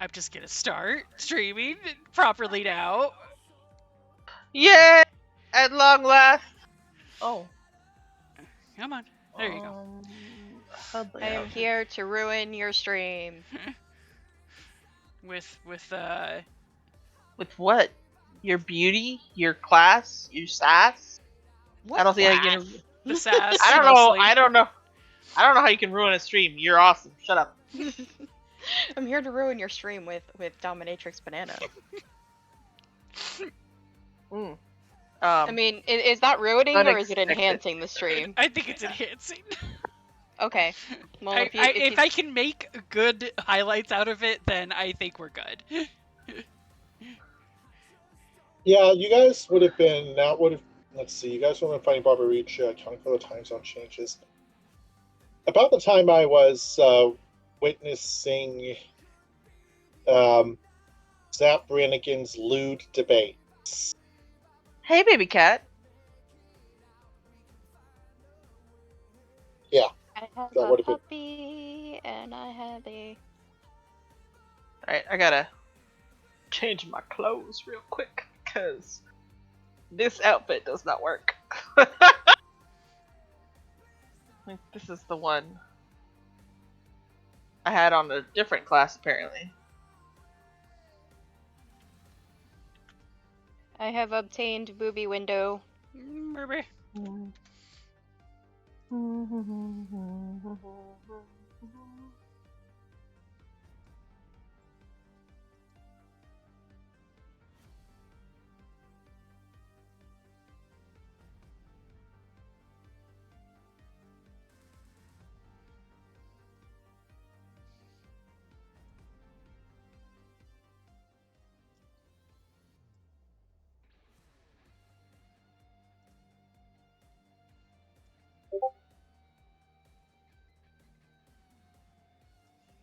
I'm just gonna start streaming properly now. Yay! At long last. Oh. Come on. There you go. I am here to ruin your stream. With With what? Your beauty? Your class? Your sass? What I don't think I class? can. the sass. I don't know. mostly. I don't know. I don't know how you can ruin a stream. You're awesome. Shut up. I'm here to ruin your stream with Dominatrix Banana. I mean, is that ruining or is it Unexpected. enhancing the stream? I think it's enhancing. Okay. Well, if I can make good highlights out of it, then I think we're good. Yeah, you guys would have been. That would have. Let's see. You guys would have been fighting Barbara Reach, accounting for the time zone changes. About the time I was witnessing Zap Brannigan's lewd debates. Hey, baby cat. Yeah. I have That a would've been- puppy and I have a. Alright, I gotta change my clothes real quick because this outfit does not work. Like, this is the one I had on a different class apparently. I have obtained booby window. Maybe.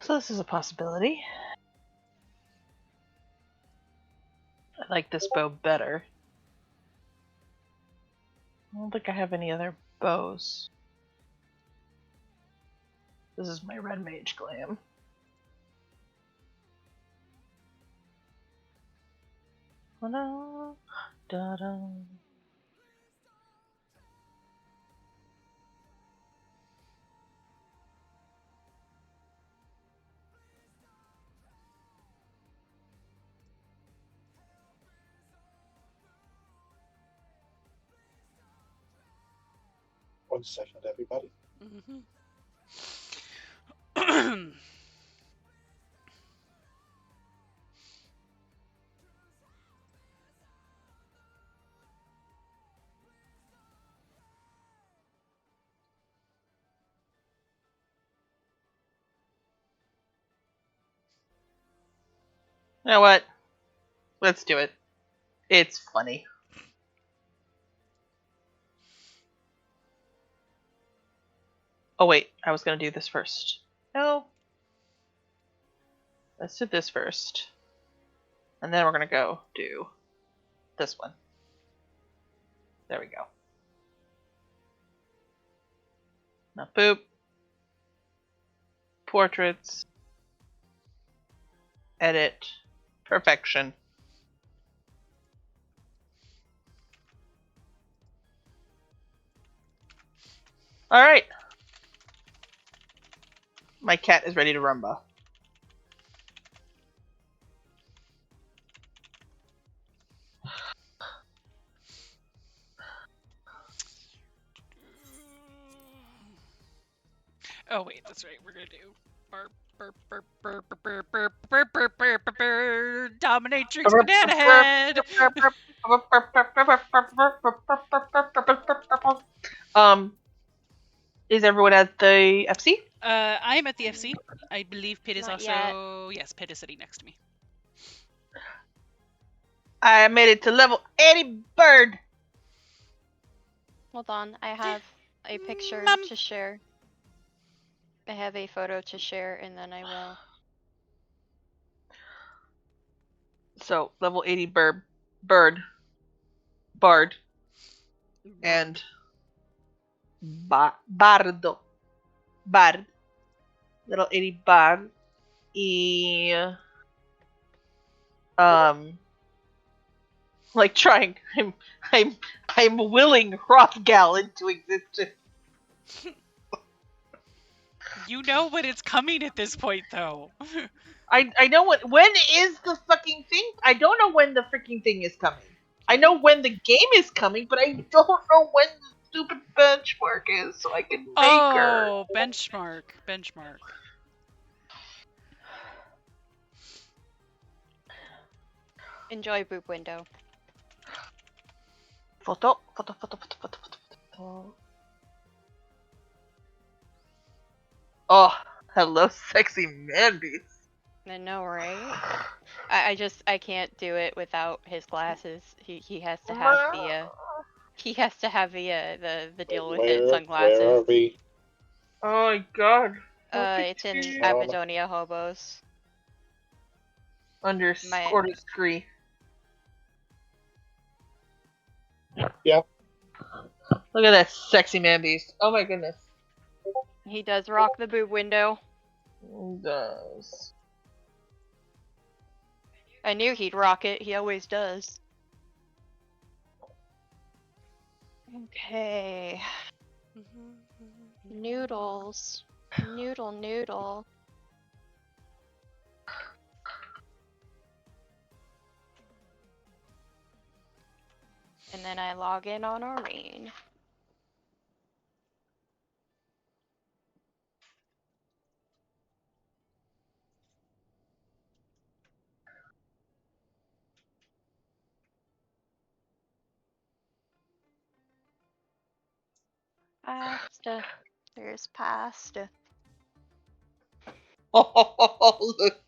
So this is a possibility. I like this bow better. I don't think I have any other bows. This is my red mage glam. Da-da. 1 second, everybody. You know what? Let's do it. It's funny. Oh wait, I was gonna do this first. No. Let's do this first. And then we're gonna go do this one. There we go. Now boop. Portraits. Edit. Perfection. Alright. My cat is ready to rumba. Oh wait, that's right. We're gonna do dominatrix banana head. Is everyone at the FC? I am at the FC. I believe Pitt is Not also yes. Pitt is sitting next to me. I made it to level 80 bird. Hold on, I have a picture Mom. to share. I have a photo to share, and then I will. So level 80 bard, and bardo, bard, level 80 bard, e like trying. I'm willing Hrothgal into existence. You know when it's coming at this point, though. I know when is the fucking thing? I don't know when the freaking thing is coming. I know when the game is coming, but I don't know when the stupid benchmark is, so I can make her. Oh, benchmark. Enjoy boob window. Photo. Oh, hello, sexy man beast. I know, right? I can't do it without his glasses. He has to have the deal with his Where sunglasses. are we? Oh my god. It's in Abaddonia hobos. Underscore scree. Yeah. Look at that sexy man beast. Oh my goodness. He does rock the boob window. He does. I knew he'd rock it. He always does. Okay. Noodles. Noodle. And then I log in on Aurene. Pasta. There's pasta. Oh, look.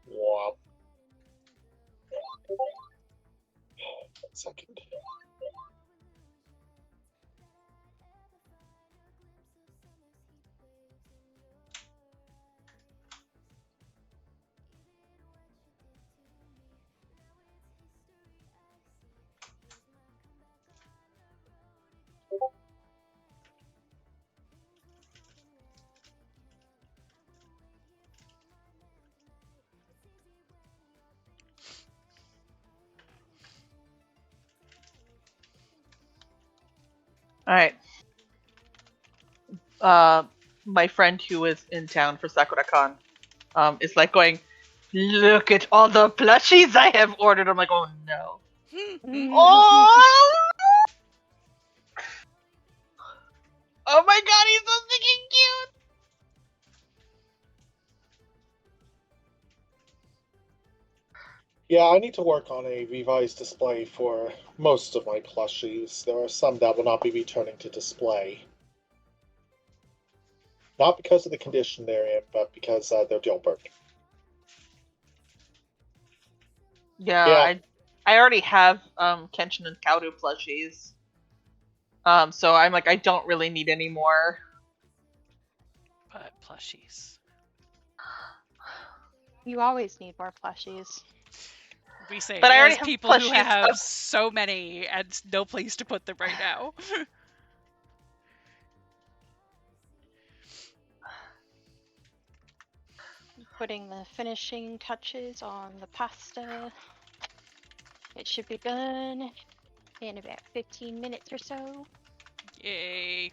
Wow. 1 second. Alright. My friend who was in town for SakuraCon, is like going, look at all the plushies I have ordered. I'm like, oh no. Oh! Oh my god, he's so freaking cute! Yeah, I need to work on a revised display for most of my plushies. There are some that will not be returning to display. Not because of the condition they're in, but because they're jailbird. Yeah, I already have Kenshin and Kaoru plushies. So I'm like, I don't really need any more. But plushies. You always need more plushies. We say But I already as have people who plushies have of- so many and no place to put them right now. Putting the finishing touches on the pasta. It should be done in about 15 minutes or so. Yay.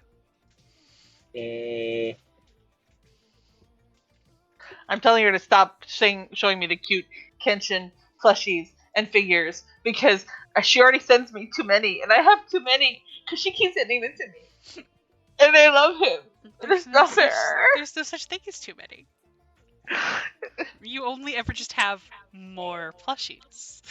I'm telling her to stop showing me the cute Kenshin plushies and figures because she already sends me too many, and I have too many because she keeps sending them to me. And I love him. There's no fair. There's no such thing as too many. You only ever just have more plushies.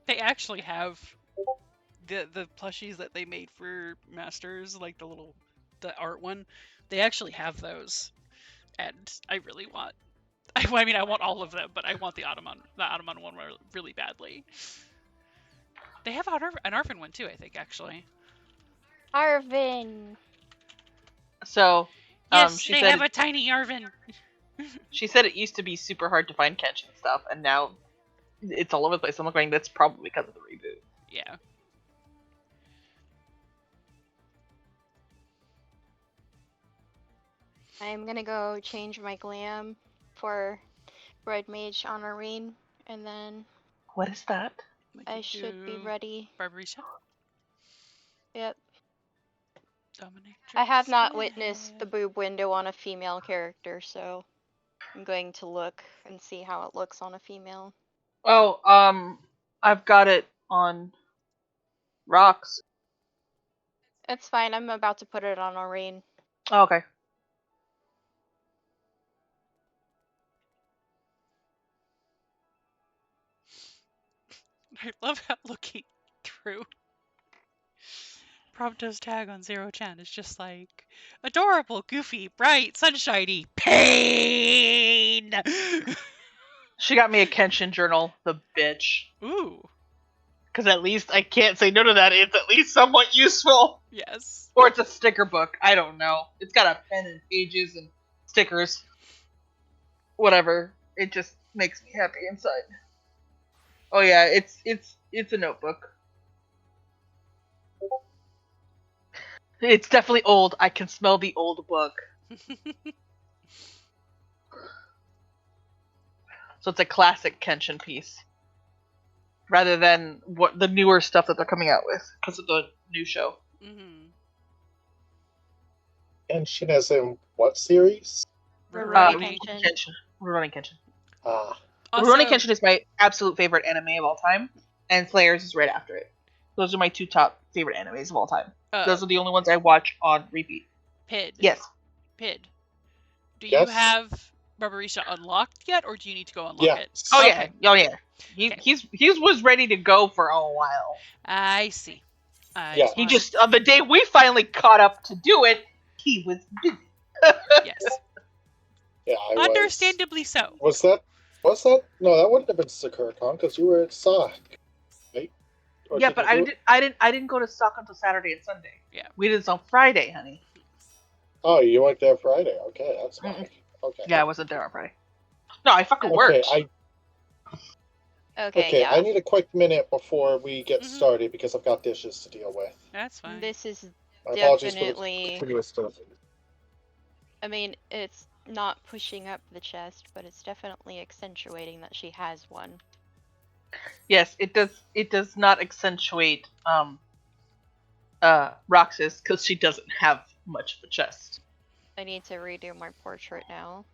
They actually have the plushies that they made for Masters, like the art one. They actually have those, and I really want I mean, I want all of them, but I want the Ottoman one really badly. They have an Arvin one too, I think, actually. Arvin. So, Yes, she they said have a tiny Arvin. she said it used to be super hard to find Kenshin stuff, and now it's all over the place. I'm going, that's probably because of the reboot. Yeah. I'm gonna go change my glam for Red Mage on Arene, and then What is that? We I could should be do ready. Barbarisha. Yep. Dominatrix. I have not yeah. witnessed the boob window on a female character, so I'm going to look and see how it looks on a female. Oh, I've got it on rocks. It's fine, I'm about to put it on Arene. Oh, okay. I love how looking through Prompto's tag on Zero Chan is just like adorable, goofy, bright, sunshiny, pain. She got me a Kenshin journal, the bitch. Ooh, Because at least I can't say no to that. It's at least somewhat useful. yes. Or it's a sticker book. I don't know. It's got a pen and pages and stickers. Whatever. It just makes me happy inside. Oh yeah, it's a notebook. It's definitely old. I can smell the old book. So it's a classic Kenshin piece. Rather than what the newer stuff that they're coming out with because of the new show. Mm-hmm. Kenshin as in what series? Rurouni Rurouni. Kenshin. Rurouni Kenshin. Ah, Rurouni Kenshin is my absolute favorite anime of all time, and Slayers is right after it. Those are my two top favorite animes of all time. Those are the only ones I watch on repeat. Pid. Yes. Pid. Do you Yes. have Barbarisha unlocked yet, or do you need to go unlock yeah. it? Oh Okay. yeah. Oh yeah. Okay. He's was ready to go for a while. I see. Yeah. He just on the day we finally caught up to do it, he was busy. Yes. Yeah, I Understandably so. Was that? No, that wouldn't have been SakuraCon because you were at SOC, right? Or Yeah, did but you do it? I didn't go to stock until Saturday and Sunday. Yeah. We did this on Friday, honey. Oh, you went there Friday. Okay, that's Mm-mm. fine. Okay. Yeah, I wasn't there on Friday. No, I fucking Okay, worked. Okay, yeah. I need a quick minute before we get Mhm. started because I've got dishes to deal with. That's fine. This is My apologies for definitely. the continuous stuff. I mean, it's not pushing up the chest, but it's definitely accentuating that she has one. Yes, it does. It does not accentuate Roxas because she doesn't have much of a chest. I need to redo my portrait now.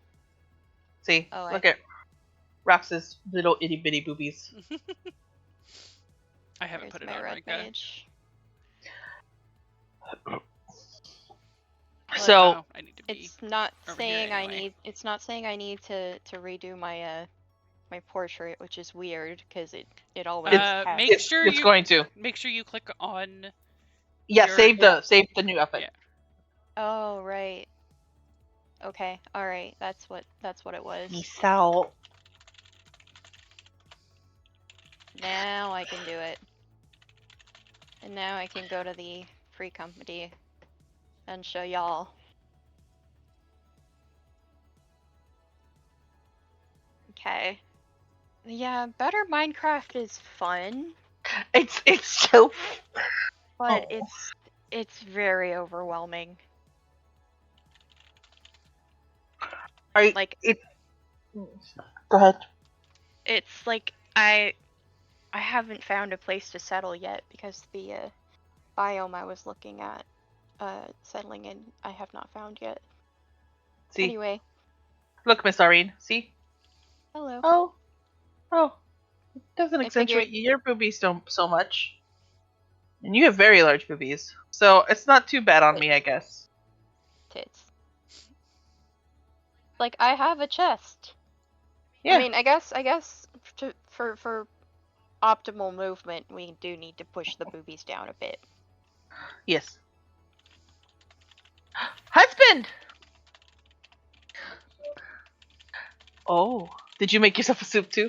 See, Oh, look at Roxas' little itty bitty boobies. I haven't Here's put it my on red like that. mage. So Wow, I need to be. It's not over here saying anyway. I need. It's not saying I need to redo my my portrait, which is weird because it always has. Make it's, sure it's you going to. make sure you click on. Yeah, your- save the new outfit. Yeah. Oh right. Okay. All right. That's what it was. Peace out. Now I can do it. And now I can go to the free company and show y'all. Okay. Yeah, better Minecraft is fun, It's so. but Oh. it's very overwhelming. I Like Go ahead. it's like I haven't found a place to settle yet because the biome I was looking at settling in I have not found yet. See, Anyway, look, Miss Irene. See. hello. Oh. It doesn't I accentuate figured- your boobies so much. And you have very large boobies, so it's not too bad on me, I guess. Tits. Like I have a chest. Yeah. I mean, I guess for optimal movement, we do need to push the boobies down a bit. Yes. Husband! Oh, did you make yourself a soup too?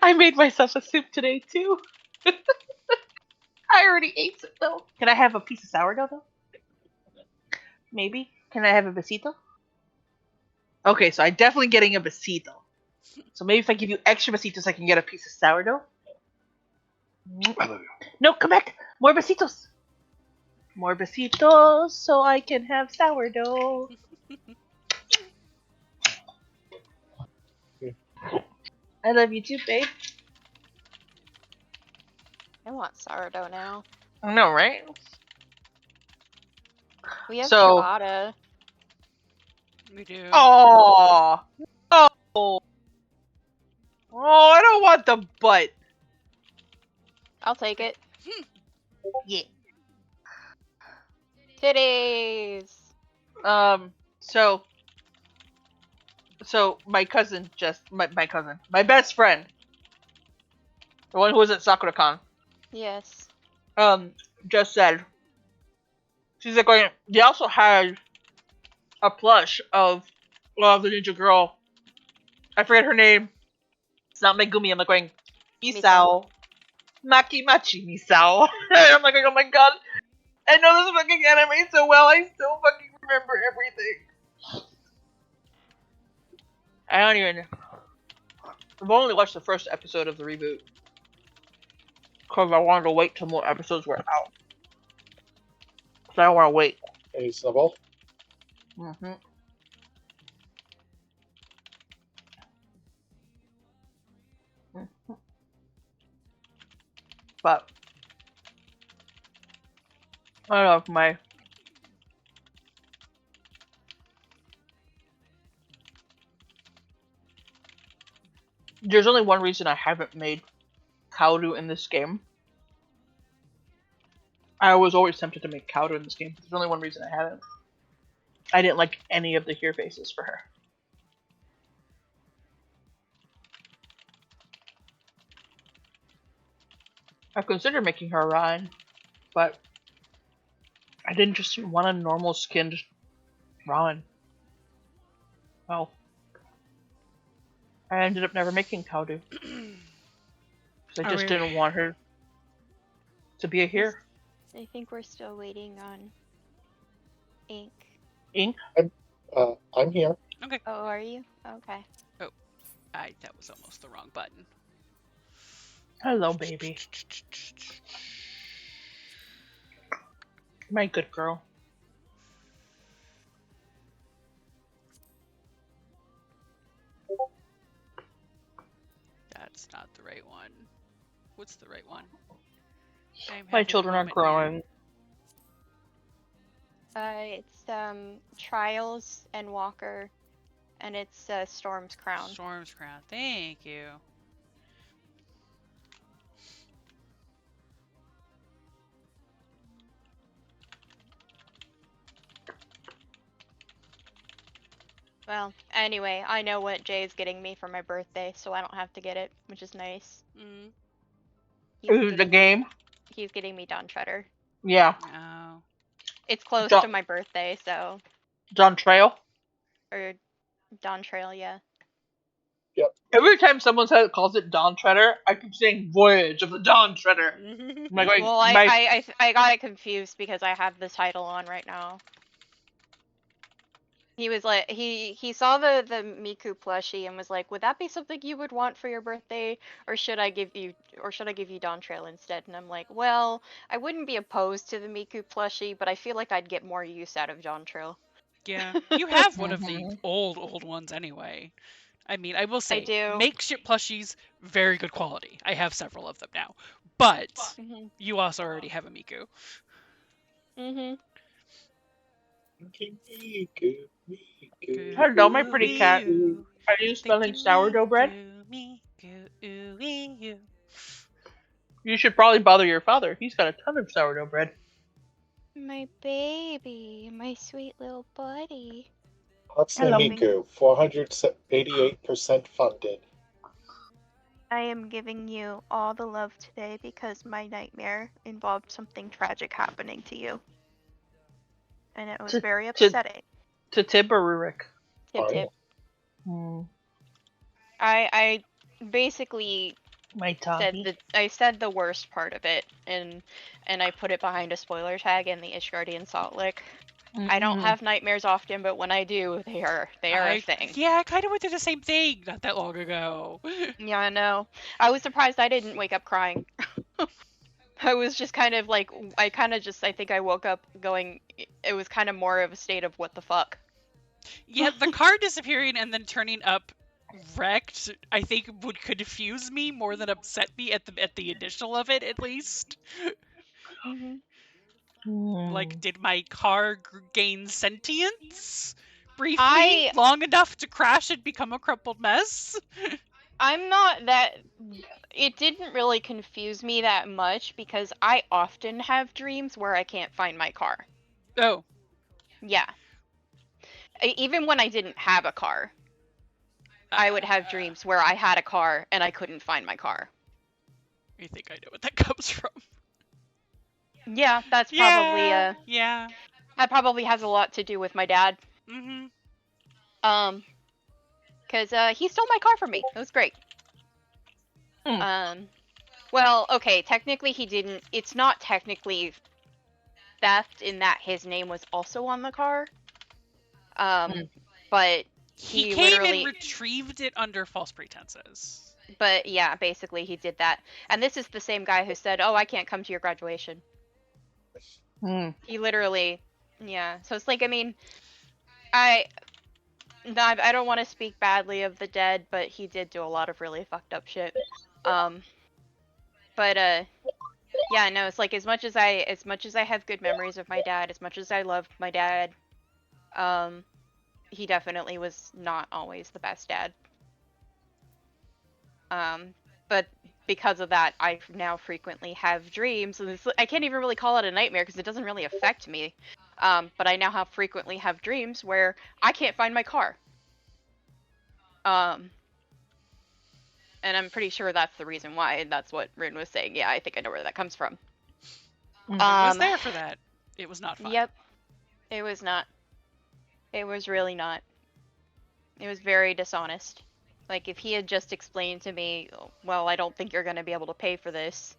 I made myself a soup today too. I already ate it though. Can I have a piece of sourdough though? Maybe. Can I have a besito? Okay, so I'm definitely getting a besito. So maybe if I give you extra besitos, I can get a piece of sourdough. I love you. No, come back. More besitos. More besitos so I can have sourdough. I love you too, babe. I want sourdough now. I know, right? We have So- ciabatta. We do. Oh, oh, I don't want the butt. I'll take it. Yeah. Titties! So my cousin my best friend, the one who was at SakuraCon, Yes. just said, she's like going, they also had a plush of the ninja girl. I forget her name. It's not Megumi. I'm like going, Misao. Maki Machi Misao. I'm like, oh my god. I know this fucking anime so well, I still fucking remember everything. I've only watched the first episode of the reboot. Because I wanted to wait till more episodes were out. So I don't want to wait. Reasonable. Mm-hmm. But I don't know if there's only one reason I haven't made Kaoru in this game. I was always tempted to make Kaoru in this game, but there's only one reason I haven't. I didn't like any of the here faces for her. I considered making her a Ryan, but I didn't just want a normal skinned Ryan. Well, I ended up never making Kaoru. Because I just didn't want her to be a here. I think we're still waiting on ink. Ink? I'm here. Okay. Oh, are you? Okay. That was almost the wrong button. Hello, baby. My good girl. That's not the right one. What's the right one? My children are growing. It's Trials and Walker, and it's Storm's Crown. Storm's Crown. Thank you. Well, anyway, I know what Jay's getting me for my birthday, so I don't have to get it, which is nice. Mm. Ooh, the game? He's getting me Dawn Treader. Yeah. Oh. It's close to my birthday, so. Dawn Trail? Or Dawn Trail, yeah. Yep. Every time someone calls it Dawn Treader, I keep saying Voyage of the Dawn Treader. Well, I got it confused because I have the title on right now. He was like, he saw the Miku plushie and was like, would that be something you would want for your birthday, or should I give you Dawn Trail instead? And I'm like, well, I wouldn't be opposed to the Miku plushie, but I feel like I'd get more use out of Dawn Trail. Yeah, you have one of the old ones anyway. I mean, I will say, I do. makeshift plushies, very good quality. I have several of them now, but you also already have a Miku. Mhm. Miku. Hello, my pretty cat. Are you spelling sourdough bread? You should probably bother your father. He's got a ton of sourdough bread. My baby, my sweet little buddy. Hatsune Miku, 488% funded. I am giving you all the love today because my nightmare involved something tragic happening to you. And it was very upsetting. To Tib or Rurik? Tib. I basically My said Tommy. that I said the worst part of it, and I put it behind a spoiler tag in the Ishgardian Salt Lick. I don't have nightmares often, but when I do, they are a thing. Yeah, I kind of went through the same thing not that long ago. Yeah, I know. I was surprised I didn't wake up crying. I was just kind of like, I think I woke up going, it was kind of more of a state of what the fuck. Yeah, the car disappearing and then turning up wrecked, I think would confuse me more than upset me at the initial of it, at least. Like, did my car gain sentience briefly, long enough to crash and become a crumpled mess? I'm not that. It didn't really confuse me that much because I often have dreams where I can't find my car. Oh. Yeah. Even when I didn't have a car, I would have dreams where I had a car and I couldn't find my car. I think I know what that comes from. Yeah, that's probably yeah. That probably has a lot to do with my dad. Mm-hmm. Cause he stole my car from me. It was great. Well, okay, technically he didn't. It's not technically theft in that his name was also on the car. But he came and retrieved it under false pretenses. But yeah, basically he did that. And this is the same guy who said, "Oh, I can't come to your graduation." He literally, yeah. So it's like, I mean, I don't want to speak badly of the dead, but he did do a lot of really fucked up shit. But yeah, no, it's like as much as I have good memories of my dad, as much as I loved my dad, he definitely was not always the best dad. But because of that, I now frequently have dreams, and I can't even really call it a nightmare because it doesn't really affect me. But I now frequently have dreams where I can't find my car. And I'm pretty sure that's the reason why, and that's what Rune was saying. Yeah, I think I know where that comes from. I was there for that. It was not fun. Yep. It was not. It was really not. It was very dishonest. Like, if he had just explained to me, well, I don't think you're going to be able to pay for this,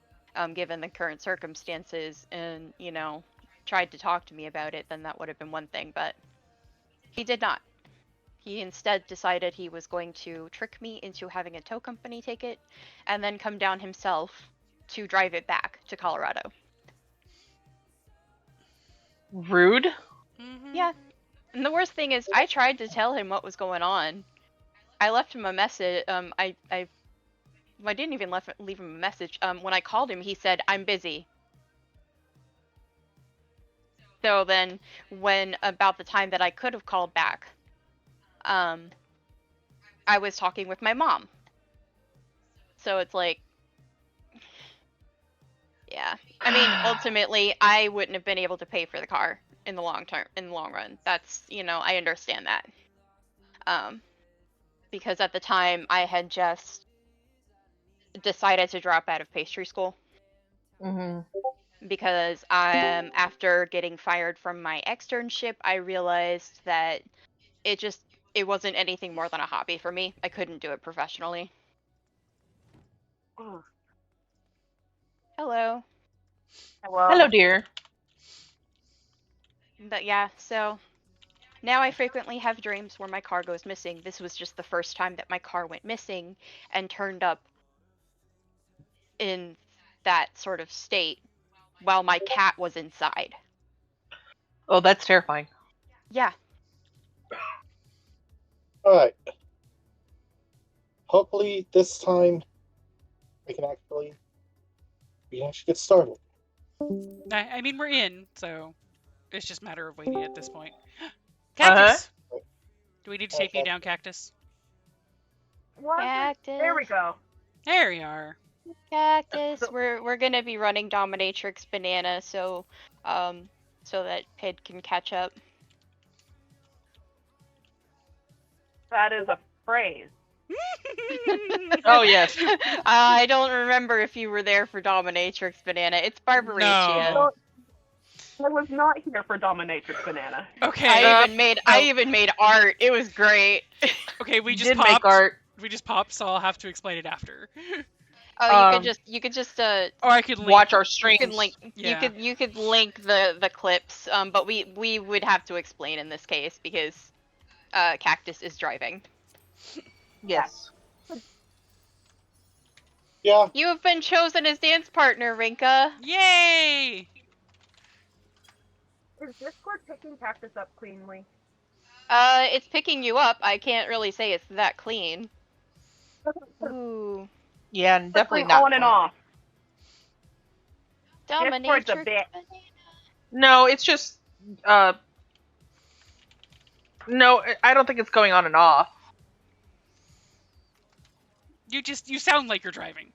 given the current circumstances, and, you know, tried to talk to me about it, then that would have been one thing, but he did not. He instead decided he was going to trick me into having a tow company take it, and then come down himself to drive it back to Colorado. Rude? Mm-hmm. Yeah. And the worst thing is, I tried to tell him what was going on. I left him a message. I didn't even leave him a message. When I called him, he said, "I'm busy." So then, when about the time that I could have called back, I was talking with my mom. So it's like, yeah. I mean, ultimately, I wouldn't have been able to pay for the car in the long run. That's, you know, I understand that. Because at the time I had just decided to drop out of pastry school. Because after getting fired from my externship, I realized that it wasn't anything more than a hobby for me. I couldn't do it professionally. Hello. Hello, dear. But yeah, so now I frequently have dreams where my car goes missing. This was just the first time that my car went missing and turned up in that sort of state while my cat was inside. Oh, that's terrifying. Yeah. Alright. Hopefully this time we can actually get started. I mean, we're in, so it's just a matter of waiting at this point. Cactus! Do we need to tape you down, Cactus? Cactus. There we go. There we are. Cactus. We're gonna be running Dominatrix Banana, so that Pid can catch up. That is a phrase. Oh, yes. I don't remember if you were there for Dominatrix Banana. It's Barbaricia. No. I was not here for dominatrix banana. Okay. I even made art. It was great. Okay, we You just did popped. make art. We just popped, so I'll have to explain it after. Oh, you could just Or I could link. Watch our you streams. could link Yeah. you could link the clips. But we would have to explain in this case because Cactus is driving. Yes. Yeah. You have been chosen as dance partner, Rinka. Yay! Is Discord picking Cactus up cleanly? It's picking you up. I can't really say it's that clean. Ooh. Yeah, and definitely Quickly not. on and off. Dominatrix. Discord's a bit. No, it's just no, I don't think it's going on and off. You sound like you're driving.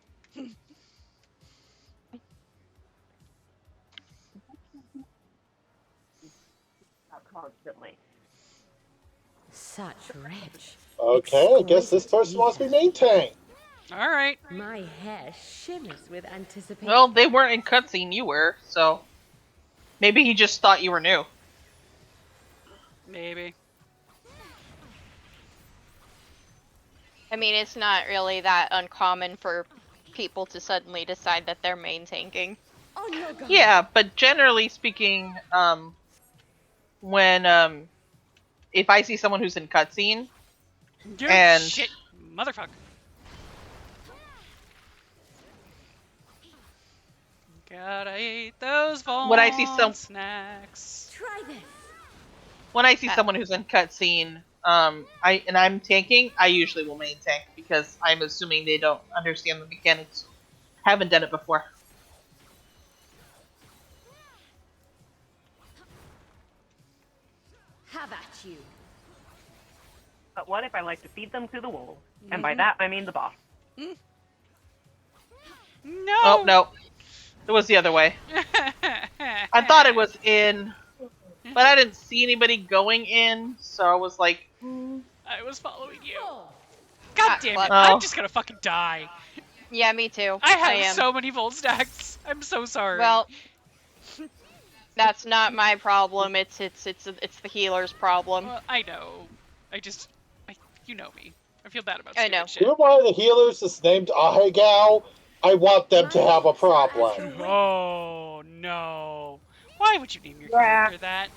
Constantly. Such wretch. Okay, I guess this person wants to be main tank. All right. My hair shimmers with anticipation. Well, they weren't in cutscene, you were, so maybe he just thought you were new. Maybe. I mean, it's not really that uncommon for people to suddenly decide that they're main tanking. On your guard. Yeah, but generally speaking, when if I see someone who's in cutscene, And- Shit, motherfucker. Gotta eat those When I see some- snacks. Try this. when I see someone who's in cutscene, I'm tanking, I usually will main tank because I'm assuming they don't understand the mechanics, haven't done it before. Have at you. But what if I like to feed them to the wolves? And by that, I mean the boss. No. Oh no, it was the other way. I thought it was in, but I didn't see anybody going in, so I was like, I was following you. Oh. God damn it! Oh. I'm just gonna fucking die. Yeah, me too. I have am. so many volt stacks. I'm so sorry. Well, that's not my problem. It's the healer's problem. Well, I know. You know me. I feel bad about I stupid know. shit. You know why the healers is named Ahegao? I want them to have a problem. Oh no! Why would you name your Yeah. character that?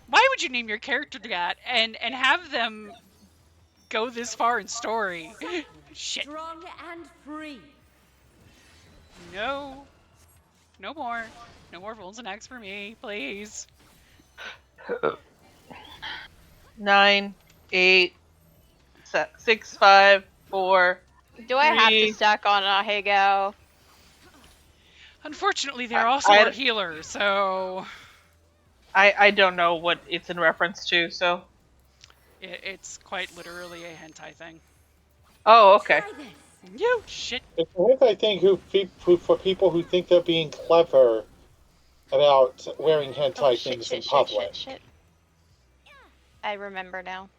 Why would you name your character that and have them go this far in story? Shit. Strong and free. No. No more. No more rolls and X for me, please. 9, 8, 6, 5, 4. Do I have to 3. stack on Ahegao? Unfortunately, they're also I- our healer, so I don't know what it's in reference to, so. it's quite literally a hentai thing. Oh, okay. Try this. You shit. It's a I think for people who think they're being clever about wearing hentai Oh, shit, things shit, in shit, public. shit. I remember now.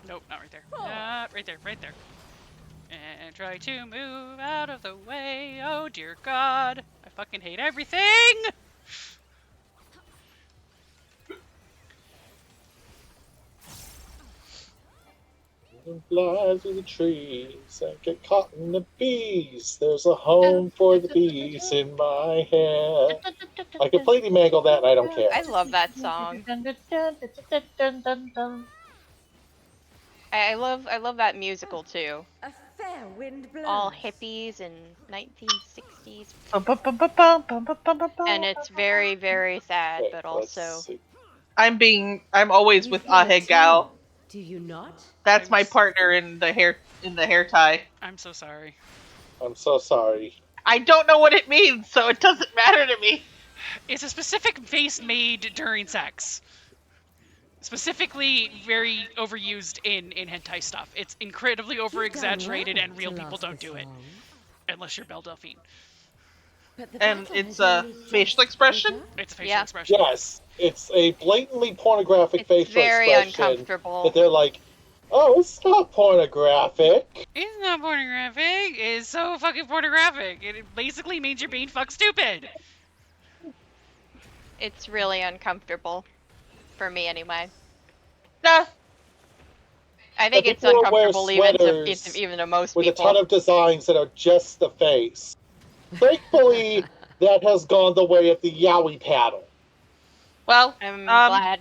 Nope, not right there. Not right there, right there. And try to move out of the way. Oh dear God. I fucking hate everything! And fly through the trees and get caught in the bees. There's a home for the bees in my hair. I completely mangle that and I don't care. I love that song. I love that musical too. A fair wind blows. All hippies and 1960s, And and it's very very sad, but Let's also see. I'm always with Ahegao. Do you not? That's my partner in the hair tie. I'm so sorry. I'm so sorry. I don't know what it means, so it doesn't matter to me. It's a specific face made during sex. Specifically, very overused in hentai stuff. It's incredibly over exaggerated, and real people don't do it. Unless you're Belle Delphine. And it's a facial expression? It's a facial Yeah. expression. Yes, it's a blatantly pornographic it's facial very expression uncomfortable. that they're like, oh, it's not pornographic. It's not pornographic. It's so fucking pornographic. It basically means you're being fuck stupid. It's really uncomfortable. For me, anyway. Nah. I think But it's people wear uncomfortable even sweaters to most with a people. ton of designs that are just the face. Thankfully, that has gone the way of the yaoi paddle. Well, I'm glad.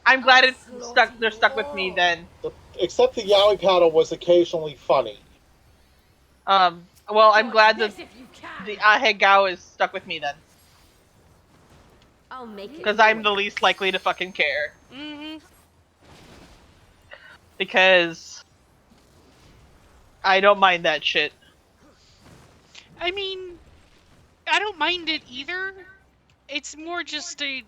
I'm glad it's I'll stuck. slaughter They're you stuck with me all. then. Except the yaoi paddle was occasionally funny. Well, I'm Dodge glad that this if you can. the Ahegao is stuck with me then, I'll make it because I'm the quick. least likely to fucking care. Mm-hmm. Because I don't mind that shit. I mean, I don't mind it either. It's more just in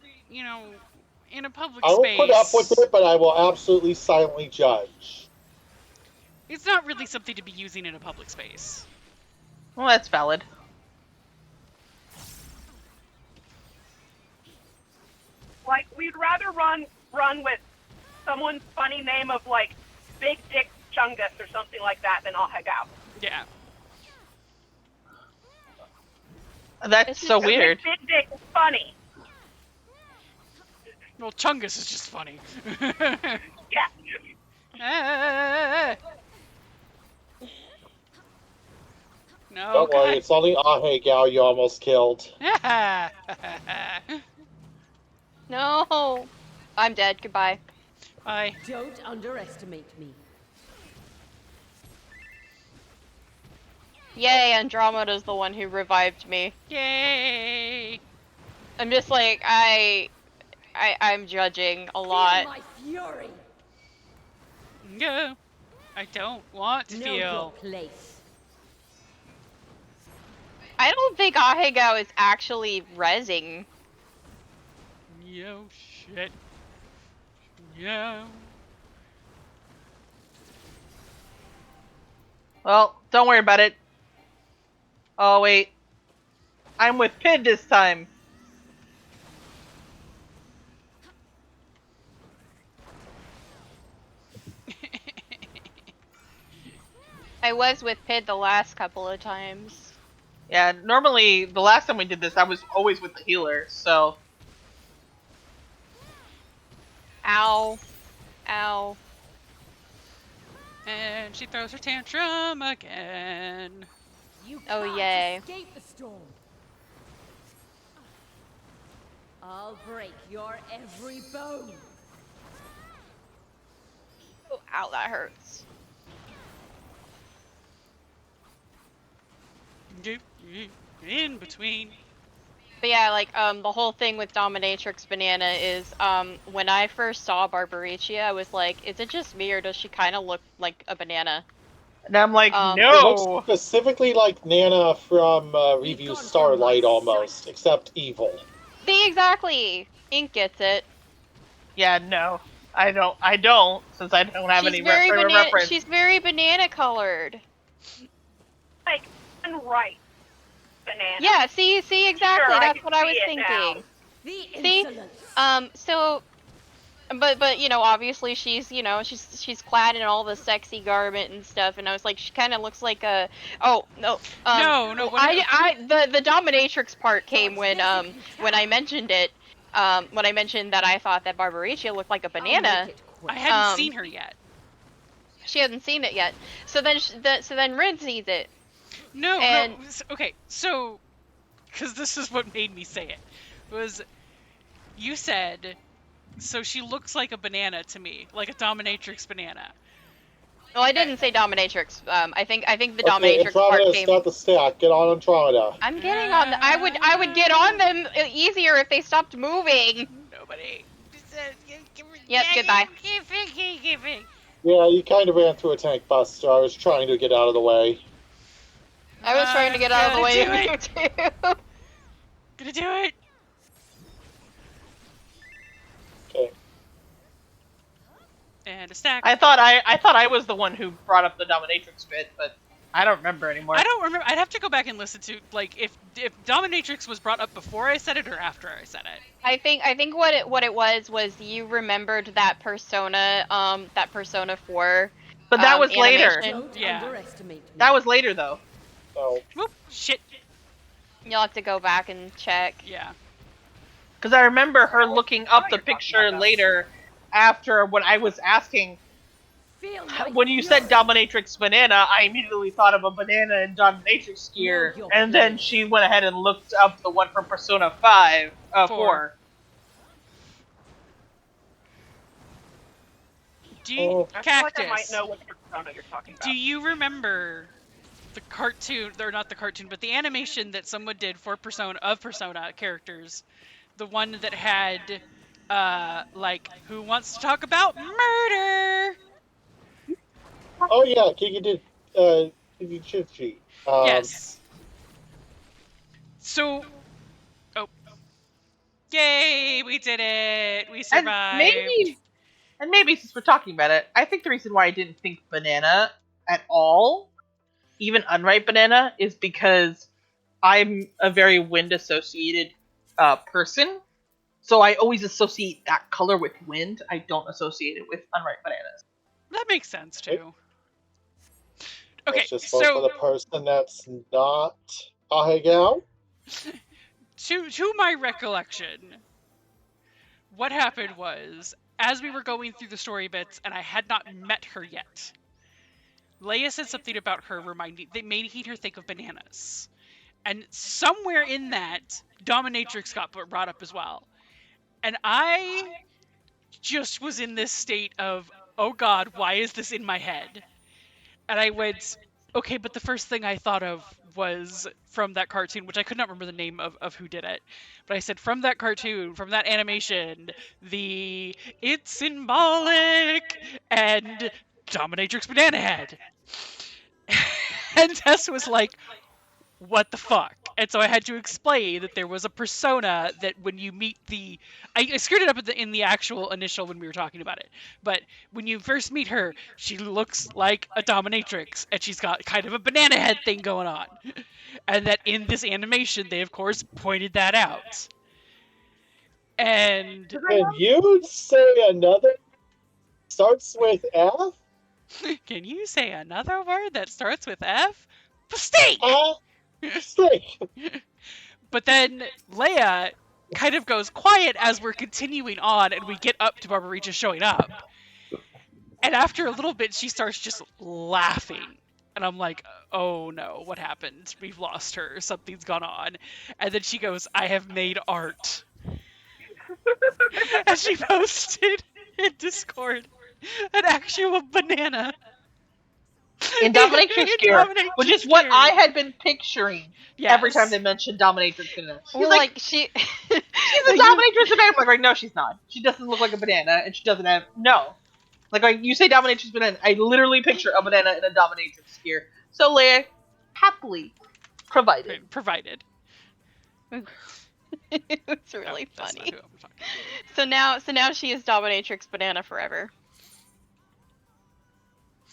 a public I will put up with space. it, but I will absolutely silently judge. It's not really something to be using in a public space. Well, that's valid. Like, we'd rather run with someone's funny name of, like, Big Dick Chungus or something like that than Ahegao. Yeah. That's It's so just- weird. Big Dick is funny. Well, Chungus is just funny. Yeah. Ah. No, Don't worry, God. it's only Ahegao you almost killed. No! I'm dead. Goodbye. Bye. Don't underestimate me. Yay, Andromeda's the one who revived me. Yay! I'm just like, I'm judging a lot. Feel my fury. No, I don't want to Know your feel. place. I don't think Ahegao is actually rezzing. Yo, shit. Yo. Well, don't worry about it. Oh, wait. I'm with Pid this time. I was with Pid the last couple of times. Yeah, normally, the last time we did this, I was always with the healer, so... Ow. Ow. And she throws her tantrum again. You Oh, can't yay. escape the storm. I'll break your every bone. Oh, ow, that hurts. In between. But yeah, like, the whole thing with Dominatrix Banana is, when I first saw Barbaricia, I was like, is it just me or does she kind of look like a banana? And I'm like, It It no! looks specifically like Nana from Review gone from Starlight my almost, sight. except evil. See, exactly! Ink gets it. Yeah, no. I don't, since I don't have any reference. She's very banana colored. Like, and right. Banana. Yeah, see, exactly, Sure, I that's can what I was see it now. thinking. The See? insolence. So, but you know, obviously she's, you know, she's clad in all the sexy garment and stuff, and I was like, she kind of looks like a, oh, no, No, what the dominatrix part came when I mentioned it, when I mentioned that I thought that Barbaricia looked like a I'll banana. make it quick. I hadn't um, seen her yet. She hasn't seen it yet. So then Rin sees it. No, and- okay, so, because this is what made me say it, was, you said, so she looks like a banana to me, like a dominatrix banana. Well, I didn't say dominatrix. I think the Okay, dominatrix part Andromeda, came. start the stack. Get on Andromeda. I'm getting on the. I would get on them easier if they stopped moving. Nobody. Yep, goodbye. Yeah, you kind of ran through a tank buster. I was trying to get out of the way. I was trying to get out of the way of you too. Gonna do it. Okay. And a stack. I thought I was the one who brought up the dominatrix bit, but I don't remember anymore. I don't remember. I'd have to go back and listen to, like, if dominatrix was brought up before I said it or after I said it. I think what it was you remembered that Persona 4. But that was later. animation. Don't Yeah. underestimate me. That was later, though. So, Whoop. Shit. You'll have to go back and check. Yeah. Because I remember her Oh, looking I know up the you're talking picture about, though. later after when I was asking. Feel my When you said fury. Dominatrix banana, I immediately thought of a banana in Dominatrix gear, Know your and then place. she went ahead and looked up the one from Persona 4. Do you, Oh, I feel like I might Cactus? know which persona you're talking Do about. you remember the cartoon, or not the cartoon, but the animation that someone did for Persona characters? The one that had, like, who wants to talk about murder? oh yeah, Kiki did. Kiki Chichi. Yes. So, oh, yay, we did it. We And survived. maybe since we're talking about it, I think the reason why I didn't think banana at all, even unripe banana, is because I'm a very wind associated person. So I always associate that color with wind. I don't associate it with unripe bananas. That makes sense too. Okay, Let's just vote for so the person that's not Ahegao. to my recollection, what happened was, as we were going through the story bits and I had not met her yet, Leia said something about her that made her think of bananas. And somewhere in that, Dominatrix got brought up as well. And I just was in this state of, oh god, why is this in my head? And I went, okay, but the first thing I thought of was from that cartoon, which I could not remember the name of who did it. But I said, from that cartoon, from that animation, it's symbolic and Dominatrix Banana Head. And Tess was like, what the fuck? And so I had to explain that there was a persona that when you meet I screwed it up in the actual initial when we were talking about it. But when you first meet her, she looks like a dominatrix, and she's got kind of a banana head thing going on. And that in this animation, they of course pointed that out. And Can you say another starts with F? can you say another word that starts with F? Steak! Steak. But then Leia kind of goes quiet as we're continuing on and we get up to Barbaricha showing up. And after a little bit, she starts just laughing. And I'm like, oh no, what happened? We've lost her. Something's gone on. And then she goes, I have made art. And she posted in Discord an actual banana. In Dominatrix gear, which is what I had been picturing every time they mentioned Dominatrix banana. He's Well, like, she. she's a Dominatrix banana. I'm like, no, she's not. She doesn't look like a banana, and she doesn't have no. Like you say Dominatrix banana, I literally picture a banana in a Dominatrix gear. So Leia happily provided. It's really That's not funny. who I'm talking about. So now she is Dominatrix Banana forever.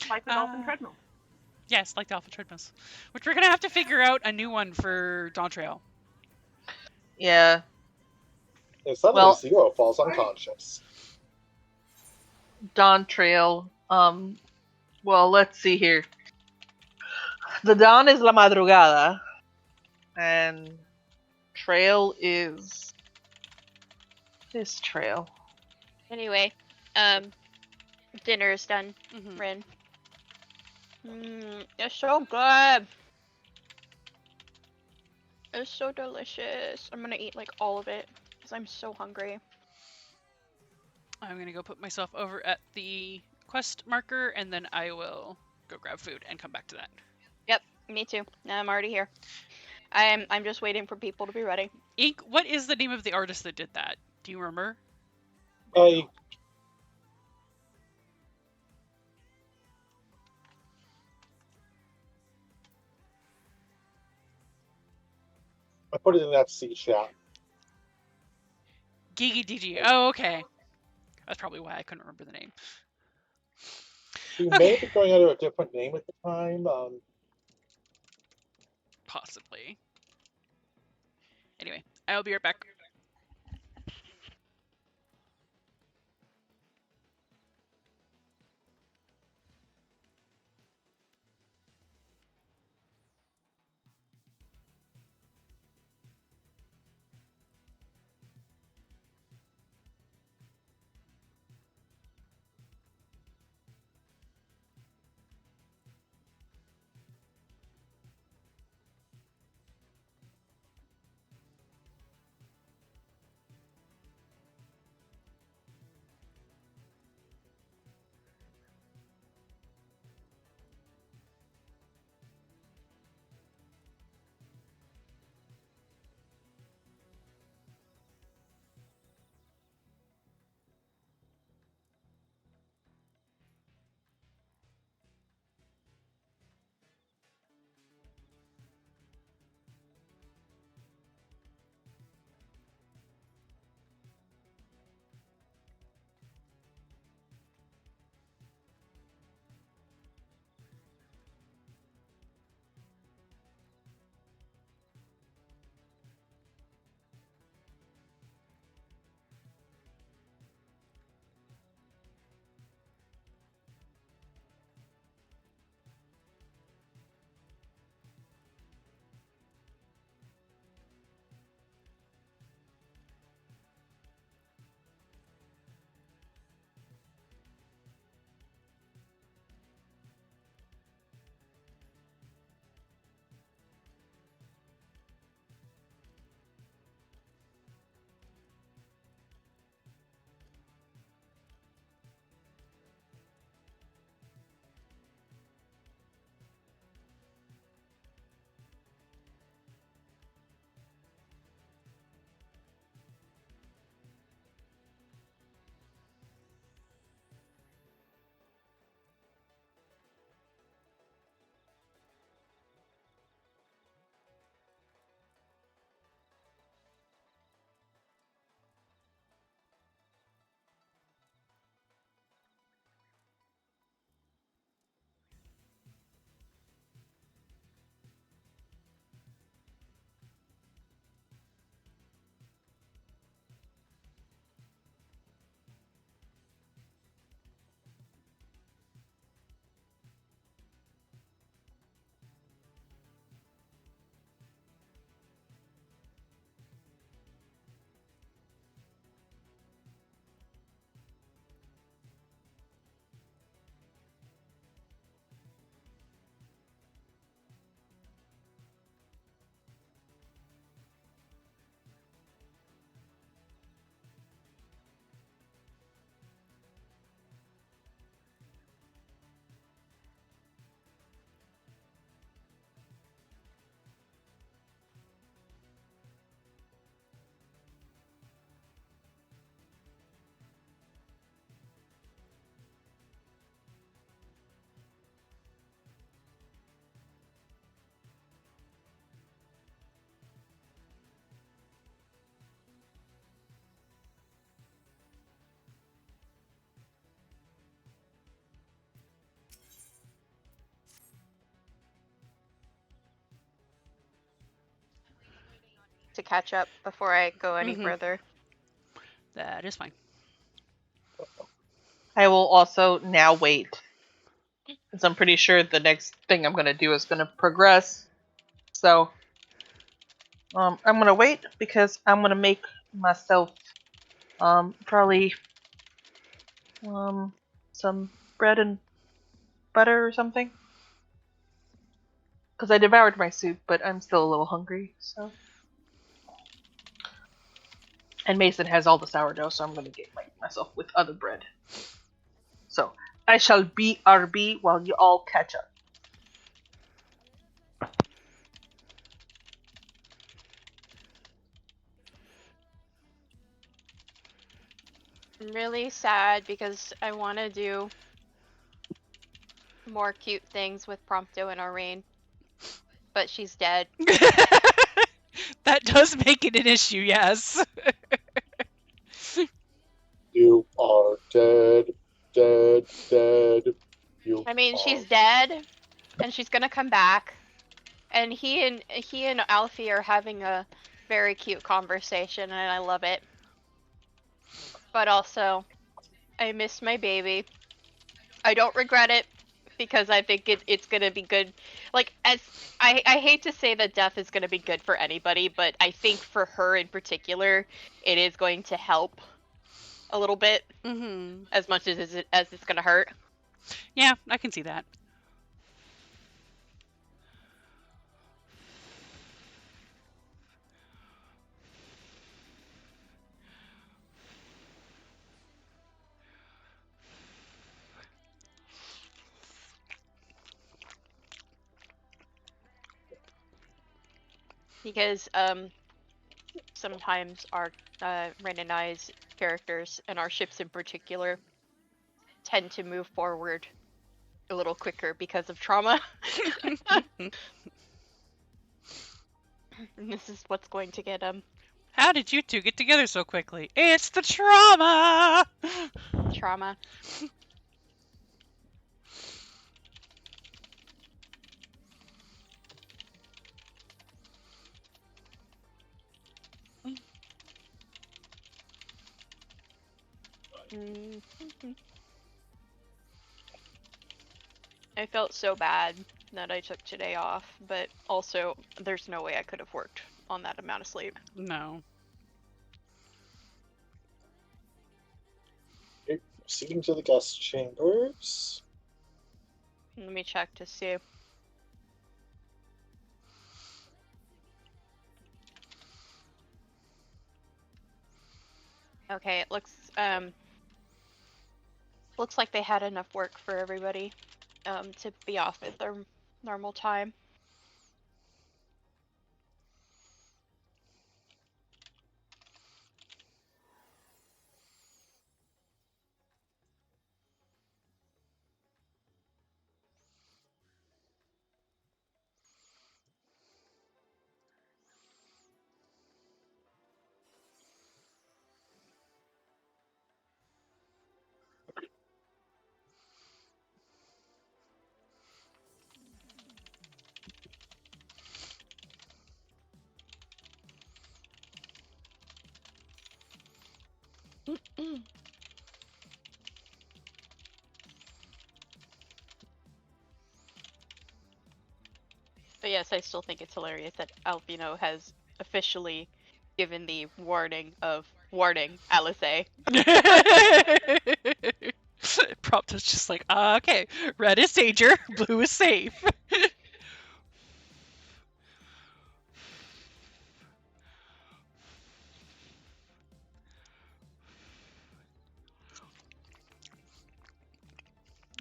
Like the Dolphin Treadmill. Yes, like the Alpha Treadmills. Which we're going to have to figure out a new one for Dawn Trail. Yeah. If suddenly Well- Zero falls unconscious. Dawn Trail. Well, let's see here. The dawn is la madrugada, and trail is this trail. Anyway, dinner is done. Mm-hmm. Rin. It's so good. It's so delicious. I'm gonna eat like all of it because I'm so hungry. I'm going to go put myself over at the quest marker, and then I will go grab food and come back to that. Yep, me too. I'm already here. I'm just waiting for people to be ready. Ink, what is the name of the artist that did that? Do you remember? I put it in that C chat. Gigi DG. Oh, okay. That's probably why I couldn't remember the name. She Okay. may be going under a different name at the time. Possibly. Anyway, I'll be right back. to catch up before I go any Mhm. further. That is fine. I will also now wait. Because I'm pretty sure the next thing I'm going to do is going to progress. So, I'm going to wait because I'm going to make myself, probably, some bread and butter or something. Because I devoured my soup, but I'm still a little hungry, so. And Mason has all the sourdough, so I'm going to get myself with other bread. So, I shall BRB while you all catch up. I'm really sad because I want to do more cute things with Prompto and Aurane, but she's dead. That does make it an issue, yes. You are dead, dead, dead. You I mean, are. she's dead, and she's gonna come back. And he and Alfie are having a very cute conversation, and I love it. But also, I miss my baby. I don't regret it because I think it's gonna be good. Like, as I hate to say that death is gonna be good for anybody, but I think for her in particular, it is going to help a little bit, Mhm. as much as it's gonna hurt. Yeah, I can see that. Because sometimes our Ren and I's characters and our ships in particular tend to move forward a little quicker because of trauma. And this is what's going to get How did you two get together so quickly? It's the trauma! trauma. Mm. I felt so bad that I took today off, but also there's no way I could have worked on that amount of sleep. No. Okay, proceeding to the guest chambers. Let me check to see. Okay, it looks like they had enough work for everybody to be off at their normal time. But yes, I still think it's hilarious that Alvino has officially given the warning of warning, Alice. Prompt is just like, okay, red is danger, blue is safe.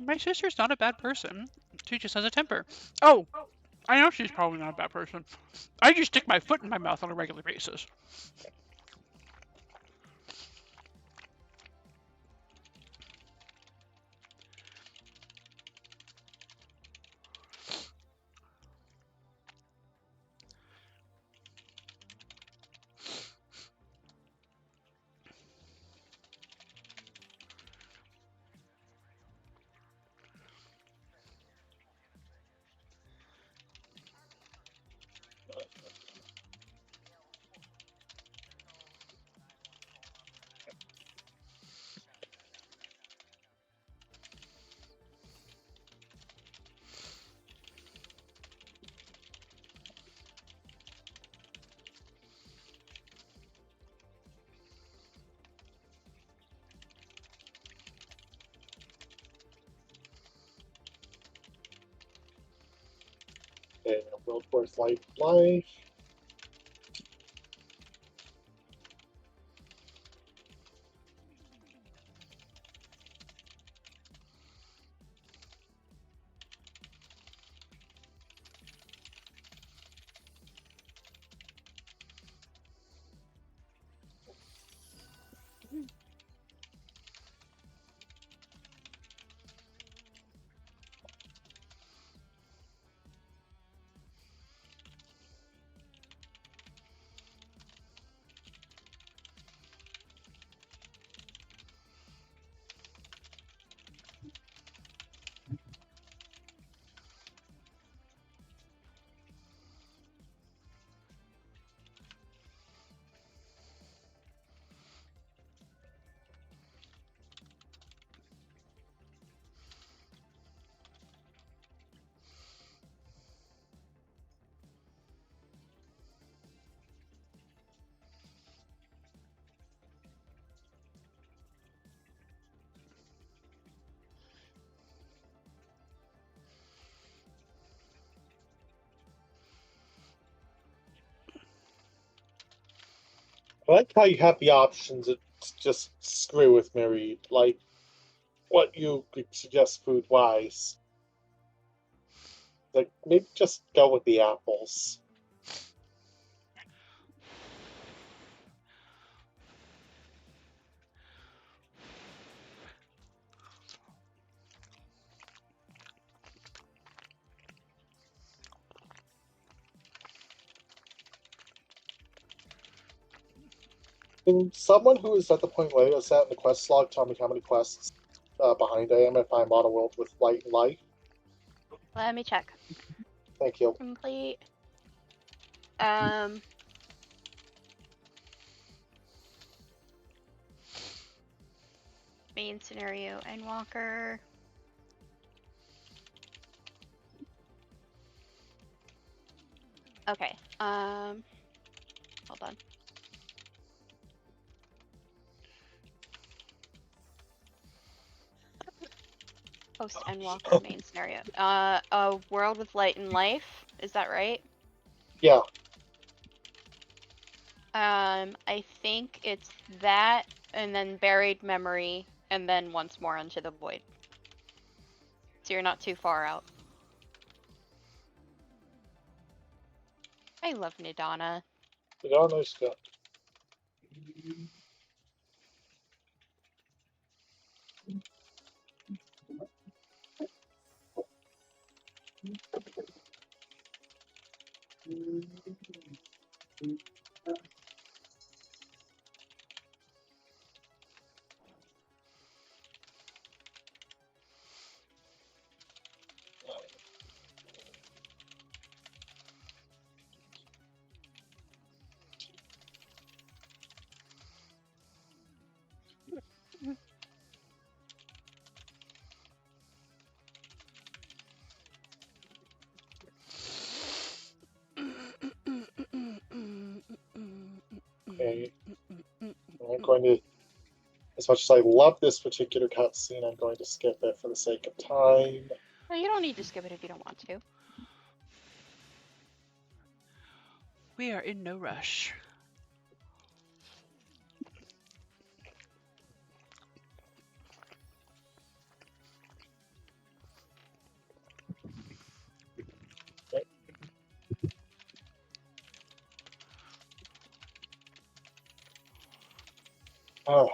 My sister's not a bad person. She just has a temper. Oh, I know she's probably not a bad person. I just stick my foot in my mouth on a regular basis. Okay, World Force Life. I like how you have the options to just screw with Mary, like what you could suggest food wise. Like maybe just go with the apples. And someone who is at the point where I was at in the quest log, tell me how many quests behind I am if I'm on a world with light and life. Let me check. Thank you. Complete. Main scenario, Endwalker. Okay. Hold on. Post Endwalker main scenario. A world with light and life. Is that right? Yeah. I think it's that, and then buried memory, and then once more into the void. So you're not too far out. I love Nidana. Oh, nice guy. Okay. I'm going to, as much as I love this particular cutscene, I'm going to skip it for the sake of time. No, you don't need to skip it if you don't want to. We are in no rush. Oh,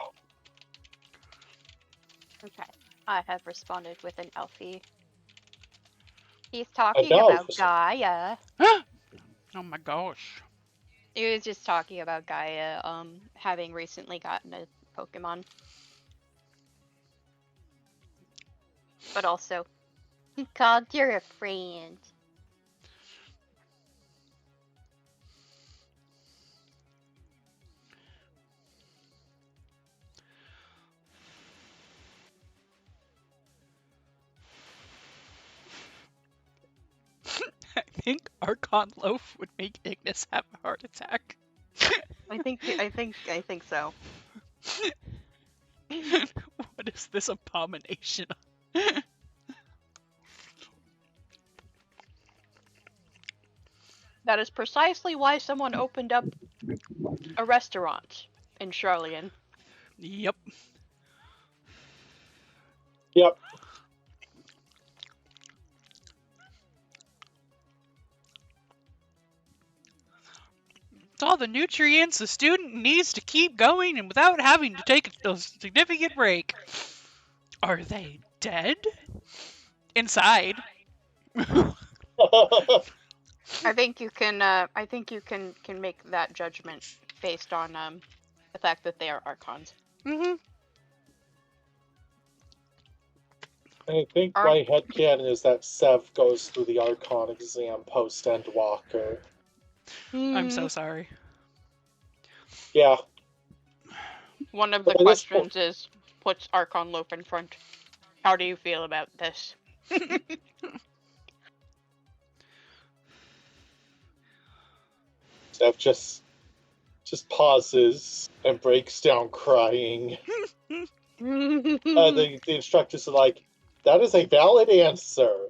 Okay. I have responded with an Elfie. He's I talking know. about Gaia. Oh my gosh. He was just talking about Gaia, having recently gotten a Pokemon. But also, he called you're a friend. I think Archon Loaf would make Ignis have a heart attack. I think so. What is this abomination? That is precisely why someone opened up a restaurant in Charlian. Yep. Yep. It's all the nutrients the student needs to keep going and without having to take a significant break. Are they dead? Inside. I think you can make that judgment based on the fact that they are archons. Mm-hmm. I think my headcanon is that Sev goes through the Archon exam post-Endwalker. I'm so sorry. Hmm. Yeah. One of the But at this questions is, what's Archon Loaf in front? How do you feel about this? Sev just pauses and breaks down crying. The instructors are like, that is a valid answer.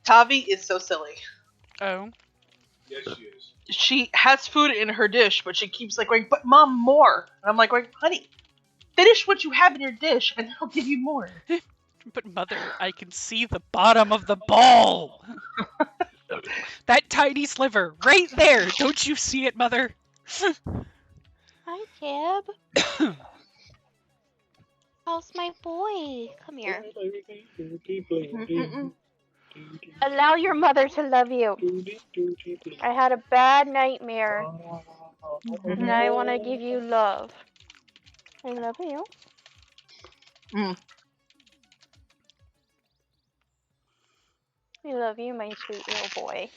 Tavi is so silly. Oh. Yes, she is. She has food in her dish, but she keeps like going, but Mom, more. And I'm like, honey, finish what you have in your dish, and I'll give you more. But Mother, I can see the bottom of the ball! That tiny sliver, right there! Don't you see it, Mother? Hi, Kib. How's my boy? Come here. Allow your mother to love you. I had a bad nightmare, and I want to give you love. I love you. I love you, my sweet little boy.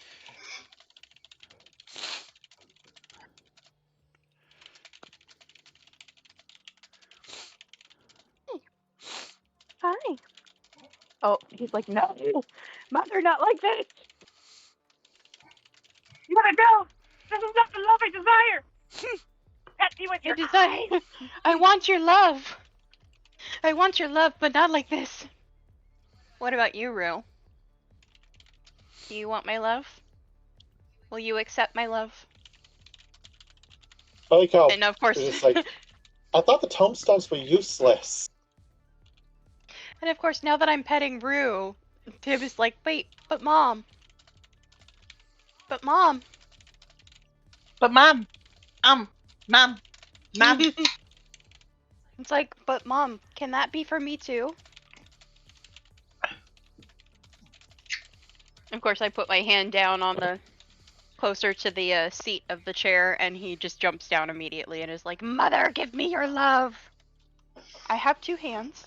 Hi. Oh, he's like, no. Mother, not like this. Mother, no! This is not the love I desire! Pet me with your eyes! I want your love. I want your love, but not like this. What about you, Rue? Do you want my love? Will you accept my love? I like how And of course, it's like, I thought the tombstones were useless. and of course, now that I'm petting Rue, Tib is like, wait, but Mom. But Mom. But Mom. Mom. It's like, but Mom, can that be for me too? Of course, I put my hand down on the closer to the seat of the chair, and he just jumps down immediately and is like, Mother, give me your love. I have 2 hands.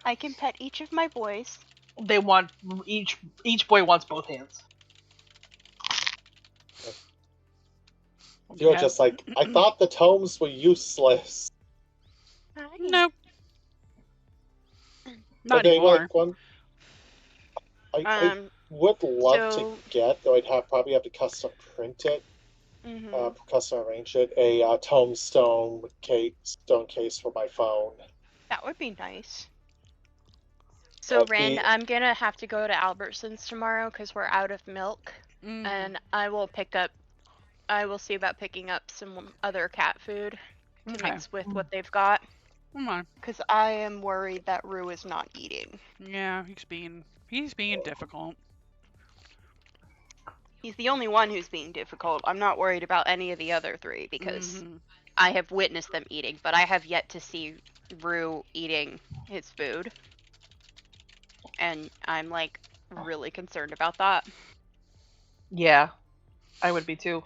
I can pet each of my boys. They want each boy wants both hands. You're just like, I thought the tomes were useless. Nope. Not Okay, anymore. like one. I would love to get, though I'd probably have to custom print it, custom arrange it, a tombstone stone case for my phone. That would be nice. So, Ren, I'm gonna have to go to Albertsons tomorrow because we're out of milk, and I will see about picking up some other cat food to mix with what they've got. Because I am worried that Rue is not eating. Yeah, he's being difficult. He's the only one who's being difficult. I'm not worried about any of the other 3 because I have witnessed them eating, but I have yet to see Rue eating his food. And I'm like really concerned about that. Yeah, I would be too.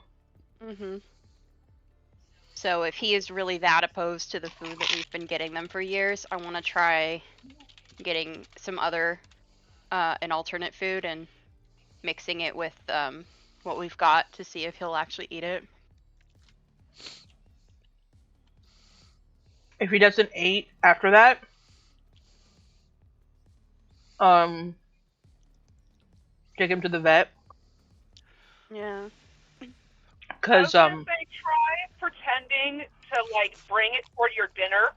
So if he is really that opposed to the food that we've been getting them for years, I want to try getting some other, an alternate food and mixing it with what we've got to see if he'll actually eat it. If he doesn't eat after that, take him to the vet. Yeah. I Because, was gonna say, try pretending to like bring it toward your dinner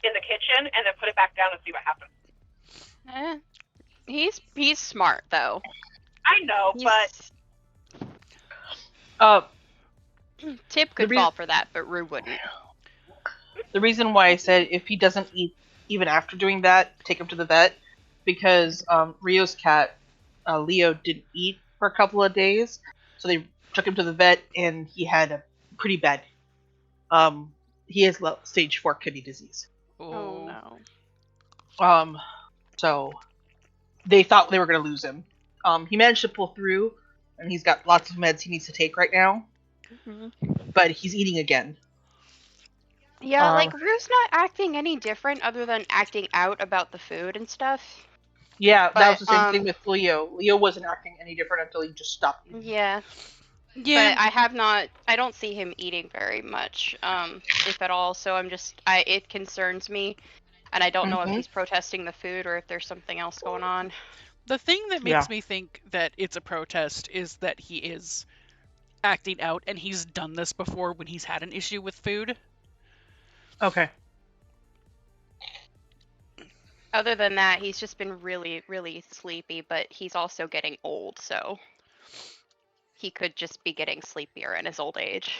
in the kitchen, and then put it back down and see what happens. He's smart though. I know, He's, uh, Tip could the fall for that, but Rue wouldn't. the reason why I said if he doesn't eat even after doing that, take him to the vet, because Rio's cat, Leo, didn't eat for a couple of days, so they took him to the vet, and he had a pretty bad, he has stage 4 kidney disease. Oh no. So they thought they were going to lose him. He managed to pull through, and he's got lots of meds he needs to take right now, but he's eating again. Yeah, like Rue's not acting any different other than acting out about the food and stuff. Yeah, that But, was the same thing with Leo. Leo wasn't acting any different until he just stopped eating. Yeah. Yeah. But I don't see him eating very much, if at all, so it concerns me, and I don't know if he's protesting the food or if there's something else going on. The thing that makes me think that it's a protest is that he is acting out, and he's done this before when he's had an issue with food. Okay. Other than that, he's just been really, really sleepy, but he's also getting old, so he could just be getting sleepier in his old age.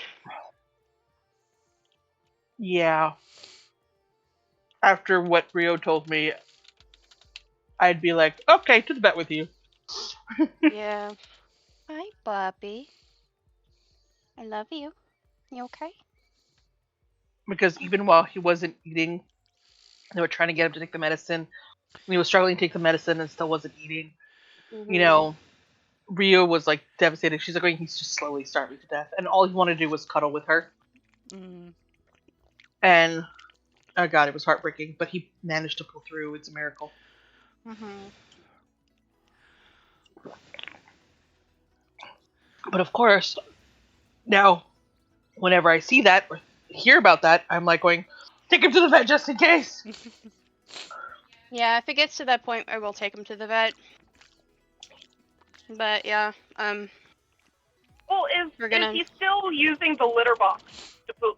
Yeah. After what Rio told me, I'd be like, okay, to the vet with you. Yeah. Hi, Bobby. I love you. You okay? Because even while he wasn't eating, they were trying to get him to take the medicine. He was struggling to take the medicine and still wasn't eating. You know, Rio was like devastated. She's like, he's just slowly starving to death. And all he wanted to do was cuddle with her. And, oh god, it was heartbreaking. But he managed to pull through. It's a miracle. But of course, now, whenever I see that or hear about that, I'm like going, take him to the vet just in case. Yeah, if it gets to that point, I will take him to the vet. But yeah, Well, is he still using the litter box to poop?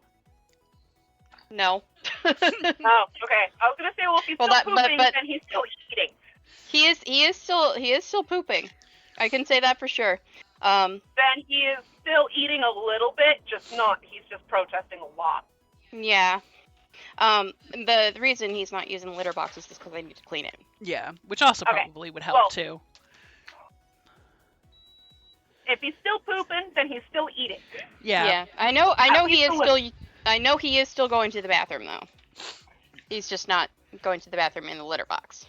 No. Oh, okay. I was gonna say, well, if he's still pooping, then he's still eating. He is still pooping. I can say that for sure. Then he is still eating a little bit, he's just protesting a lot. Yeah. The reason he's not using the litter box is just because I need to clean it. Yeah, which also probably would help too. If he's still pooping, then he's still eating. Yeah. Yeah. I know he is still going to the bathroom though. He's just not going to the bathroom in the litter box.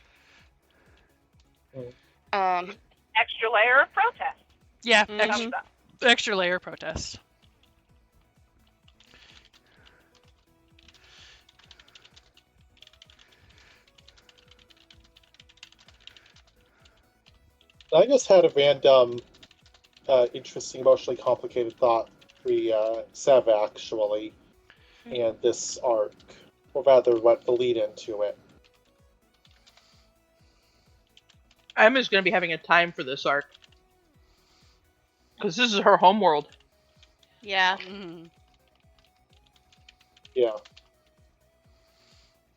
Extra layer of protest. Yeah, extra layer of protest. I just had a random, interesting, emotionally complicated thought Sev actually, and this arc, or rather, what the lead into it. Emma's going to be having a time for this arc. Because this is her homeworld. Yeah. Yeah.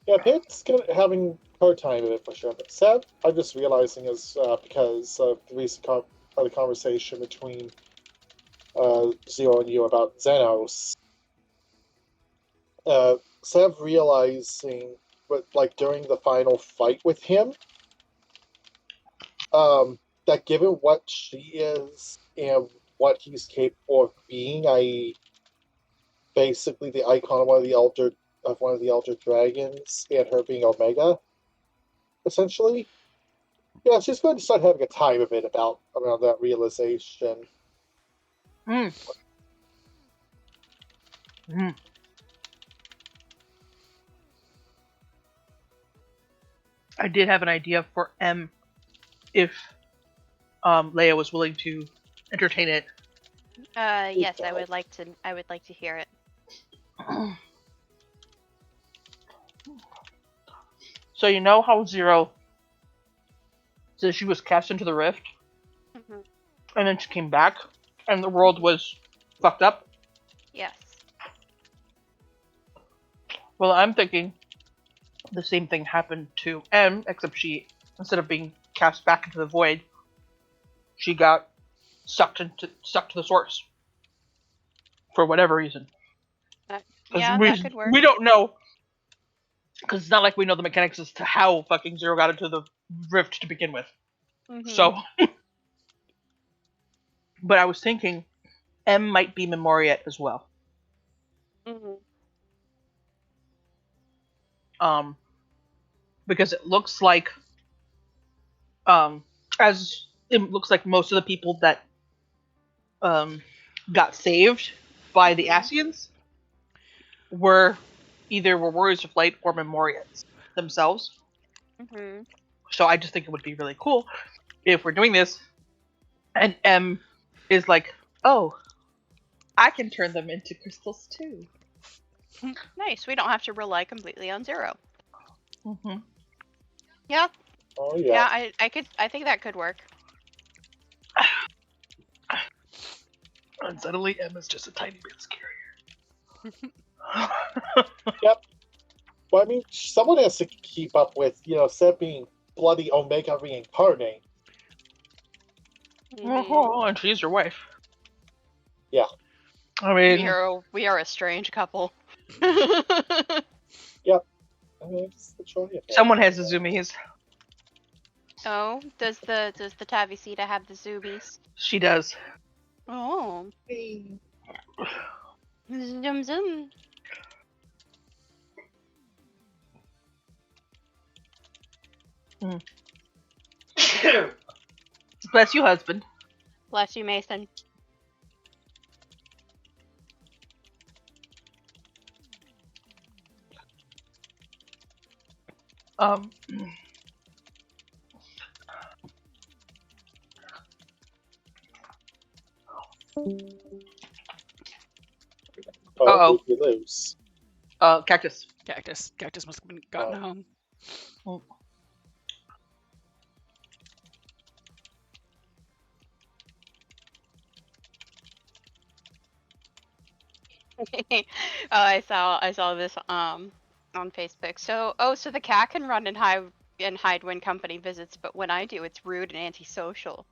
Yeah, Pit's having a hard time with it for sure. But Sev, I'm just realizing is because of the recent the conversation between Zero and you about Xenos. Sev realizing, during the final fight with him, that given what she is and what he's capable of being, i.e., basically the icon of one of the elder dragons, and her being Omega, essentially. Yeah, she's going to start having a time of it around that realization. I did have an idea for M if Leia was willing to entertain it. Yes, I would like to hear it. So you know how Zero says she was cast into the rift? and then she came back, and the world was fucked up. Yes. Well, I'm thinking the same thing happened to M, except she, instead of being cast back into the void, she got sucked to the source for whatever reason. Yeah, we, that could work. We don't know, because it's not like we know the mechanics as to how fucking Zero got into the rift to begin with. Mhm. So, but I was thinking M might be Memoriat as well. Mhm. Because it looks like, as it looks like most of the people that got saved by the Asians were Warriors of Light or Memoriats themselves. Mhm. So I just think it would be really cool if we're doing this, and M is like, oh, I can turn them into crystals too. Nice. We don't have to rely completely on Zero. Mm-hmm. Yeah. Oh Yeah. yeah. I think that could work. And suddenly M is just a tiny bit scarier. Well, I mean, someone has to keep up with, Seth being bloody Omega reincarnate. Mhm. Oh, and she's your wife. Yeah. I mean, We are a strange couple. I mean, it's the choice. someone has the zoomies. Oh, does the Tavisita have the zoomies? She does. Oh. Zoom zoom. Bless you, husband. Bless you, Mason. Um. Uh-oh. You lose. Cactus. Cactus must have been gotten home. Oh. I saw this on Facebook. So so the cat can run and hide when company visits, but when I do, it's rude and antisocial.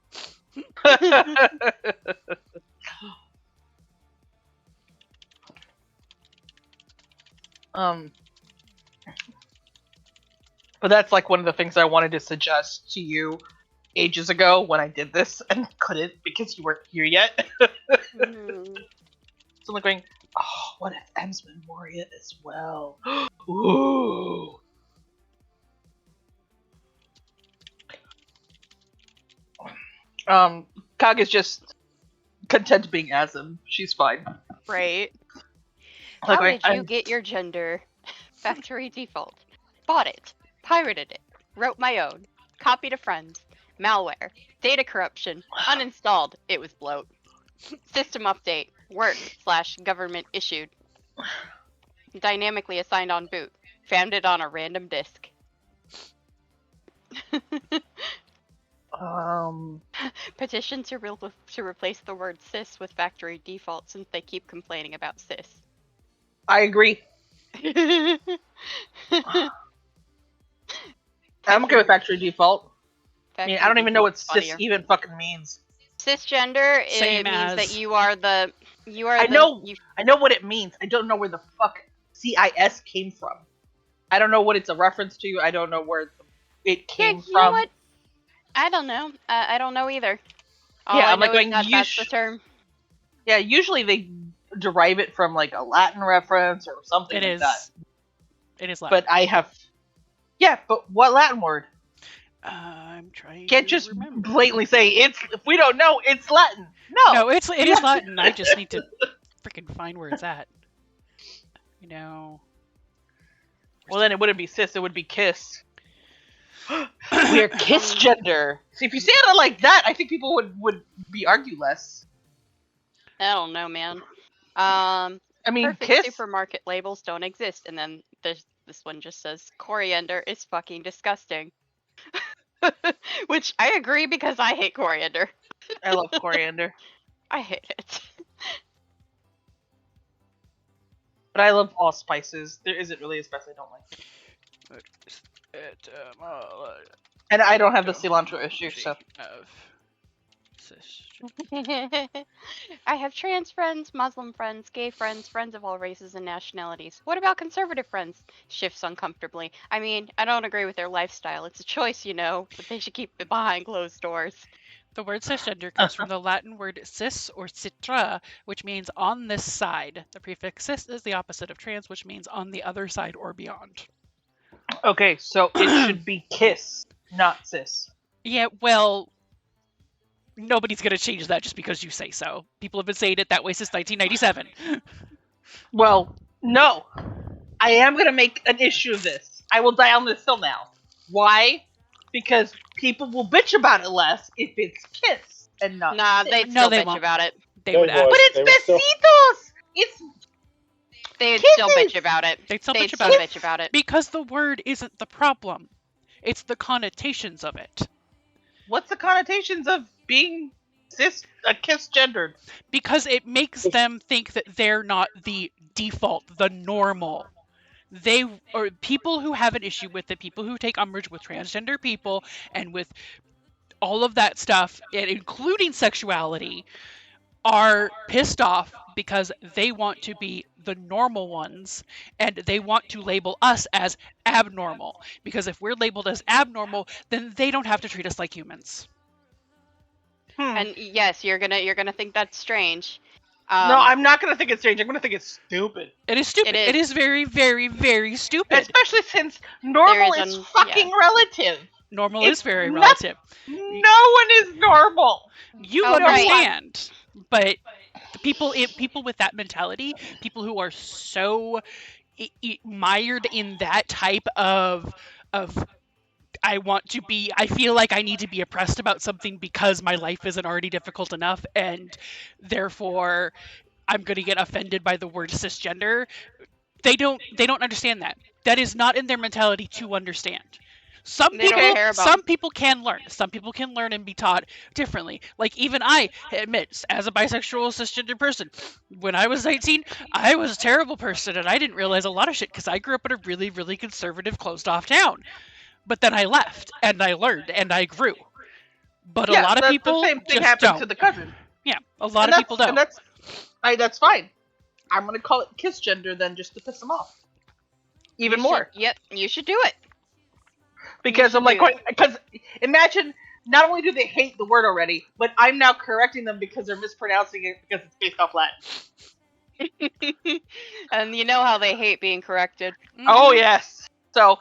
But that's like one of the things I wanted to suggest to you ages ago when I did this and couldn't because you weren't here yet. Mhm. So I'm like going, oh, what if M's Memoria as well? Ooh. Kag is just content being Asm. She's fine. Right. Like, How did you I'm- get your gender? Factory default. Bought it. Pirated it. Wrote my own. Copied a friend's. Malware. Data corruption. Uninstalled. It was bloat. System update. Work/government issued. Dynamically assigned on boot. Found it on a random disk. Petition to replace the word sis with factory default since they keep complaining about sis. I agree. I'm okay with factory default. I mean, I don't even know what cis funnier. even fucking means. Cisgender, it Same means as- that you are the I know what it means. I don't know where the fuck CIS came from. I don't know what it's a reference to. I don't know where it came You from. know what? I don't know. I don't know either. All Yeah, I I'm like know is going, that you that's the term. Yeah, usually they derive it from like a Latin reference or something It like is. that. It is Latin. But I have. Yeah, but what Latin word? I'm trying. Can't to just remember. blatantly say it's. If we don't know, it's Latin. No. No, it is Latin. I just need to freaking find where it's at. You know. Well, then it wouldn't be cis. It would be kiss. We're kiss gender. See, if you say it like that, I think people would be argue less. I don't know, man. I mean, Perfect kiss. supermarket labels don't exist, and then this one just says coriander is fucking disgusting. Which I agree because I hate coriander. I love coriander. I hate it. But I love all spices. There isn't really a spice I don't like. And I don't have the cilantro issue, so. I have trans friends, Muslim friends, gay friends, friends of all races and nationalities. What about conservative friends? Shifts uncomfortably. I mean, I don't agree with their lifestyle. It's a choice, you know, but they should keep it behind closed doors. The word cisgender comes from the Latin word cis or citra, which means on this side. The prefix cis is the opposite of trans, which means on the other side or beyond. Okay, so it should be kiss, not cis. Yeah, well, nobody's going to change that just because you say so. People have been saying it that way since 1997. Well, no. I am going to make an issue of this. I will die on this hill now. Why? Because people will bitch about it less if it's kiss and not Nah, cis. they'd No, still they bitch won't. about it. They They would would. ask. But They it's were still- besitos! It's They'd Kisses! still bitch about it. They'd still They'd bitch about still it. bitch about it. Because the word isn't the problem. It's the connotations of it. what's the connotations of being cisgendered? Because it makes them think that they're not the default, the normal. They or people who have an issue with it, people who take umbrage with transgender people and with all of that stuff, including sexuality, are pissed off because they want to be the normal ones and they want to label us as abnormal. Because if we're labeled as abnormal, then they don't have to treat us like humans. And yes, you're gonna think that's strange. No, I'm not going to think it's strange. I'm going to think it's stupid. It is stupid. It It is. is very, very, very stupid. Especially since normal There is is an- fucking relative. Normal it's is very not- relative. No one is normal. You Oh, right. understand, but the people with that mentality, people who are so mired in that type of I feel like I need to be oppressed about something because my life isn't already difficult enough, and therefore I'm going to get offended by the word cisgender. They don't understand that. That is not in their mentality to understand. Some They don't people, care about- some people can learn. Some people can learn and be taught differently. Like even I admit, as a bisexual cisgender person, when I was 19, I was a terrible person, and I didn't realize a lot of shit because I grew up in a really, really conservative, closed-off town. But then I left, and I learned, and I grew. But a lot of people the same thing just happened don't. to the cousin. Yeah, a lot of people don't. And that's fine. I'm gonna call it kiss gender then, just to piss them off even You more. should- Yep, you should do it. Because You I'm like, should do because imagine not only do they hate the word already, but I'm now correcting them because they're mispronouncing it because it's based off Latin. And you know how they hate being corrected. Oh Mhm. yes. So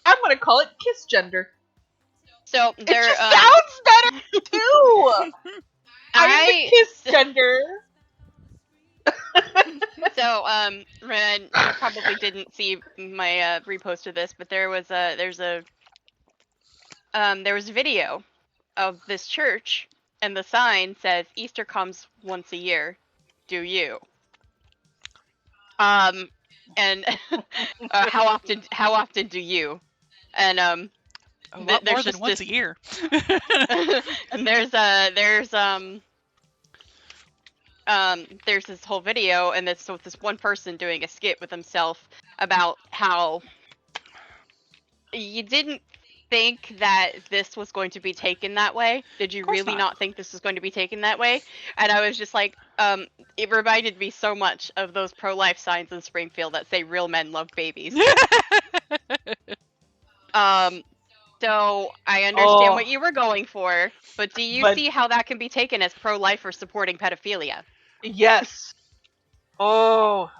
I'm gonna call it kiss gender. So It there, just sounds better too. I'm the kiss gender. So, Ren, you probably didn't see my repost of this, but there's a video of this church, and the sign says Easter comes once a year. Do you? And how often do you? And A lot there's more just than once this- a year. and there's this whole video, and it's with this one person doing a skit with himself about how you didn't think that this was going to be taken that way. Did you Of course really not. not think this was going to be taken that way? And I was just like, it reminded me so much of those pro-life signs in Springfield that say real men love babies. So I understand Oh. what you were going for, but do you But- see how that can be taken as pro-life or supporting pedophilia? Yes. Oh,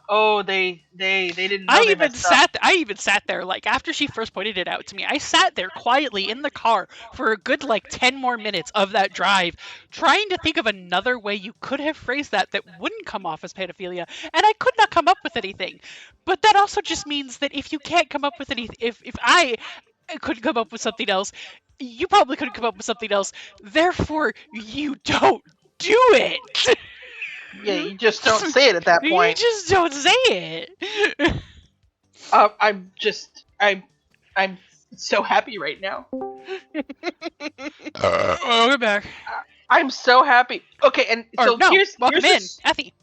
they didn't know they messed up. I even sat there, like, after she first pointed it out to me, I sat there quietly in the car for a good, like, 10 more minutes of that drive, trying to think of another way you could have phrased that wouldn't come off as pedophilia, and I could not come up with anything. But that also just means that if you can't come up with anything, if I couldn't come up with something else, you probably couldn't come up with something else, therefore, you don't do it! Yeah, you just don't say it at that You point. just don't say it! I'm so happy right now. Oh, we're back. I'm so happy. Okay, and Or so no, here's welcome in, this- Effie.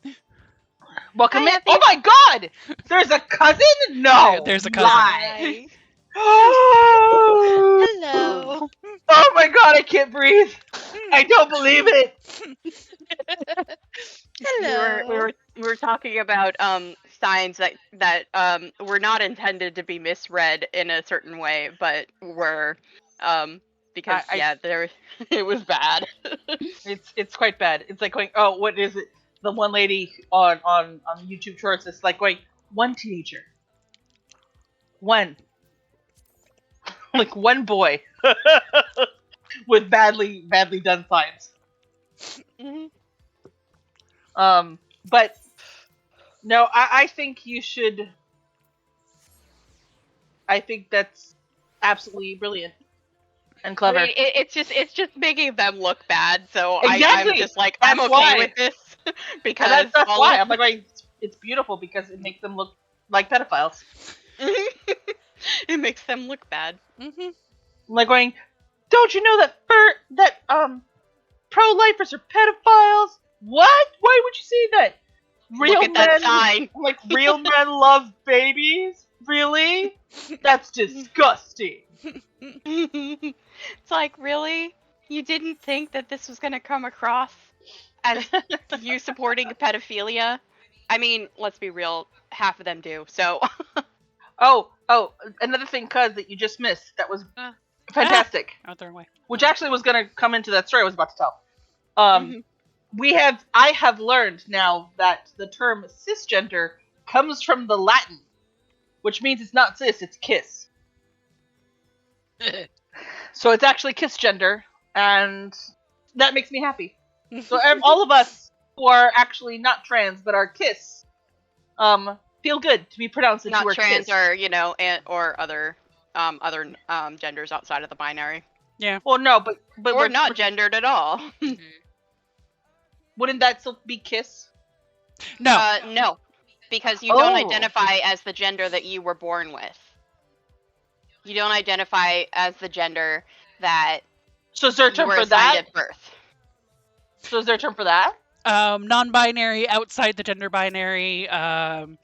Welcome Hi, in. Effie. Oh my God! There's a cousin? No. There's a cousin. Lie. Hello. Oh my God! I can't breathe. I don't believe it. We were talking about signs that were not intended to be misread in a certain way, but were because there it was bad. It's quite bad. It's like going, oh, what is it? The one lady on YouTube Shorts is like going, one teenager, one, like one boy, with badly done signs. Mhm. But no, I think you should. I think that's absolutely brilliant and clever. I mean, it's just making them look bad. So Exactly. I'm just like, That's I'm okay why. with this because And that's all why of- I'm like, going, it's beautiful because it makes them look like pedophiles. it makes them look bad. Mm-hmm. I'm like going, don't you know that pro-lifers are pedophiles? What? Why would you say that? Look at that sign. I'm like, real men love babies? Really? That's disgusting. It's like, really? You didn't think that this was going to come across as you supporting pedophilia? I mean, let's be real, half of them do, so... Oh, another thing, cuz, that you just missed. That was fantastic. Out there away. Which actually was going to come into that story I was about to tell. I have learned now that the term cisgender comes from the Latin, which means it's not cis, it's kiss. So it's actually kiss gender, and that makes me happy. So all of us who are actually not trans but are kiss, feel good to be pronounced that Not you are trans kiss. or, or other genders outside of the binary. Yeah. Well, no, but Or we're not gendered at all. Wouldn't that still be kiss? No. No. Because you don't Oh. identify as the gender that you were born with. You don't identify as the gender that So is there a you term were for assigned that? at birth. So is there a term for that? Non-binary, outside the gender binary, Agender.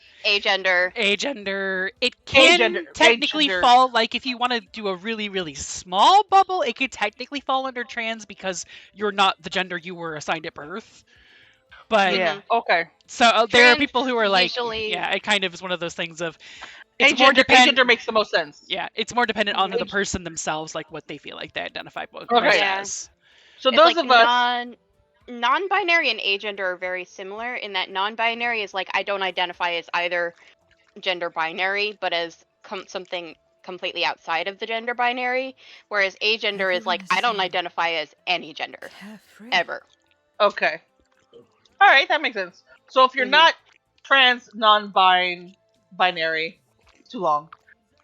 agender. It can Agender, technically agender. fall, like, if you want to do a really, really small bubble, it could technically fall under trans because you're not the gender you were assigned at birth. But, Yeah. Okay. so there are Trans people who are like, usually- yeah, it kind of is one of those things of, it's more Agender makes the most sense. yeah, it's more dependent on the Ag- person themselves, like what they feel like they identify both Okay. Yeah. as. So It's those like of us. non-binary and agender are very similar in that non-binary is like I don't identify as either gender binary, but as something completely outside of the gender binary, whereas agender is like I don't identify as any gender ever. Okay. All right, that makes sense. So if you're Mhm. not trans, non-binary, too long,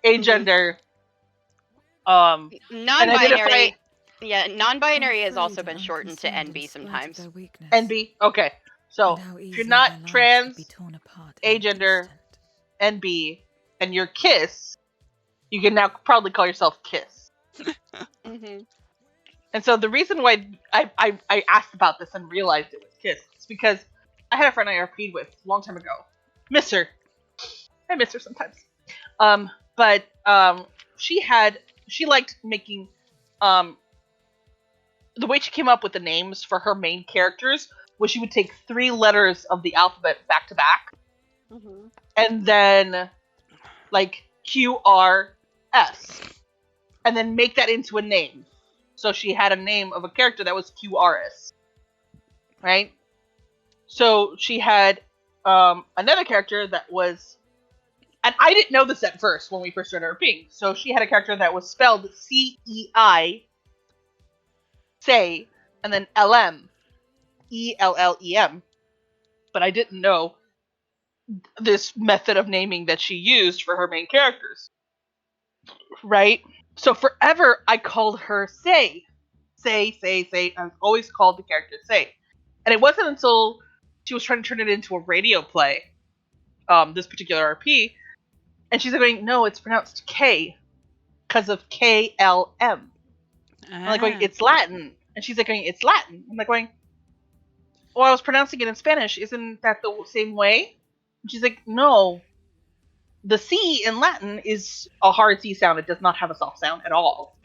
agender, Non-binary, yeah, non-binary has also been shortened to NB sometimes. NB. Okay. So if you're not trans, agender, NB, and you're kiss, you can now probably call yourself kiss. hmm And so the reason why I asked about this and realized it was kiss is because I had a friend I RP'd with a long time ago. Miss her. I miss her sometimes. But she liked making the way she came up with the names for her main characters was she would take 3 letters of the alphabet back to back hmm and then like QRS and then make that into a name. So she had a name of a character that was QRS. Right? So she had another character that was, and I didn't know this at first when we first started RPing. So she had a character that was spelled CEI, say, and then LM, ELLEM. But I didn't know this method of naming that she used for her main characters. Right? So forever I called her Say. Say. I always called the character Say. And it wasn't until she was trying to turn it into a radio play, this particular RP, and she's going, no, it's pronounced K, because of KLM. I'm like, wait, it's Latin. And she's like going, it's Latin. I'm like going, well, I was pronouncing it in Spanish. Isn't that the same way? And she's like, no. The C in Latin is a hard C sound. It does not have a soft sound at all.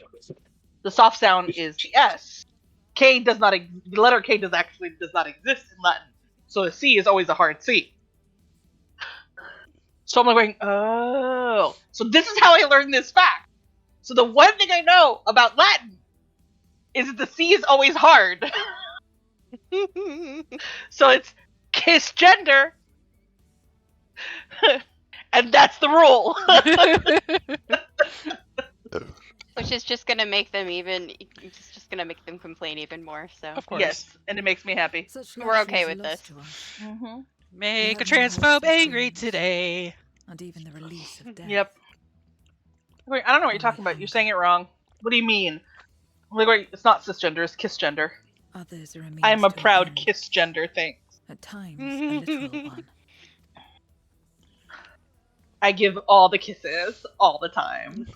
The soft sound is the S. K does not. The letter K does not exist in Latin. So the C is always a hard C. So I'm like going, oh. So this is how I learned this fact. So the one thing I know about Latin is that the C is always hard. So it's kiss gender. And that's the rule. Which is just gonna make them it's just gonna make them complain even more, so. Of course. Yes, and it makes me happy. Such We're okay luxury is with lost this. to us, Mm-hmm. Make a We have no transphobe hope for angry change. today. and even the release of death. Yep. Wait, I don't know what you're talking about. You're saying it wrong. What do you mean? Wait, it's not cisgender, it's kisgender. Others are means I'm a to an proud end. kisgender thing. At times, a literal one. I give all the kisses all the time.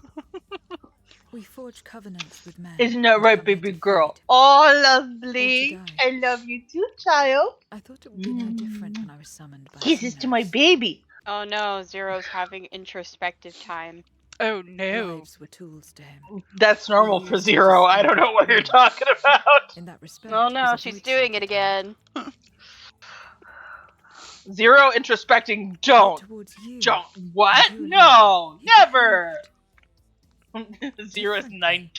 We forge covenants with men. Isn't that and right, come here baby to girl? feed. Oh, lovely. Or to die. I love you too, child. I thought it would be no different when I was summoned by Kisses to my sinners. baby. Oh no, Zero's having introspective time. Oh no. Lives were tools to him. That's normal for Zero. I don't know what you're talking about. In that respect, Oh no, his she's void doing it sacred again. Zero introspecting. power. Don't. Towards you. Don't. What? You No. alone. Never. Zero's 9/10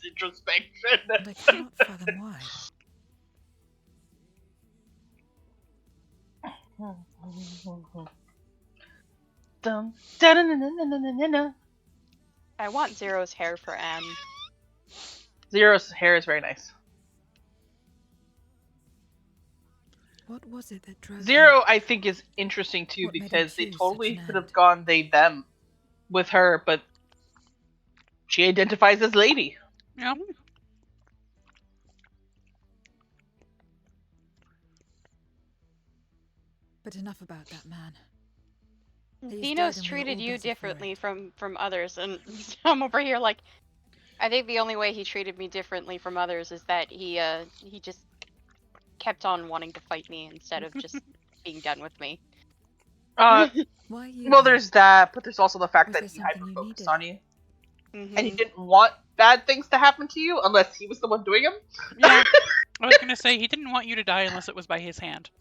introspection. And I cannot fathom why. Dun, dun-dun-dun-dun-dun-dun-dun. I want Zero's hair for M. Zero's hair is very nice. What was it that drove Zero, him? I think, is interesting too What made him because they choose totally such an could have end? gone they them with her, but she identifies as lady. Yeah. But enough about that man. He's Xenos dead and we're treated all you better for differently it. from others, and I'm over here like, I think the only way he treated me differently from others is that he just kept on wanting to fight me instead of just being done with me. Uh, Why you? well, then? there's that, but there's also the fact Was that there he something you hyper-focused needed? on you, Mhm. and he didn't want bad things to happen to you unless he was the one doing them. Yeah. I was gonna say he didn't want you to die unless it was by his hand.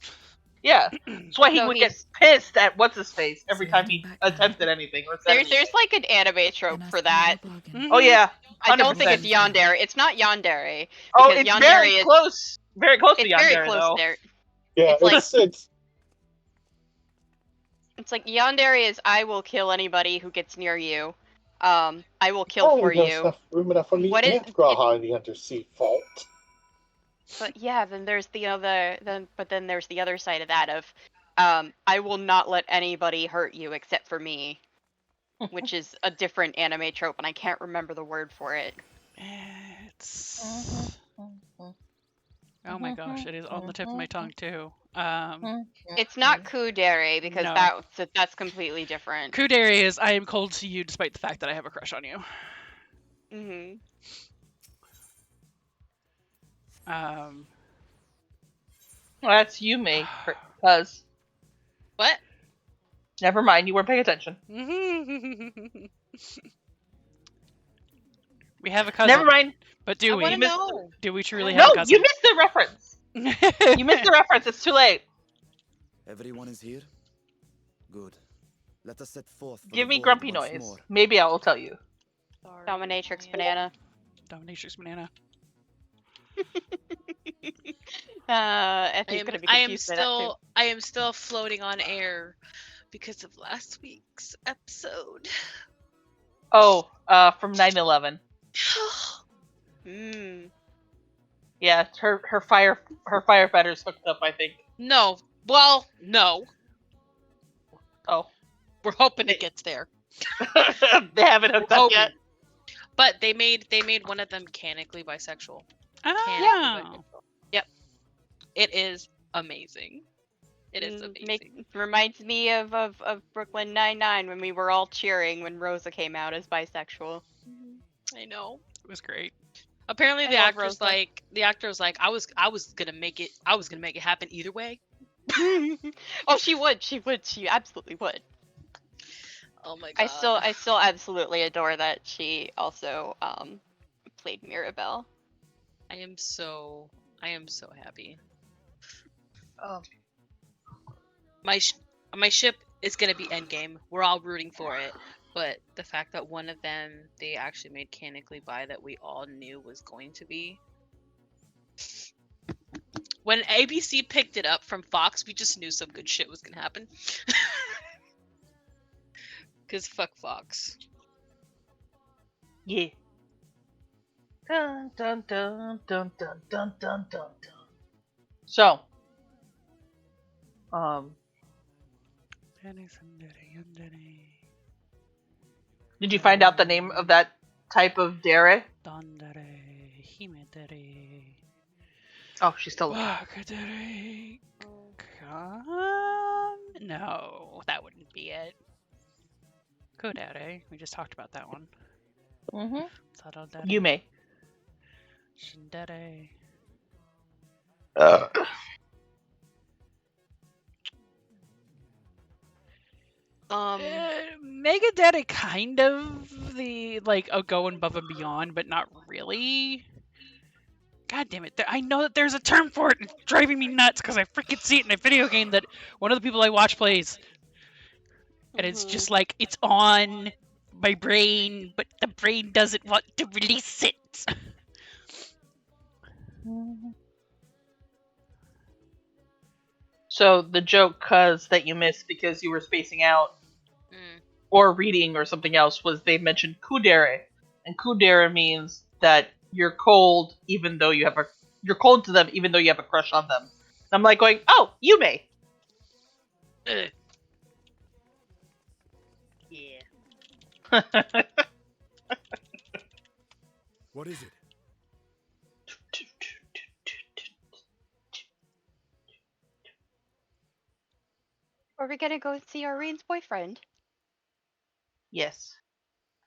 Yeah, that's why he So would get he's- pissed at what's his face every So time heading he back now. attempted anything or said There's anything. like an anime trope Then for as per that. our bargain, Mhm. Oh yeah, I don't think 100%. it's yandere. It's not yandere. Oh, because it's yandere very is- close, very close to It's very Yandere, close though. there. Yeah, It's like- it's It's like yandere is I will kill anybody who gets near you. I will kill for there's you. enough room enough for me What is- and Graha in the undersea vault. But yeah, then there's the other then there's the other side of that of I will not let anybody hurt you except for me. Which is a different anime trope and I can't remember the word for it. It's. Oh my gosh, it is on the tip of my tongue too. It's not kudere because No. that's completely different. Kudere is I am cold to you despite the fact that I have a crush on you. Mhm. Well, that's Yume, because What? never mind, you weren't paying attention. We have a cousin. Never mind. But I do want we? to know. Do we truly have No, a cousin? you missed the reference. You missed the reference. It's too late. Everyone is here? Good. Let us set forth for Give the me void grumpy once noise. more. Maybe I will tell you. Dominatrix banana. Dominatrix banana. Effie's gonna be I am confused by that too. I am still floating on air because of last week's episode. Oh, from 9/11. Mm. Yeah, her firefighters hooked up, I think. No. Well, no. Oh. We're hoping it gets there. They haven't hooked up Hoping. yet. But they made one of them mechanically bisexual. Mechanically Oh. bisexual. Yep. It is amazing. It is amazing. Reminds me of Brooklyn Nine-Nine when we were all cheering when Rosa came out as bisexual. I know. It was great. Apparently, I the love actor was like, I was gonna make it. I was gonna make it happen either way. Oh, she would. She would. She absolutely would. Oh my I god. still absolutely adore that she also played Mirabelle. I am so happy. Oh. My ship is gonna be Endgame. We're all rooting for it. But the fact that one of them they actually made canonically by that we all knew was going to be. When ABC picked it up from Fox, we just knew some good shit was gonna happen. Cause fuck Fox. Yeah. Dun dun dun dun dun dun dun dun dun. So, did you find out the name of that type of dere? Oh, she's still looking. No, that wouldn't be it. Kodere. We just talked about that one. Mm-hmm. You may. Shindere. Megadetta kind of the like going above and beyond, but not really. God damn it! I know that there's a term for it. And it's driving me nuts because I freaking see it in a video game that one of the people I watch plays, and it's just like it's on my brain, but the brain doesn't want to release it. So the joke that you missed because you were spacing out or reading or something else was they mentioned kudere, and kudere means that you're cold even though you're cold to them even though you have a crush on them. And I'm like going, oh, you may. Yeah. What is it? Are we gonna go see Irene's boyfriend? Yes.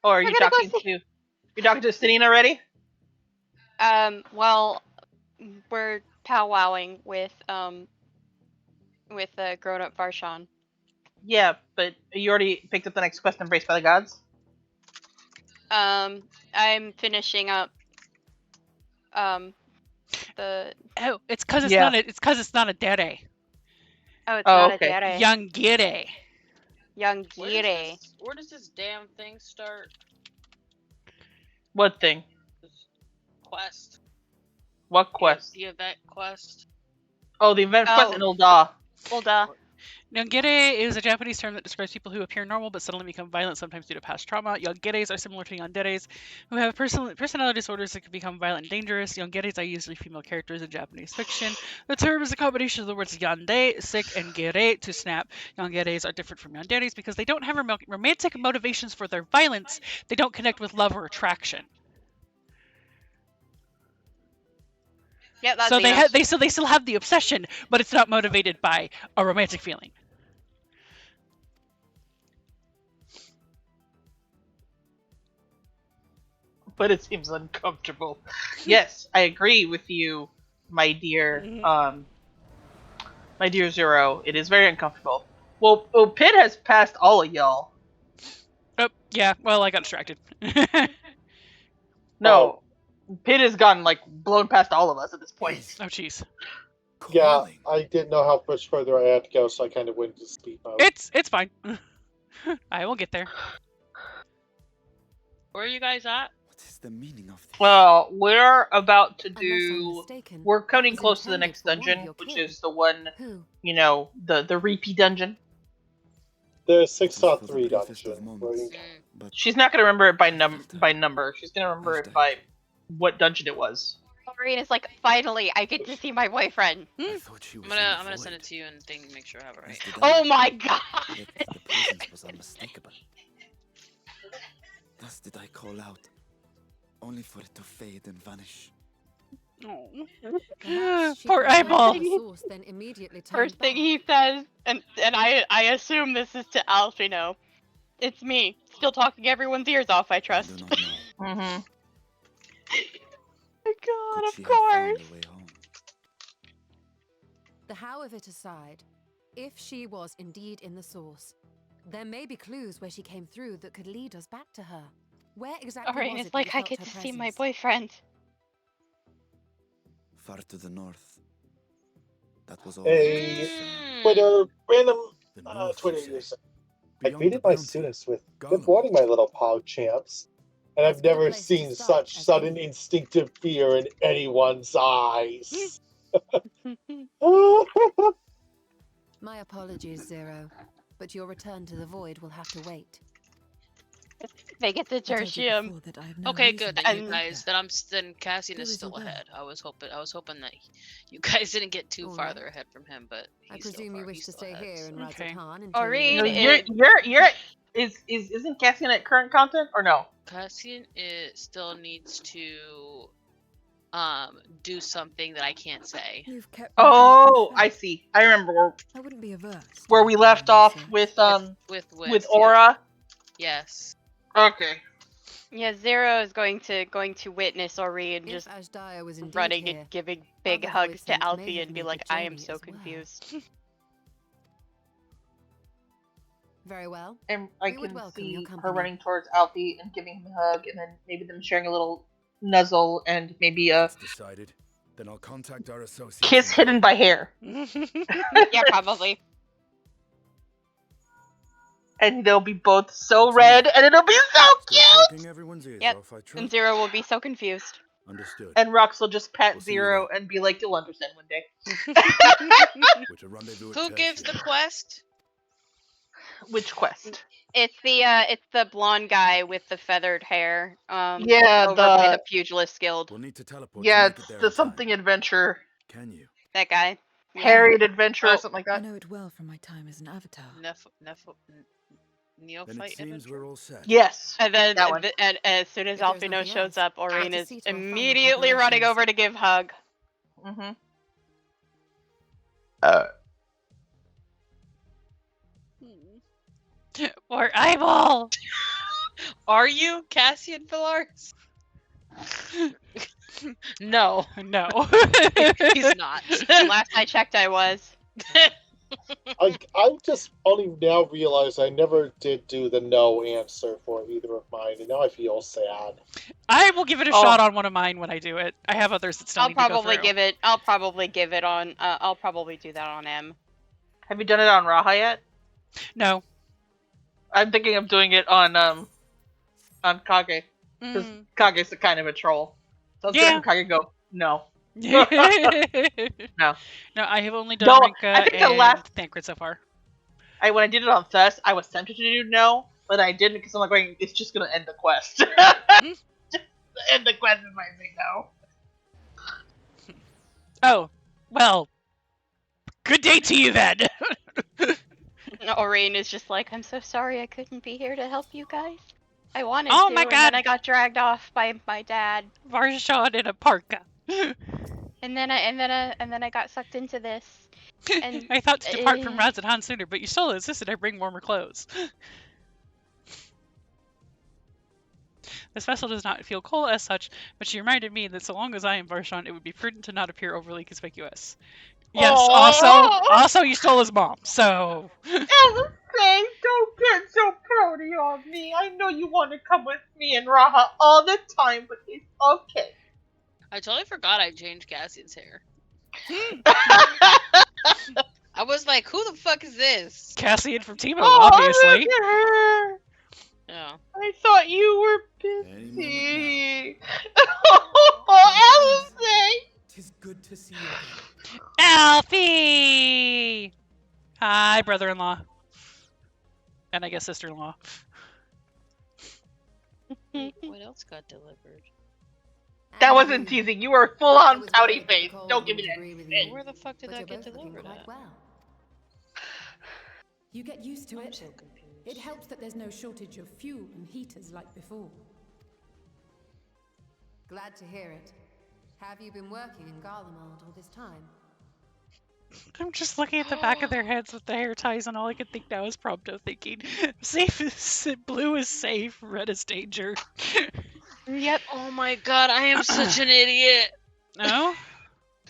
Or are We're you gonna go talking see- to you're talking to Stinine already? Well, we're powwowing with grown-up Varshan. Yeah, but you already picked up the next quest, Embraced by the Gods? I'm finishing up the Oh, it's because it's Yeah. it's not a dere. it's Oh, not okay. a dere. Young gire. Young Gire. Where does this damn thing start? What thing? This quest. What quest? The event quest. Oh, the event quest Oh. in Ul'dah. Well, duh. Yongere is a Japanese term that describes people who appear normal but suddenly become violent, sometimes due to past trauma. Yongeres are similar to yanderes, who have personality disorders that can become violent and dangerous. Yongeres are usually female characters in Japanese fiction. The term is a combination of the words yande, sick, and gere, to snap. Yongeres are different from yanderes because they don't have romantic motivations for their violence. They don't connect with love or attraction. Yeah, that's So they still have the obsession, but it's not motivated by a romantic feeling. But it seems uncomfortable. Yes, I agree with you, my dear Zero. It is very uncomfortable. Well, Pit has passed all of y'all. Oh, yeah, well, I got distracted. No, Pit has gotten blown past all of us at this point. Oh, jeez. Yeah, Calling. I didn't know how much further I had to go, so I kind of went into speed mode. It's fine. I will get there. Where are you guys at? What is the meaning of this? Well, we're about to Unless I'm do. mistaken, We're coming it was close to the intended next for one of dungeon, your which kin. is the one, Who? the repeat dungeon. The It was for the 6.3 briefest of dungeon. Where moments, you, but She's not gonna remember it by number. She's gonna remember it After. by what dungeon it was. Irene is like, finally, I get to see my boyfriend. I thought she was I'm gonna send it to you and thing make sure I have it right. Oh my god! Yet the presence was unmistakable. Thus did I call out, only for it to fade and vanish. Oh. Perhaps she Poor confided eyeball. the source, then immediately turned First thing back. he says, and I assume this is to Alfino. It's me, still talking everyone's ears off, I I trust. do not know. Mm-hmm. god, Could of she have found course. a way home? The how of it aside, if she was indeed in the source, there may be clues where she came through that could lead us back to her. Where exactly Alright, was it's it that like you I felt get her to see my presence? boyfriend. Far to the north. That was all Hey, I could discern. Twitter, random The north, Twitter you say? user. I Beyond greeted the my bounty. students with "Good Garlemald. morning, my little pog champs," and As I've good a never place to seen start such as sudden any. instinctive fear in anyone's eyes. My apologies, Zero, but your return to the void will have to wait. They get the I told you tertium. before that I have no Okay, reason good. to Then go you back guys, there. then Cassian Do is as still you will. ahead. I was hoping that you guys didn't get too All farther right. ahead from him, but I he's still presume you far. wish He's to still stay ahead. here in So. Okay. Razatan until Aureen, you Isn't Cassian at current content or no? Cassian still needs to do something that I can't say. You've kept me Oh, company I fair. see. I remember I wouldn't be averse. to where we helping left you in off this with With Aura. Yes. Okay. Yeah, Zero is going to witness Aureen If just Ashdaya was indeed running here, and giving big other hugs to voice links may Alfie have and be made like, the I am journey so as well. confused. Very well. And I We would can welcome your see her company. running towards Alfie and giving him a hug, and then maybe them sharing a little nuzzle and maybe a It's decided. Then I'll contact our associates. kiss in hidden by hair. Yeah, probably. And they'll be both so It's red, me. and it'll be so Still cute! talking everyone's ears Yep. off, I And trust. Zero will be so confused. Understood. And Rox will just pat We'll see you Zero then. and be like, you'll understand one day. We're to rendezvous at Who gives the Tertia. quest? Which quest? It's the blonde guy with the feathered hair. Yeah, over by the Pugilist Guild. We'll need to teleport Yeah, to make it's it there the in time. something adventure. Can you? That guy. Yeah. Harriet adventure or Oh. something like I that. know it well from my time as an avatar. Then Neophyte it seems adventure? we're all set. Yes. And then That one. and as soon as If there's Alfino nothing shows else, up, let's Aureen is see to our final immediately running preparations. over to give hug. Mm-hmm. Or eyeball. Are you Cassian Philars? No, No. he's not. Last I checked, I was. I just only now realized I never did do the no answer for either of mine, and now I feel sad. I will give it a Oh. shot on one of mine when I do it. I have others that still I'll need to go probably through. give it on. I'll probably do that on M. Have you done it on Raha yet? No. I'm thinking of doing it on Kage. Because Mm. Kage's a kind of a troll. So I was Yeah. gonna have Kage go, no. No. No. No, I have only done No, Rinka I think the and last- Thancred so far. When I did it on Thess, I was tempted to do no, but I didn't because I'm like going, it's just gonna end the quest. Just end the quest if I say no. Oh, well. Good day to you then. Aureen is just like, I'm so sorry I couldn't be here to help you guys. I wanted Oh to, my and God. then I got dragged off by my dad, Varshawn in a parka. and then I got sucked into this. And I thought to depart from uh, Razatan sooner, but you still insisted I bring warmer clothes. This vessel does not feel cold as such, but she reminded me that so long as I am Varshawn, it would be prudent to not appear overly conspicuous. Yes, Aw. also you stole his mom, so... Alice, don't get so proudy of me. I know you want to come with me and Raha all the time, but it's okay. I totally forgot I changed Cassian's hair. I was like, who the fuck is this? Cassian from Teemo, Oh, obviously. look at her. Oh. I thought you were Any moment busy. Oh, Alice! Tis good to see you. Alfie! Hi, brother-in-law. And I guess sister-in-law. What else got delivered? That wasn't teasing. You were full I on was pouty worried that the face. cold Don't give me wouldn't agree that. with you, Where the fuck did but that you're get both looking delivered quite at? well. You get used to I'm it. so confused. It helps that there's no shortage of fuel and heaters like before. Glad to hear it. Have you been working in Garlemald all this time? I'm just looking at the back of their heads with the hair ties, and all I can think now is Prompto thinking, safe is blue is safe, red is danger. Yep. Oh my god, I am such an idiot. No?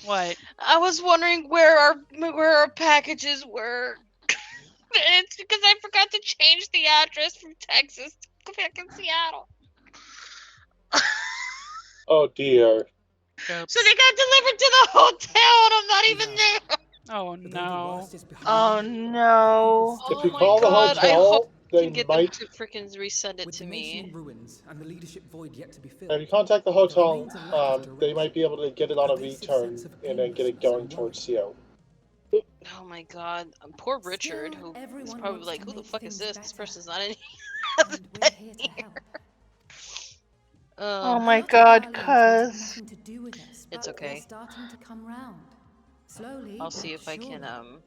What? I was wondering where our packages were. It's because I forgot to change the address from Texas to fucking Seattle. Oh dear. So they got delivered to the hotel and I'm not even there. Oh no. Oh no. If Oh you my call the god, I hotel, hope I they can get might. them to freaking resend it With to the nation me. in ruins and the leadership void yet to be filled, If you contact the hotel, remains a lack of they direction, might be able to get it on a pervasive return sense of and then get it aimlessness going and towards worry. CO. Oh my god, poor Richard, Still, who is everyone probably wants like, to who the make fuck is things this? This better. person's not in And we're here to help. Oh Um, my A lot of god, Garleans wanted cuz. nothing to do with us, It's but they're okay. starting to come round. Slowly, I'll see but if I can, surely.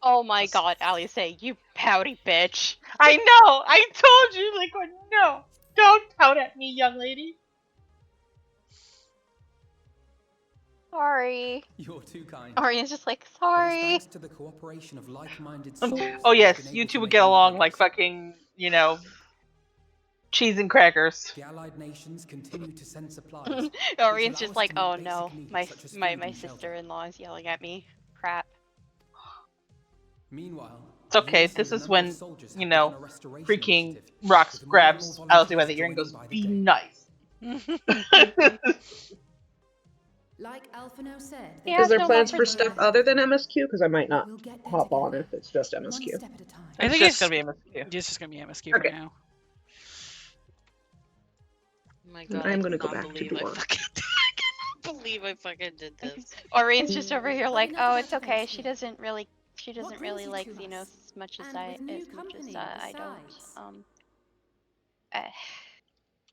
Oh my god, Alice, you pouty bitch. I know! I told you, like, no! Don't pout at me, young lady! Sorry. You're too kind. Orian's just like, But it's sorry. thanks to the cooperation of like-minded souls Oh that we've yes, been you able two to would make get any along like progress. fucking, cheese and crackers. The allied nations continue to send supplies. Orian's allow just us like, to meet oh basic no, needs my such as my food my and shelter. sister-in-law is yelling at me. Crap. Meanwhile, It's okay, Ulysses this and a is number of when, soldiers have begun a restoration freaking initiative, Rox with more and grabs more Alice by the volunteers ear and goes, joining by the be day. nice. Like Alphino said, He there Is has there no plans weapons. for stuff other than MSQ? Because I might not we'll get there hop on together, if it's just one MSQ. step at a time. I It's think just gonna be MSQ. It's just gonna be MSQ Okay. for now. Oh my god, I'm I gonna go cannot back to believe I Dwarf. fucking I cannot believe I fucking did this. Orian's just over here But like, enough oh, about it's okay. events She here. doesn't really What brings you like to Xenos us? as much as And I with new as much as company I don't. besides. Uh,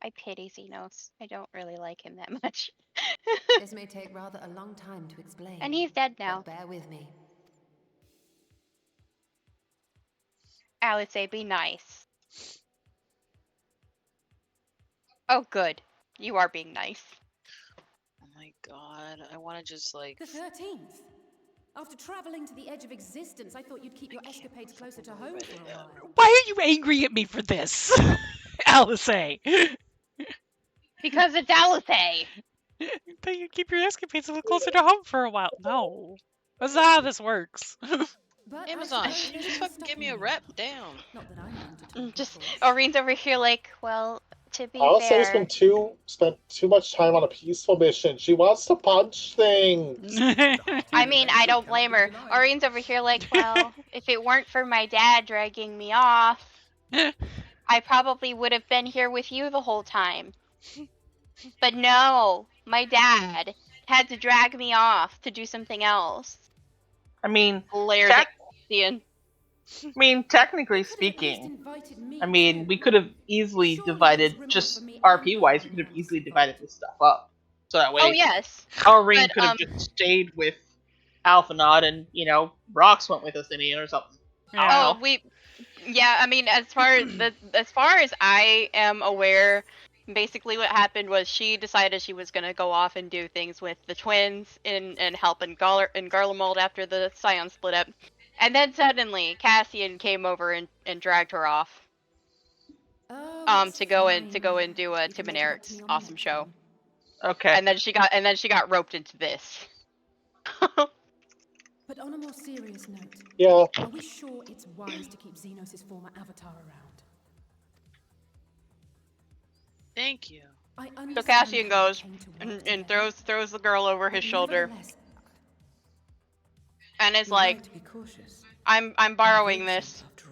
I pity Xenos. I don't really like him that much. This may take rather a long time to explain. And he's dead now. But bear with me. Alice, be nice. Oh, good. You are being nice. Oh my god, I want to just like. The 13th. After traveling to the edge of existence, I thought you'd keep your escapades closer to home for a while. Why are you angry at me for this? Alice? Because it's Alice. But you keep your escapades a little closer to home for a while. No. That's not how this works. But Amazon, I suppose can you there's just no fucking give me a stopping rep? you. Damn. Not that I'm one to talk, of Just course. Orian's over here like, well, to be I'll say fair. spent too much time on a peaceful mission. She wants to punch things. I mean, I don't blame her. Orian's over here like, well, if it weren't for my dad dragging me off, I probably would have been here with you the whole time. But no, my dad had to drag me off to do something else. I mean, Glared at Cassian. technically speaking, we could have easily divided, just RP-wise, we could have easily divided this stuff up. So that way, Oh, yes. Aurene But, could have just stayed with Alphinaud and, Rox went with Athenian or something. Oh, I mean, as far as I am aware, basically what happened was she decided she was gonna go off and do things with the twins and help in Garlemald after the Scion split up, and then suddenly Cassian came over and dragged her off. To go and do Tim and Eric's awesome show. Okay. And then she got roped into this. But on a more serious note, Yeah. are we sure it's wise to keep Xenos' former avatar around? Thank you. I So understand Cassian how we goes came to work and together, throws the girl over his but shoulder nevertheless, and is You're like, right to be cautious. I'm borrowing this. After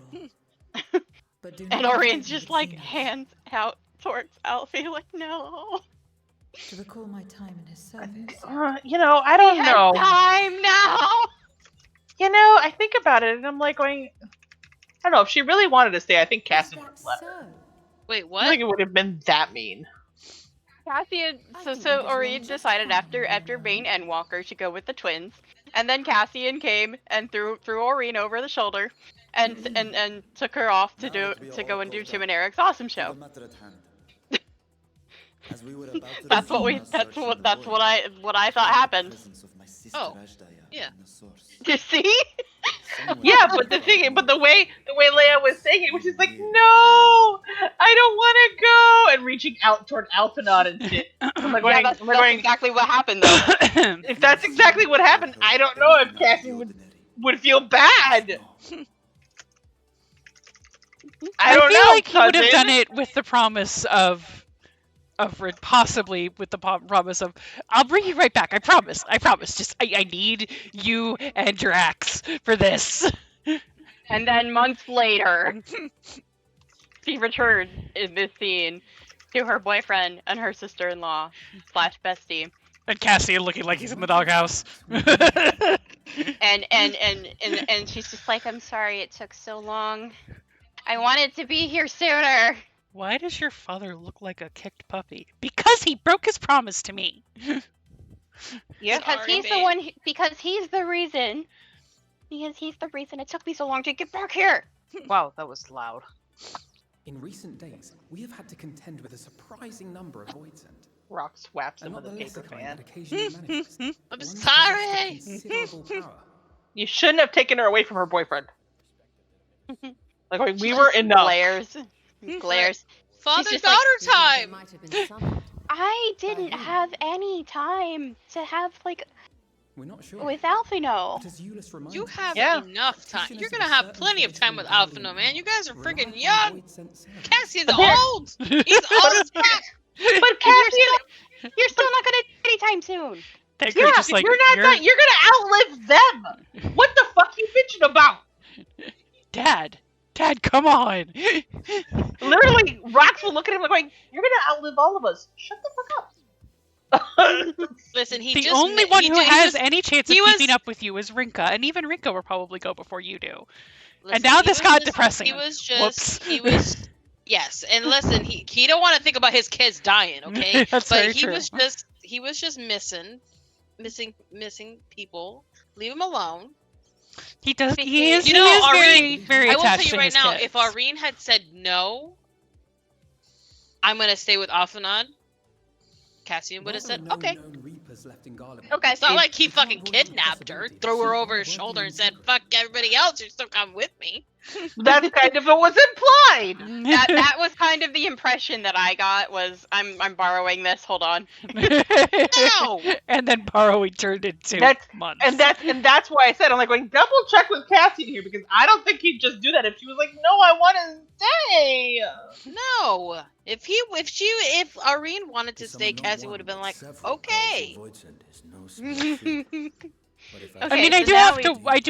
all. But do And not Orian's confuse just with like Xenos. hands out towards Alfie, like, no. To recall my time in his service. I don't He has know. time now. I think about it and I'm like going, I don't know, if she really wanted to stay, I think is Cassian would that have let her. so? Wait, I don't what? think it would have been that mean. Cassian, I so think that is Orion just decided fine, after being Endwalker to go with the twins, and then Cassian came and threw Orion over the shoulder, and took her off to Now that we are go all and do caught Tim up and Eric's awesome to show. the matter at hand. As we were about to That's what resume our search in the void, I thought the happened. presence of my sister Oh, Ajdaya yeah. in the source. You see? Yeah, but the way Leia was saying it was just like, no, I don't want to go, and reaching out toward Alphinaud and shit. I'm like, Yeah, that's exactly what happened though. if that's exactly what happened, I don't know if Cassie would feel bad. I don't feel know, like he would have cousin. done it with the promise of possibly with the promise of, I'll bring you right back. I promise. Just I need you and your axe for this. And then months later, she returns in this scene to her boyfriend and her sister-in-law / bestie. And Cassian looking like he's in the doghouse. And she's just like, I'm sorry it took so long. I wanted to be here sooner. Why does your father look like a kicked puppy? Because he broke his promise to me. Yeah. Because he's the one. Because he's the reason. Because he's the reason it took me so long to get back here. Wow, that was loud. In recent days, we have had to contend with a surprising number of voids and Rock swaps him not with a the lesser paper kind fan. that occasionally manifest. I'm One that sorry. possesses considerable power. You shouldn't have taken her away from her boyfriend. Like, we were enough. Glares. Father-daughter time. Might have been summoned. I didn't have any time to have like We're not sure. with Alphino. But as Euless reminds You us, have Yeah. enough time. Christian You're is gonna of have certain plenty of faith time with in the Alphino, man. You guys are rely freaking on young. void sent servants. Cassian's But there- old. He's old as fuck. But Cassian, You're still not gonna anytime soon. They're yeah, just like, you're gonna outlive them. What the fuck you bitching about? Dad, come on. Literally, Rox will look at him like, going, "You're gonna outlive all of us. Shut the fuck up." Listen, he The just only one who has just, any chance of he was- keeping up with you is Rinka, and even Rinka will probably go before you do. listen, now he this was got just- depressing. He was just Whoops. he was yes, and listen, he don't want to think about his kids dying, okay? That's but very he true. was just missing people. Leave him alone. He does. Because- He is. You know, he is Irene, very I will tell attached you to right his now, kids. if Irene had said no, I'm gonna stay with Alphinaud, Cassian would have While said, there are no okay. known reapers left in Garlemald, Okay. It's not like he We can't fucking rule out the kidnapped her, possibility threw that her she over might his work shoulder in and said, secret. fuck everybody else, you're still come with me. That's kind of what was implied. That was kind of the impression that I got. Was I'm borrowing this. Hold on. No! And then borrowing turned into That's- months. And that's why I said, I'm like, going, double check with Cassian here, because I don't think he'd just do that if she was like, no, I want to stay. No! If Irene wanted to To stay, summon not Cassie one, would have been but like, several okay. powerful void send is no small feat. But if Okay, I mean, I so do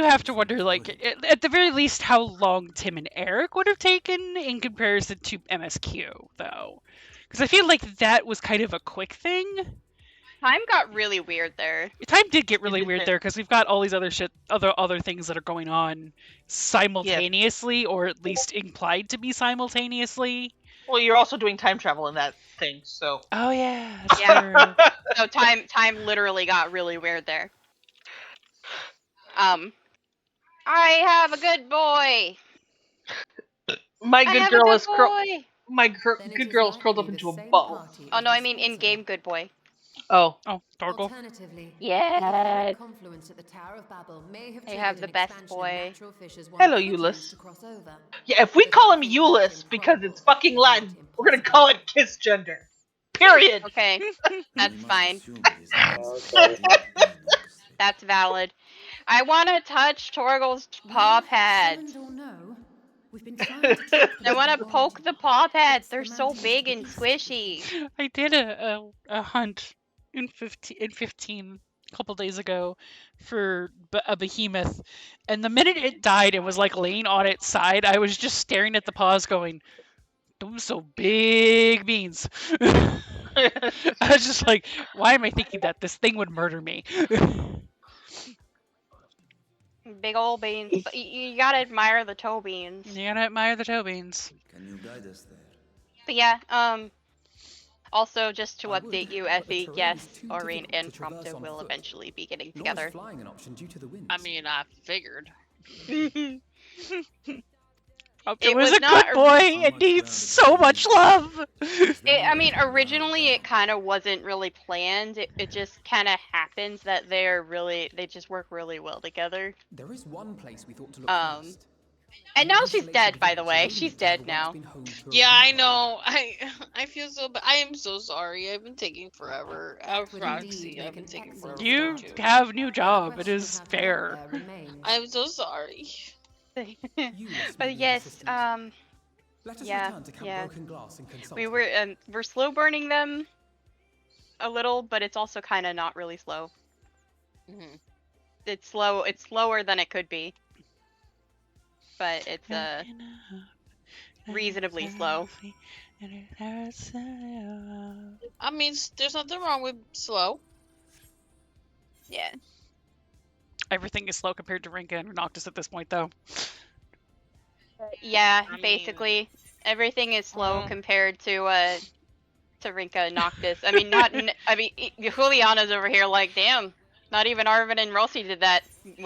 now have to wonder, like, at the very least, how long Tim and Eric would have taken in comparison to MSQ, though, because I feel like that was kind of a quick thing. Time got really weird there. Time did get really did weird it. there because we've got all these other things that are going on simultaneously, or at least implied to be simultaneously. Well, you're also doing time travel in that thing, so. Oh yeah, that's Yeah. true. So time literally got really weird there. I have a good boy. My I good have girl a is good curled. boy. My Then it good is girl is curled up likely the into a same ball. party Oh is no, I mean in responsible. game good boy. Oh. Oh, Torgal. Alternatively, Yeah. the confluence at the Tower of Babel may have They have triggered the an best expansion boy. in natural fishes one Hello, could use Euless. to cross over. Yeah, if we call him Euless because it's fucking Latin, we're gonna call it Kissgender. Period. Okay, that's We must fine. assume it is not Okay. That's valid. I want to touch Torgal's paw pads. Summoned or no, we've been trying to track I them want to down. poke the paw pads. It's the They're so mountains big to and the east. squishy. I did a hunt in 15 a couple days ago for a behemoth, and the minute it died and was like laying on its side, I was just staring at the paws going, those so big beans. I was just like, why am I thinking that this thing would murder me? Big old beans. But you gotta admire the toe beans. You gotta admire the toe beans. Can you guide us there? But yeah, also just to I would, update you, but the Effie, terrain yes, is too Aureen difficult and to traverse Prompto on will foot. eventually be getting Nor together. is flying an option due to the winds. I mean, I figured. Prompto It was was a not good boy and needs so much love. I mean, originally it kind of wasn't really planned. It just kind of happens that they just work really well together. There is one place we thought to look first. And now she's dead, by the way. She's dead now. Yeah, I know. I feel so bad. I am so sorry. I've been taking forever. Roxy, I've been taking forever. You have a new job. It is fair. I'm so sorry. But yes, Let us yeah, return to Camp yeah. Broken Glass and consult. We're slow burning them a little, but it's also kind of not really slow. It's slow. It's slower than it could be, but it's reasonably slow. I mean, there's nothing wrong with slow. Yeah. Everything is slow compared to Rinka and Noctis at this point, though. Yeah, I basically everything is slow compared to Rinka and Noctis. I mean, not. I mean, Juliana's over here like, damn. Not even Arvin and Rossi went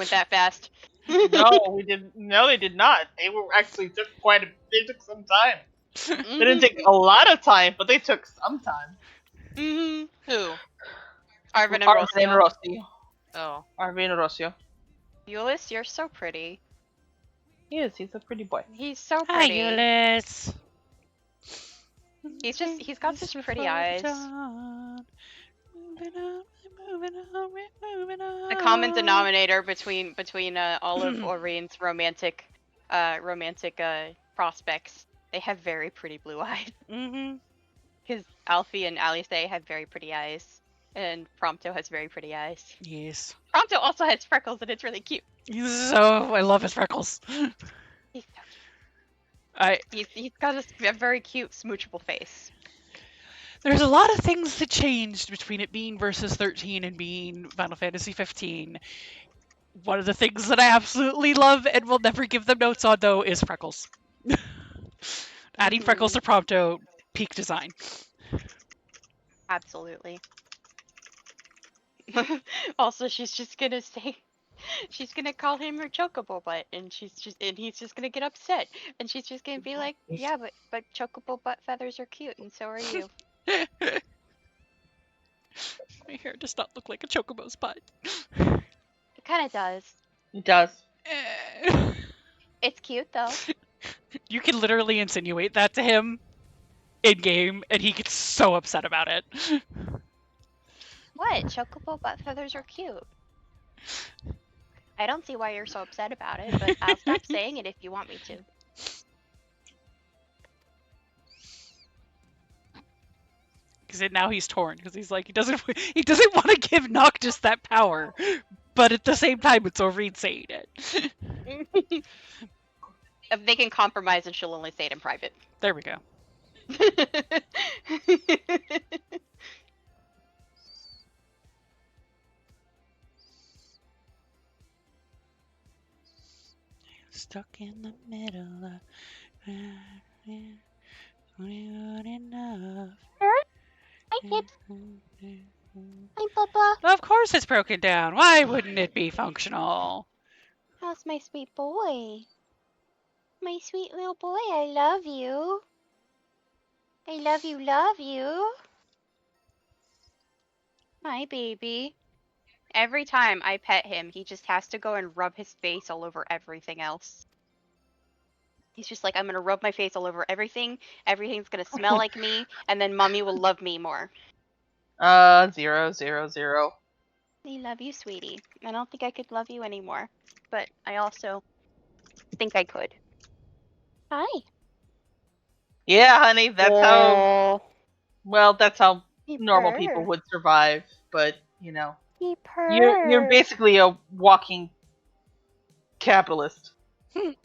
that fast. No, we did. No, they did not. They were actually took They took some time. They didn't take a lot of time, but they took some time. Who? Arvin and Arvin Rossio. and Rossi. Oh. Arvin and Rossio. Euless, you're so pretty. He is. He's a pretty boy. He's so Hi, pretty. Euless. He's got such pretty eyes. The common denominator between all of Orion's romantic prospects, they have very pretty blue eyes. Because Alfie and Alice have very pretty eyes, and Prompto has very pretty eyes. Yes. Prompto also has freckles, and it's really cute. I love his freckles. He's got a very cute, smoochable face. There's a lot of things that changed between it being Versus 13 and being Final Fantasy 15. One of the things that I absolutely love and will never give them notes on, though, is freckles. Adding freckles to Prompto, peak design. Absolutely. Also, she's gonna call him her chocobo butt, and he's just gonna get upset, and she's just gonna be like, yeah, but chocobo butt feathers are cute, and so are you. My hair does not look like a chocobo's butt. It kind of does. It does. It's cute though. You can literally insinuate that to him in game, and he gets so upset about it. What? Chocobo butt feathers are cute. I don't see why you're so upset about it, but I'll stop saying it if you want me to. Because now he's torn, because he's like, he doesn't want to give Noctis that power, but at the same time it's Oreen saying it. If they can compromise, and she'll only say it in private. There we go. Stuck in the middle of enough. Hi, Pips. Hi, Papa. Of course it's broken down. Why wouldn't it be functional? How's my sweet boy? My sweet little boy, I love you. I love you, love you. Hi, baby. Every time I pet him, he just has to go and rub his face all over everything else. He's just like, I'm gonna rub my face all over everything. Everything's gonna smell like me, and then mommy will love me more. 0, 0, 0. I love you, sweetie. I don't think I could love you anymore, but I also think I could. Hi. Yeah, honey, that's how. Oh. Well, that's how He normal purr. people would survive. But you know, He purr. you're basically a walking capitalist.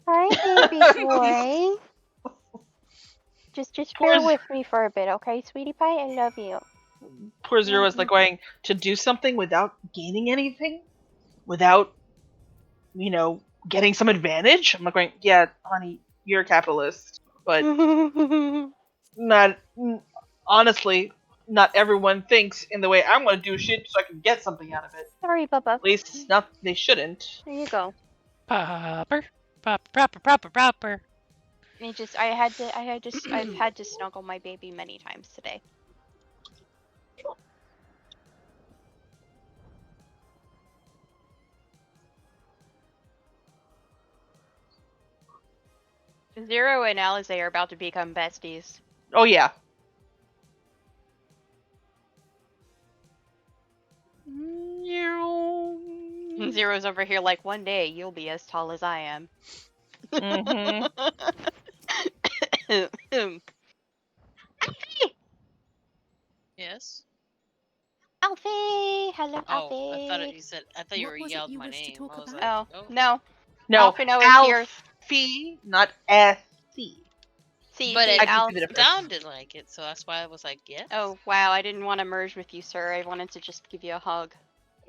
Hi, baby boy. Just bear with me for a bit, okay, sweetie pie? I love you. Poor Zero was like going to do something without gaining anything, without, getting some advantage. I'm like going, yeah, honey, you're a capitalist, but honestly, not everyone thinks in the way I'm going to do shit so I can get something out of it. Sorry, Bubba. At least, they shouldn't. There you go. Proper. I've had to snuggle my baby many times today. Zero and Alize are about to become besties. Oh yeah. Zero's over here like, one day you'll be as tall as I am. Mm-hmm. Yes. Alfie! Hello, Oh, Alfie! I thought you were What was it yelled you my wished to name. talk I was about? like, Oh, no. No, Alfino is here. Alfie, not SC. See, But see, it I can Al. see the difference. sounded like it, so that's why I was like, yes. Oh, wow, I didn't want to merge with you, sir. I wanted to just give you a hug.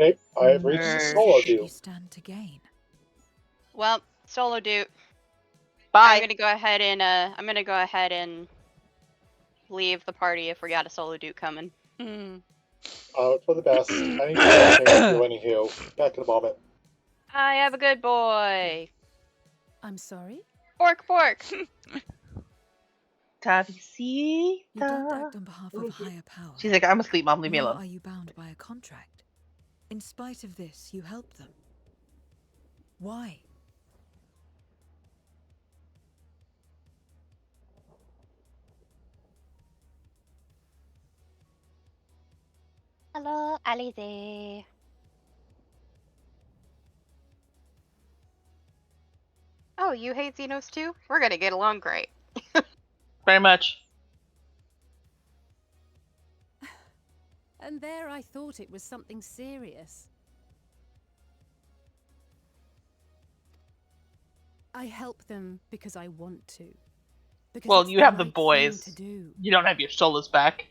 Okay, I have reached Nerd. solo What do. you stand to gain? Well, solo dude. Bye. I'm gonna go ahead and leave the party if we got a solo dude coming. For the best. I need to thank you anywho. Back in a moment. I have a good boy. I'm sorry? Bork. You don't Tavisita. act on behalf of a higher power. She's like, I'm asleep, Mom. Leave me Nor alone. are you bound by a contract. In spite of this, you help them. Why? Hello, Alize. Oh, you hate Xenos too? We're gonna get along great. Very much. And there I thought it was something serious. I help them because I want to. Because Well, it's you have the right thing boys. to do. You don't have your solos back.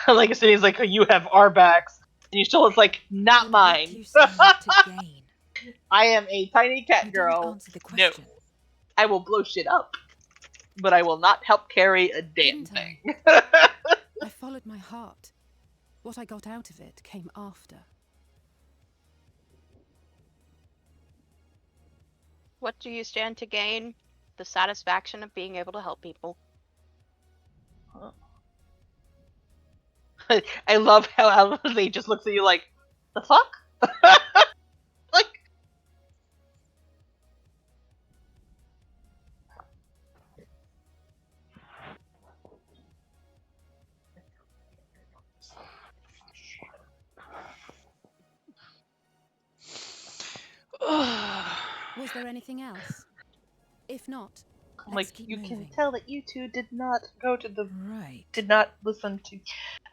Like I said, he's like, you have our backs. And your solos like, not Then mine. what you stand to gain? I am a tiny cat You didn't girl. answer the No. question. I will blow shit up. But I will not help carry a damn Didn't thing. I followed my heart. What I got out of it came after. What do you stand to gain? The satisfaction of being able to help people. I love how Alize just looks at you like, the fuck? Like, Was there anything else? If not, let's like keep you moving. can tell that you two did not go to the Right. did not listen to.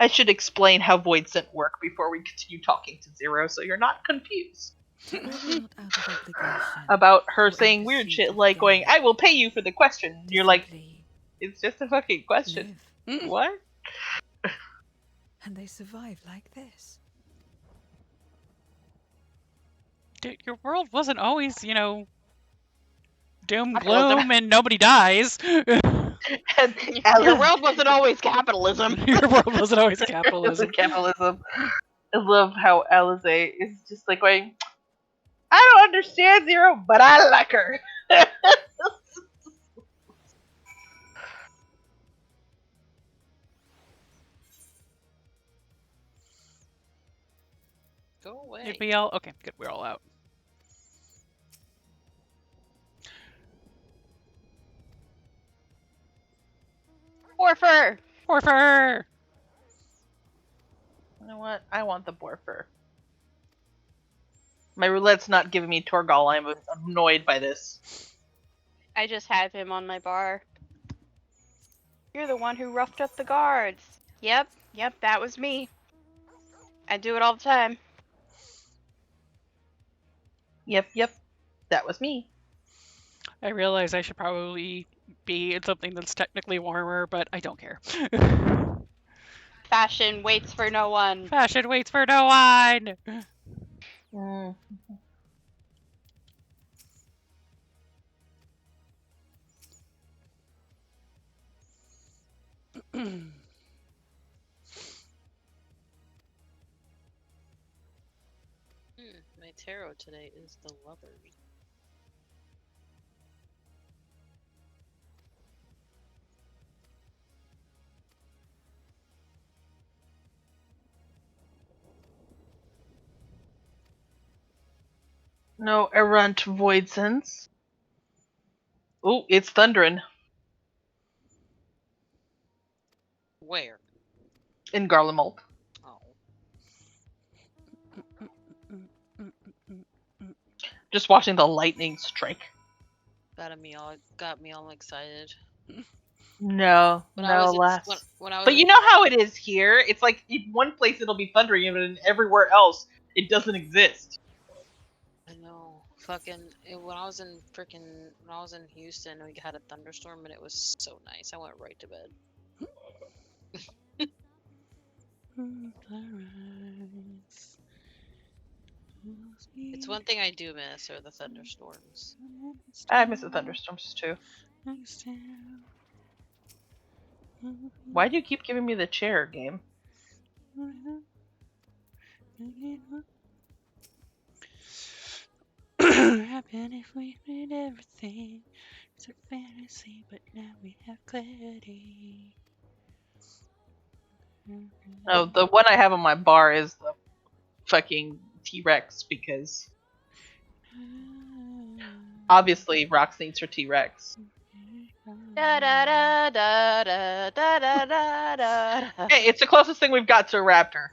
I should explain how void scent work before we continue talking to Zero, so you're not confused Were we not out of obligation? about her Or saying in weird pursuit shit of like going, gain? "I will pay you for the question." And To you're like, simply "It's just a fucking question." live. What? And they survive like this. Dude, your world wasn't always, doom Capitalism. gloom and nobody dies. And Your world wasn't always capitalism. Your world wasn't always capitalism. capitalism. I love how Alize is just like going, I don't understand Zero, but I like her. Go away. Did we all? Okay, good. We're all out. Orfer! Orfer! You know what? I want the Borfer. My roulette's not giving me Torgal. I'm annoyed by this. I just have him on my bar. You're the one who roughed up the guards. Yep, that was me. I do it all the time. Yep, that was me. I realize I should probably be in something that's technically warmer, but I don't care. Fashion waits for no one. Fashion waits for no one! My tarot today is the Lovers. No errant voidsens. Ooh, it's thundering Where? in Garlemald. Oh. Just watching the lightning strike. Got me all excited. No, When no, I was alas. when I was But in, you know how it is here? It's like in one place it'll be thundering, and then everywhere else it doesn't exist. I know, fucking when I was in Houston, we had a thunderstorm and it was so nice. I went right to bed. It's one thing I do miss are the thunderstorms. I miss the thunderstorms too. Why do you keep giving me the chair, game? Happen if we made everything. It's a fantasy, but now we have clarity. No, the one I have on my bar is the fucking T-Rex because obviously Rox needs her T-Rex. Da da da da da da da da da. Hey, it's the closest thing we've got to a raptor.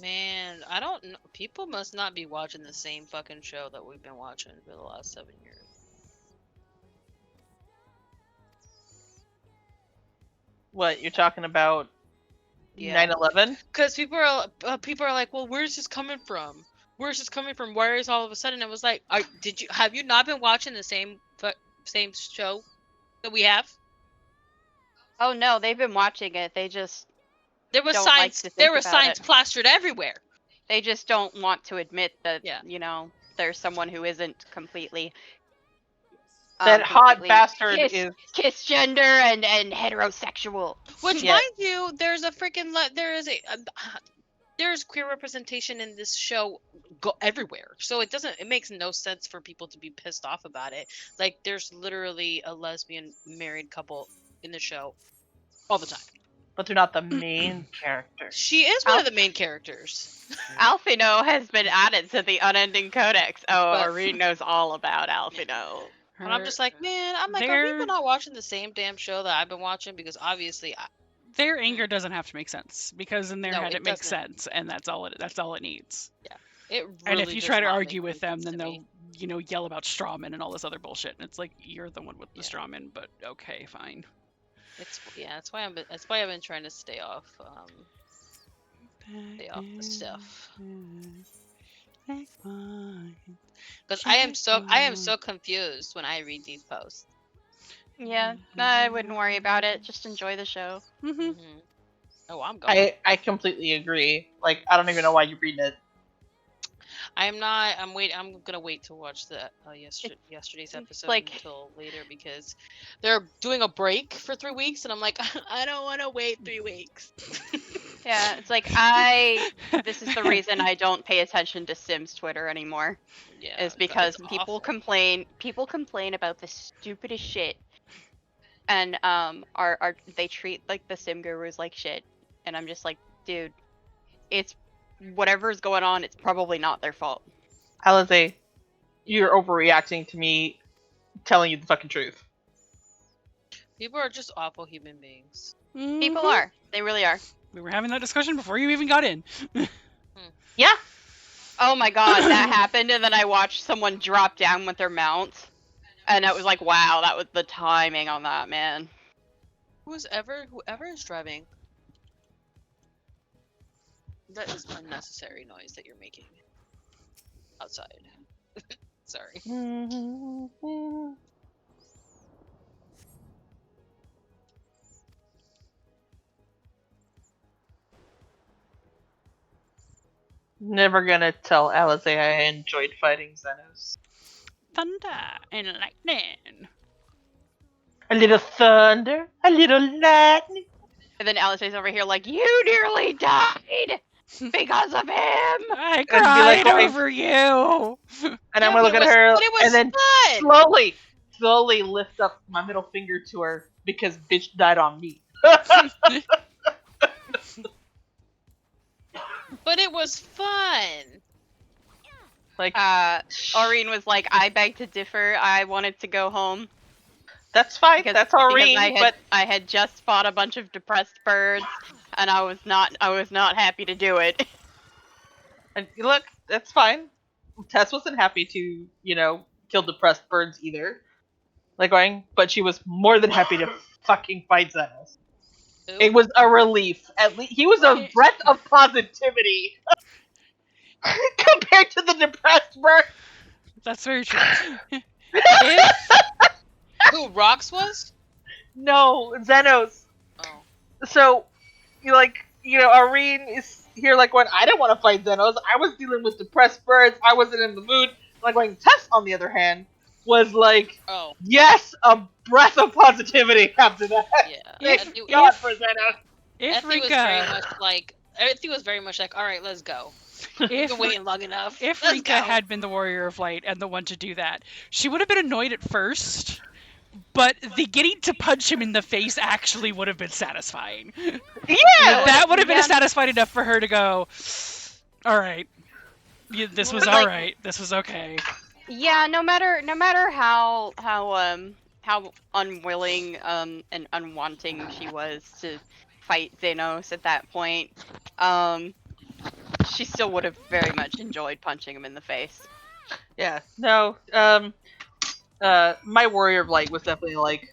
Man, I don't know. People must not be watching the same fucking show that we've been watching for the last 7 years. What, you're talking about? Yeah. 9/11? Because people are like, well, where's this coming from? Where's this coming from? Where is all of a sudden? It was like, have you not been watching the same show that we have? Oh no, they've been watching it. They just There was don't signs. like to think There was about signs it. plastered everywhere. They just don't want to admit that, Yeah. you know, there's someone who isn't completely That hot completely bastard is... cisgender and heterosexual. Which, Yeah. mind you, there's a freaking there's queer representation in this show everywhere. So it makes no sense for people to be pissed off about it. Like, there's literally a lesbian married couple in the show all the time. But they're not the main character. She is one of the main characters. Alphino has been added to the Unending Codex. Oh, Irene knows all about Alphino. And I'm just like, man, are people not watching the same damn show that I've been watching? Because obviously, their anger doesn't have to make sense because in their No, head it it makes doesn't. sense, and that's all it needs. Yeah, it really and if you does try to not argue make with them, then sense to they'll me. yell about strawmen and all this other bullshit. And it's like, you're the one with the strawmen, but okay, fine. That's why I've been trying to stay off the stuff. Because I am so confused when I read these posts. Yeah, I wouldn't worry about it. Just enjoy the show. Mm-hmm. Oh, I'm going. I completely agree. Like, I don't even know why you're reading it. I'm gonna wait to watch the yesterday's episode until later because they're doing a break for 3 weeks, and I'm like, I don't want to wait 3 weeks. Yeah, it's like this is the reason I don't pay attention to Sims Twitter anymore. Yeah, is because it's people awful. complain about the stupidest shit, and they treat like the Sim gurus like shit, and I'm just like, dude, it's whatever's going on, it's probably not their fault. Alize, you're overreacting to me telling you the fucking truth. People are just awful human beings. People are. They really are. We were having that discussion before you even got in. Yeah. Oh my god, that happened, and then I watched someone drop down with their mount, and it was like, wow, that was the timing on that, man. Whoever is driving, that is unnecessary noise that you're making outside. Sorry. Never gonna tell Alice I enjoyed fighting Xenos. Thunder and lightning. A little thunder, a little lightning. And then Alice's over here like, you nearly died because of him. I And be like, cried over you. And I'm gonna look at her but it was and then fun. slowly lift up my middle finger to her because bitch died on me. But it was fun. Like, Aureen was like, I beg to differ. I wanted to go home. That's fine. That's Aureen. But I had just fought a bunch of depressed birds, and I was not happy to do it. And look, that's fine. Tess wasn't happy to, kill depressed birds either. But she was more than happy to fucking fight Xenos. It was a relief. At least he was a breath of positivity compared to the depressed bird. That's very true. Who, Rox was? No, Xenos. Oh. So, Aureen is here going, I didn't want to fight Xenos. I was dealing with depressed birds. I wasn't in the mood. Tess, on the other hand, was yes, a breath of positivity after that. Yeah. Thank God for Xenos. Effie was very much like, all right, let's go. We've been waiting long enough. If Let's Rika go. had been the Warrior of Light and the one to do that, she would have been annoyed at first, but the getting to punch him in the face actually would have been satisfying. Yeah! That would have been satisfied enough for her to go, alright, this was alright, this was okay. Yeah, no matter how unwilling and unwanting she was to fight Xenos at that point, she still would have very much enjoyed punching him in the face. Yeah, no, my Warrior of Light was definitely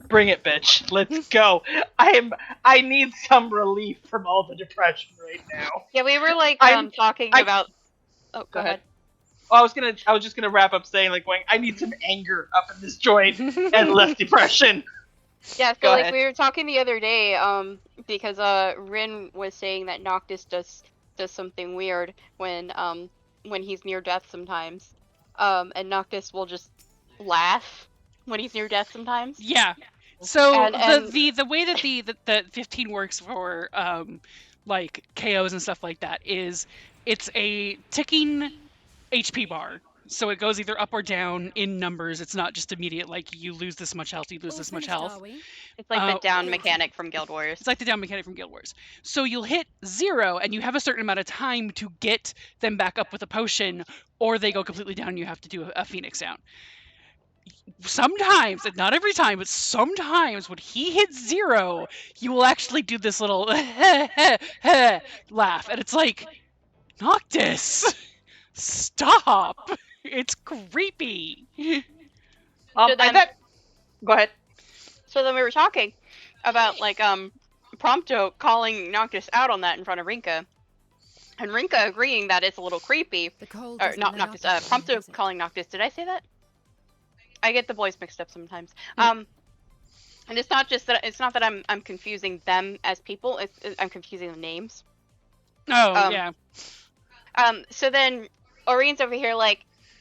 bring it, bitch, let's go. I need some relief from all the depression right now. Yeah, we were talking about. Oh, go ahead. I was just gonna wrap up saying I need some anger up in this joint and less depression. Yeah, so Go ahead. we were talking the other day, because Rin was saying that Noctis does something weird when he's near death sometimes. And Noctis will just laugh when he's near death sometimes. Yeah. So And- the way that the 15 works for KOs and stuff like that is it's a ticking HP bar. So it goes either up or down in numbers. It's not just immediate, you lose this much health, you lose this much health. It's like the down mechanic from Guild Wars. It's like the down mechanic from Guild Wars. So you'll hit 0, and you have a certain amount of time to get them back up with a potion, or they go completely down and you have to do a Phoenix down. Sometimes, and not every time, but sometimes when he hits 0, he will actually do this little laugh. And it's like, Noctis, stop. It's creepy. So then- Go ahead. So then we were talking about Prompto calling Noctis out on that in front of Rinka. And Rinka agreeing that it's a little creepy. Or not Noctis, Prompto calling Noctis. Did I say that? I get the boys mixed up sometimes. And it's not that I'm confusing them as people, I'm confusing the names. Oh, yeah. So then Aureen's over here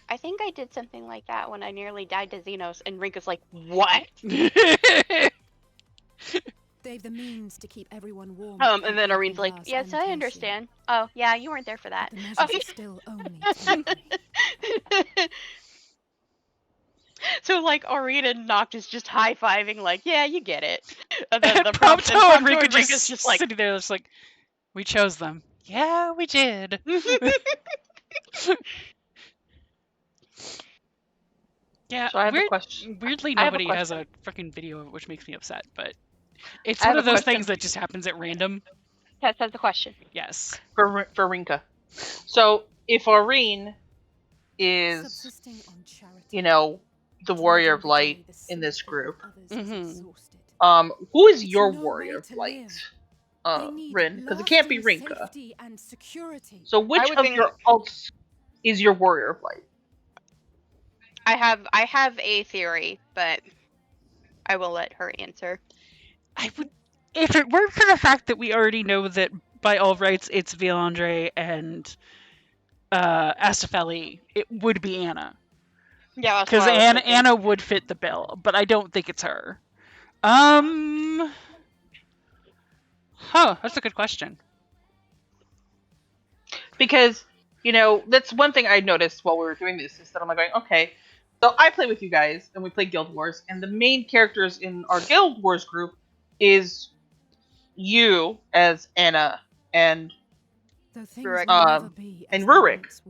I think I did something like that when I nearly died to Xenos, and Rinka's like, what? They've the means to keep everyone warm. And then Aureen's like, yes, I understand. Oh, yeah, you weren't there for that. The measures are still only temporary. So Aureen and Noctis just high-fiving yeah, you get it. And then Prompto and Rika Rinka's just sitting there just we chose them. Yeah, we did. Yeah, So I have a question. Weirdly, I have a nobody has a freaking video of it, which makes me upset, but it's I one have of a those question. things that just happens at random. Tess has the question. Yes. For Rinka. So if Aureen is, Subsisting on charity. the Warrior of Light in this group, Mhm. who is It's your no Warrior way of to Light? They need Rin, because it can't be lasting Rinka. safety and security. So which I would of think- your alts is your Warrior of Light? I have a theory, but I will let her answer. I would, if it weren't for the fact that we already know that by all rights it's Vilandre and Astafeli, it would be Anna. Yeah, that's Because what I was thinking. Anna would fit the bill, but I don't think it's her. That's a good question. Because, that's one thing I noticed while we were doing this, is that I'm like going, okay, so I play with you guys, and we play Guild Wars, and the main characters in our Guild Wars group is you as Anna and Rurik,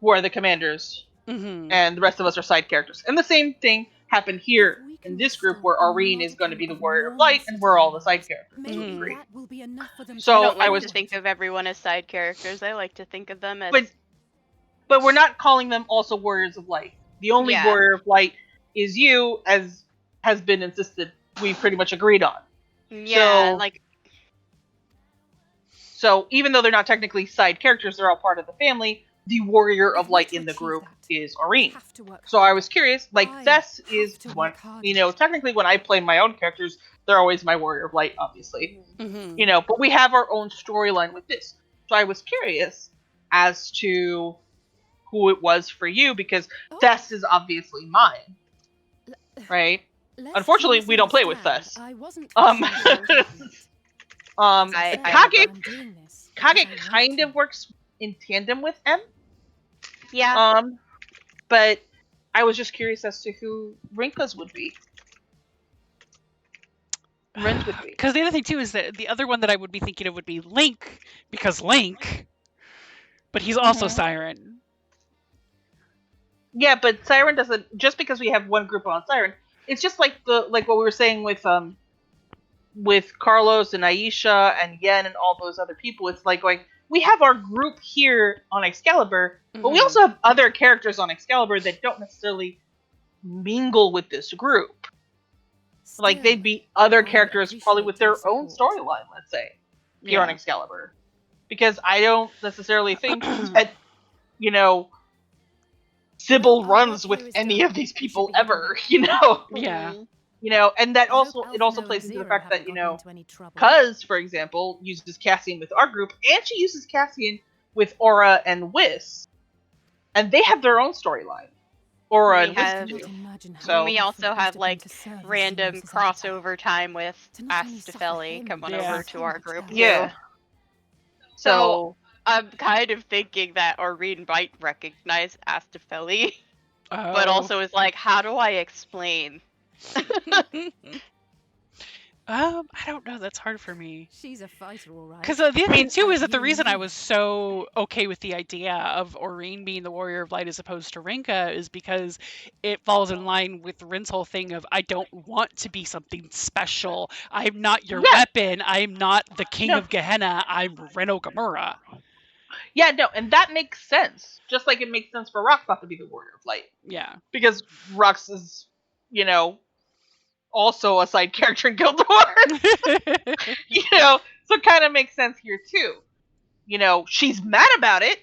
who are the commanders, and the rest of us are side characters. And the same thing happened here in this group, where Aurene is going to be the Warrior of Light, and we're all the side characters. So I don't like to think of everyone as side characters. I like to think of them as. But we're not calling them also Warriors of Light. The only Warrior of Light is you, as has been insisted. We pretty much agreed on. Yeah, So even though they're not technically side characters, they're all part of the family. The Warrior of Light in the group is Aurene. So I was curious, Thess is one, technically when I play my own characters, they're always my Warrior of Light, obviously. But we have our own storyline with this. So I was curious as to who it was for you, because Thess is obviously mine. Right? Unfortunately, we don't play with Thess. Kage kind of works in tandem with M. Yeah. But I was just curious as to who Rinka's would be. Ren's would be. Because the other thing too is that the other one that I would be thinking of would be Link, because Link, but he's also Siren. Yeah, but Siren doesn't. Just because we have one group on Siren, it's just like what we were saying with Carlos and Aisha and Yen and all those other people. It's like going, we have our group here on Excalibur, but we also have other characters on Excalibur that don't necessarily mingle with this group. Like, they'd be other characters probably with their own storyline, let's say, here on Excalibur. Because I don't necessarily think that, Sybil runs with any of these people ever, Yeah. And that it also plays into the fact that, Cuz, for example, uses Cassian with our group, and she uses Cassian with Aura and Whis. And they have their own storyline. Aura and Whis do. So we also have, random crossover time with Astafeli coming over to our group, too. Yeah. So I'm kind of thinking that Aurene might recognize Astafeli, but also is like, how do I explain? I don't know. That's hard for me. She's a fighter, all right. Because the other thing too is that the reason I was so okay with the idea of Aurene being the Warrior of Light as opposed to Rinka is because it falls in line with Rin's whole thing of, I don't want to be something special. I'm not your weapon. I'm not the King of Gehenna. I'm Ren Okamura. Yeah, no, and that makes sense. Just like it makes sense for Rox not to be the Warrior of Light. Yeah. Because Rox is, also a side character in Guild Wars. So it kind of makes sense here too. She's mad about it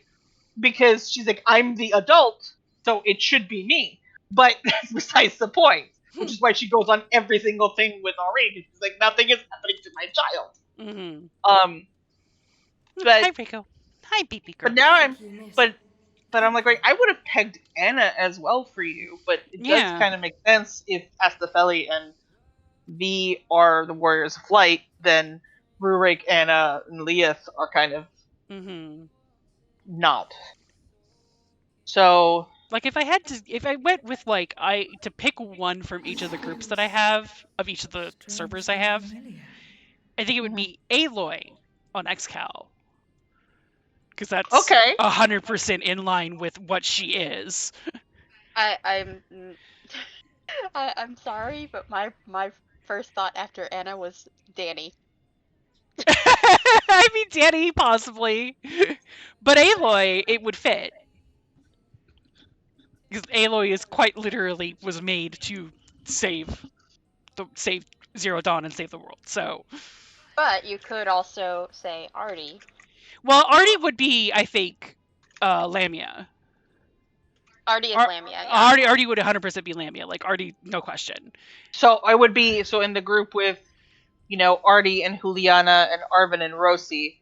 because she's like, I'm the adult, so it should be me. But that's besides the point. Which is why she goes on every single thing with Aurene. She's like, nothing is happening to my child. But hi, Rico. Hi, BB girl. But now I'm like, I would have pegged Anna as well for you, but it does kind of make sense if Astafeli and V are the Warriors of Light, then Rurik, Anna, and Leith are kind of not. So, if I went with to pick one from each of the groups that I have, of each of the servers I have, I think it would be Aloy on Excal. Because that's 100% in line with what she is. I'm sorry, but my first thought after Anna was Danny. I mean, Danny, possibly. But Aloy, it would fit. Because Aloy is quite literally was made to save Zero Dawn and save the world, so. But you could also say Artie. Well, Artie would be, I think, Lamia. Artie is Ar- Lamia. Yeah. Artie would 100% be Lamia. Like Artie, no question. So I would be in the group with, Artie and Juliana and Arvin and Rosie,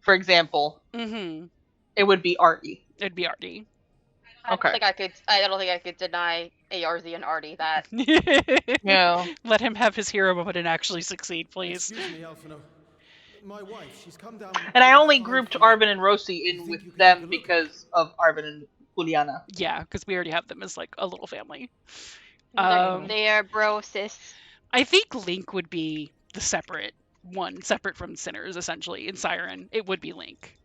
for example. Mm-hmm. It would be Artie. It'd be Artie. I don't think I could deny Arzie and Artie that. Yeah. Let him have his hero moment and actually succeed, please. Excuse me, Alphino. My wife, she's come down. And I only grouped Arvin and Rosie in with them because of Arvin and Juliana. Yeah, because we already have them as like a little family. They are bro sis. I think Link would be the separate from Sinners, essentially. In Siren, it would be Link.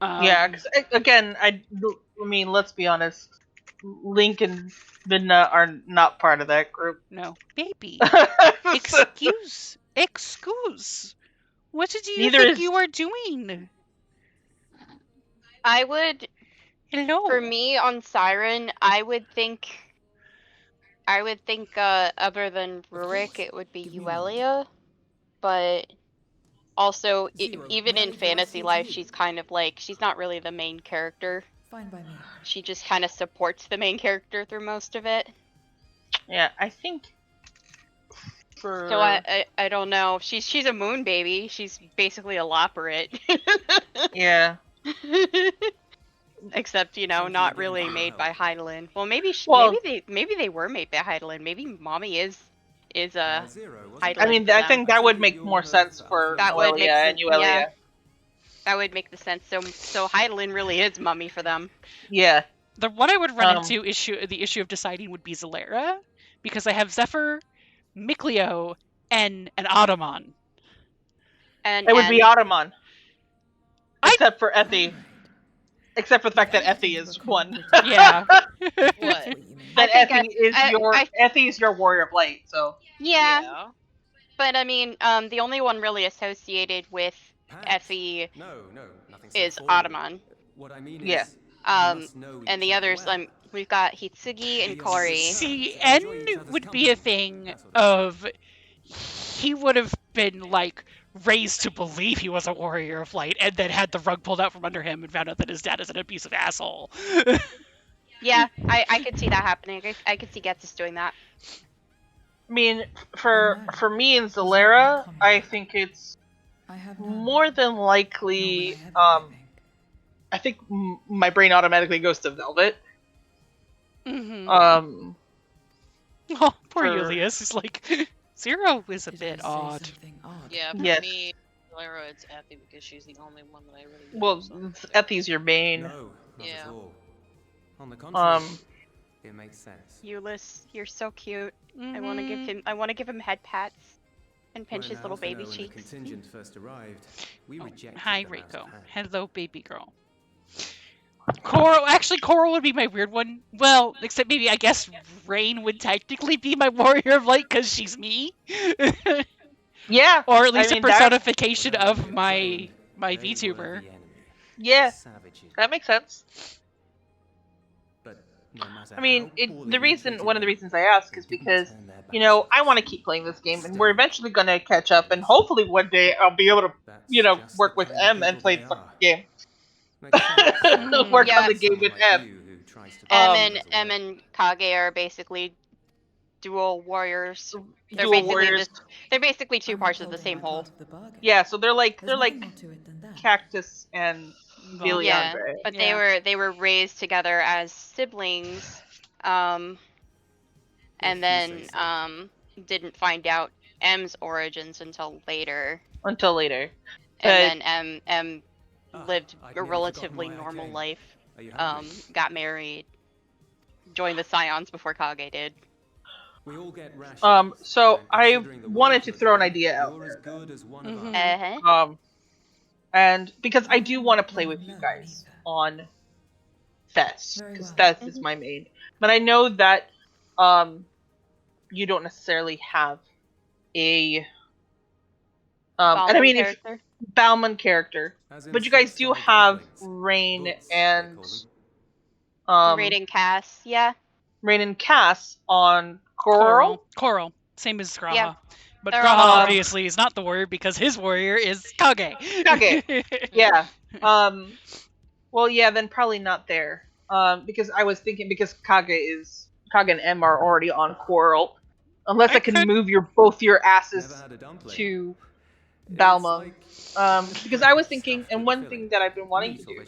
Yeah, because again, I mean, let's be honest. Link and Midna are not part of that group. No, baby. Excuse. What did you think you were doing? I would. Hello. For me on Siren, I would think other than Rurik, it would be Euelia, but also even in fantasy life, she's kind of like she's not really the main character. Fine by me. She just kind of supports the main character through most of it. Yeah, I think. So I don't know. She's a moon baby. She's basically a Loporrit. Yeah. Except, not really made by Hydaelyn. Well, maybe they were made by Hydaelyn. Maybe Mommy is Hydaelyn. I mean, I think that would make more sense for Euelia and Euelia. Yeah, that would make the sense. So Hydaelyn really is Mummy for them. Yeah. The one I would run into the issue of deciding would be Zalera, because I have Zephyr, Mikleo, and an Ottoman. And it would be Ottoman. Except for Effie. Except for the fact that Effie is one. Yeah. What? That Effie is your warrior of light, so. Yeah. But I mean, the only one really associated with Effie is Ottoman. What I mean is, and the others, we've got Hitsugi and Kori. See, N would be a thing of he would have been like raised to believe he was a warrior of light, and then had the rug pulled out from under him and found out that his dad is an abusive asshole. Yeah, I could see that happening. I could see Getsus doing that. I mean, for me and Zalera, I think it's more than likely. I think my brain automatically goes to Velvet. Mm-hmm. Oh, poor Julius. He's like, Zero is a bit odd. Yeah, for yes. me, Lara, it's Effie because she's the only one that I really know. Well, Effie's your main. No, not Yeah. at all. On the contrary, it makes sense. Euless, you're so cute. Mm-hmm. I want to give him head pats and pinch his When little baby Alphino and the cheeks. contingent first arrived, we rejected Hi, them out of Reiko. hand. Hello, baby girl. Coral would be my weird one. Well, except maybe I guess Rain would technically be my warrior of light because she's me. Yeah. Or at least I mean, a personification of my VTuber. Yeah, Savages. that makes sense. But no matter I mean, how poorly one we of the treated reasons I ask them, is they didn't because, turn their backs. I want to keep playing this game, and we're eventually going to catch up, and hopefully one day I'll be able to, That's just work the with kind of M and people play they the fucking are. game. Makes sense. Work Yeah. on the game with Someone like M. you who tries to M prove and us M and Kage are basically dual warriors. They're Dual basically warriors. they're basically two I'm parts of the holding same my whole. part of the bargain. Yeah, so they're like There's nothing more to it than that. Cactus and Well, Yeah, Viliandre. but Yeah. they were raised together as siblings, and If you then say so. didn't find out M's origins until later, Until later. and then M Ah, lived I'd a nearly relatively forgotten why I normal came. life. Are you hungry? Got married, joined the Scions before Kage did. We all get rations, So and I considering the wanted work to you're throw an doing, idea out you're as good as one of Mhm. us. And because I do want to play with you guys on Fest, Very because well. Fest is my main. But I know that you don't necessarily have a and I mean if character. Bauman character, As in but you guys do six-star have dumplings. Rain Boots, they and call them. Raiden Cass, yeah. Rain and Cass on Coral. Coral. Same as Graha. Yeah. But They're Graha all- obviously is not the warrior because his warrior is Kage. Kage. Yeah. Well, yeah, then probably not there. because I was thinking because Kage and M are already on Quarrel, unless I can move both your asses to Balmung. Because I was thinking, and one thing that I've been wanting to do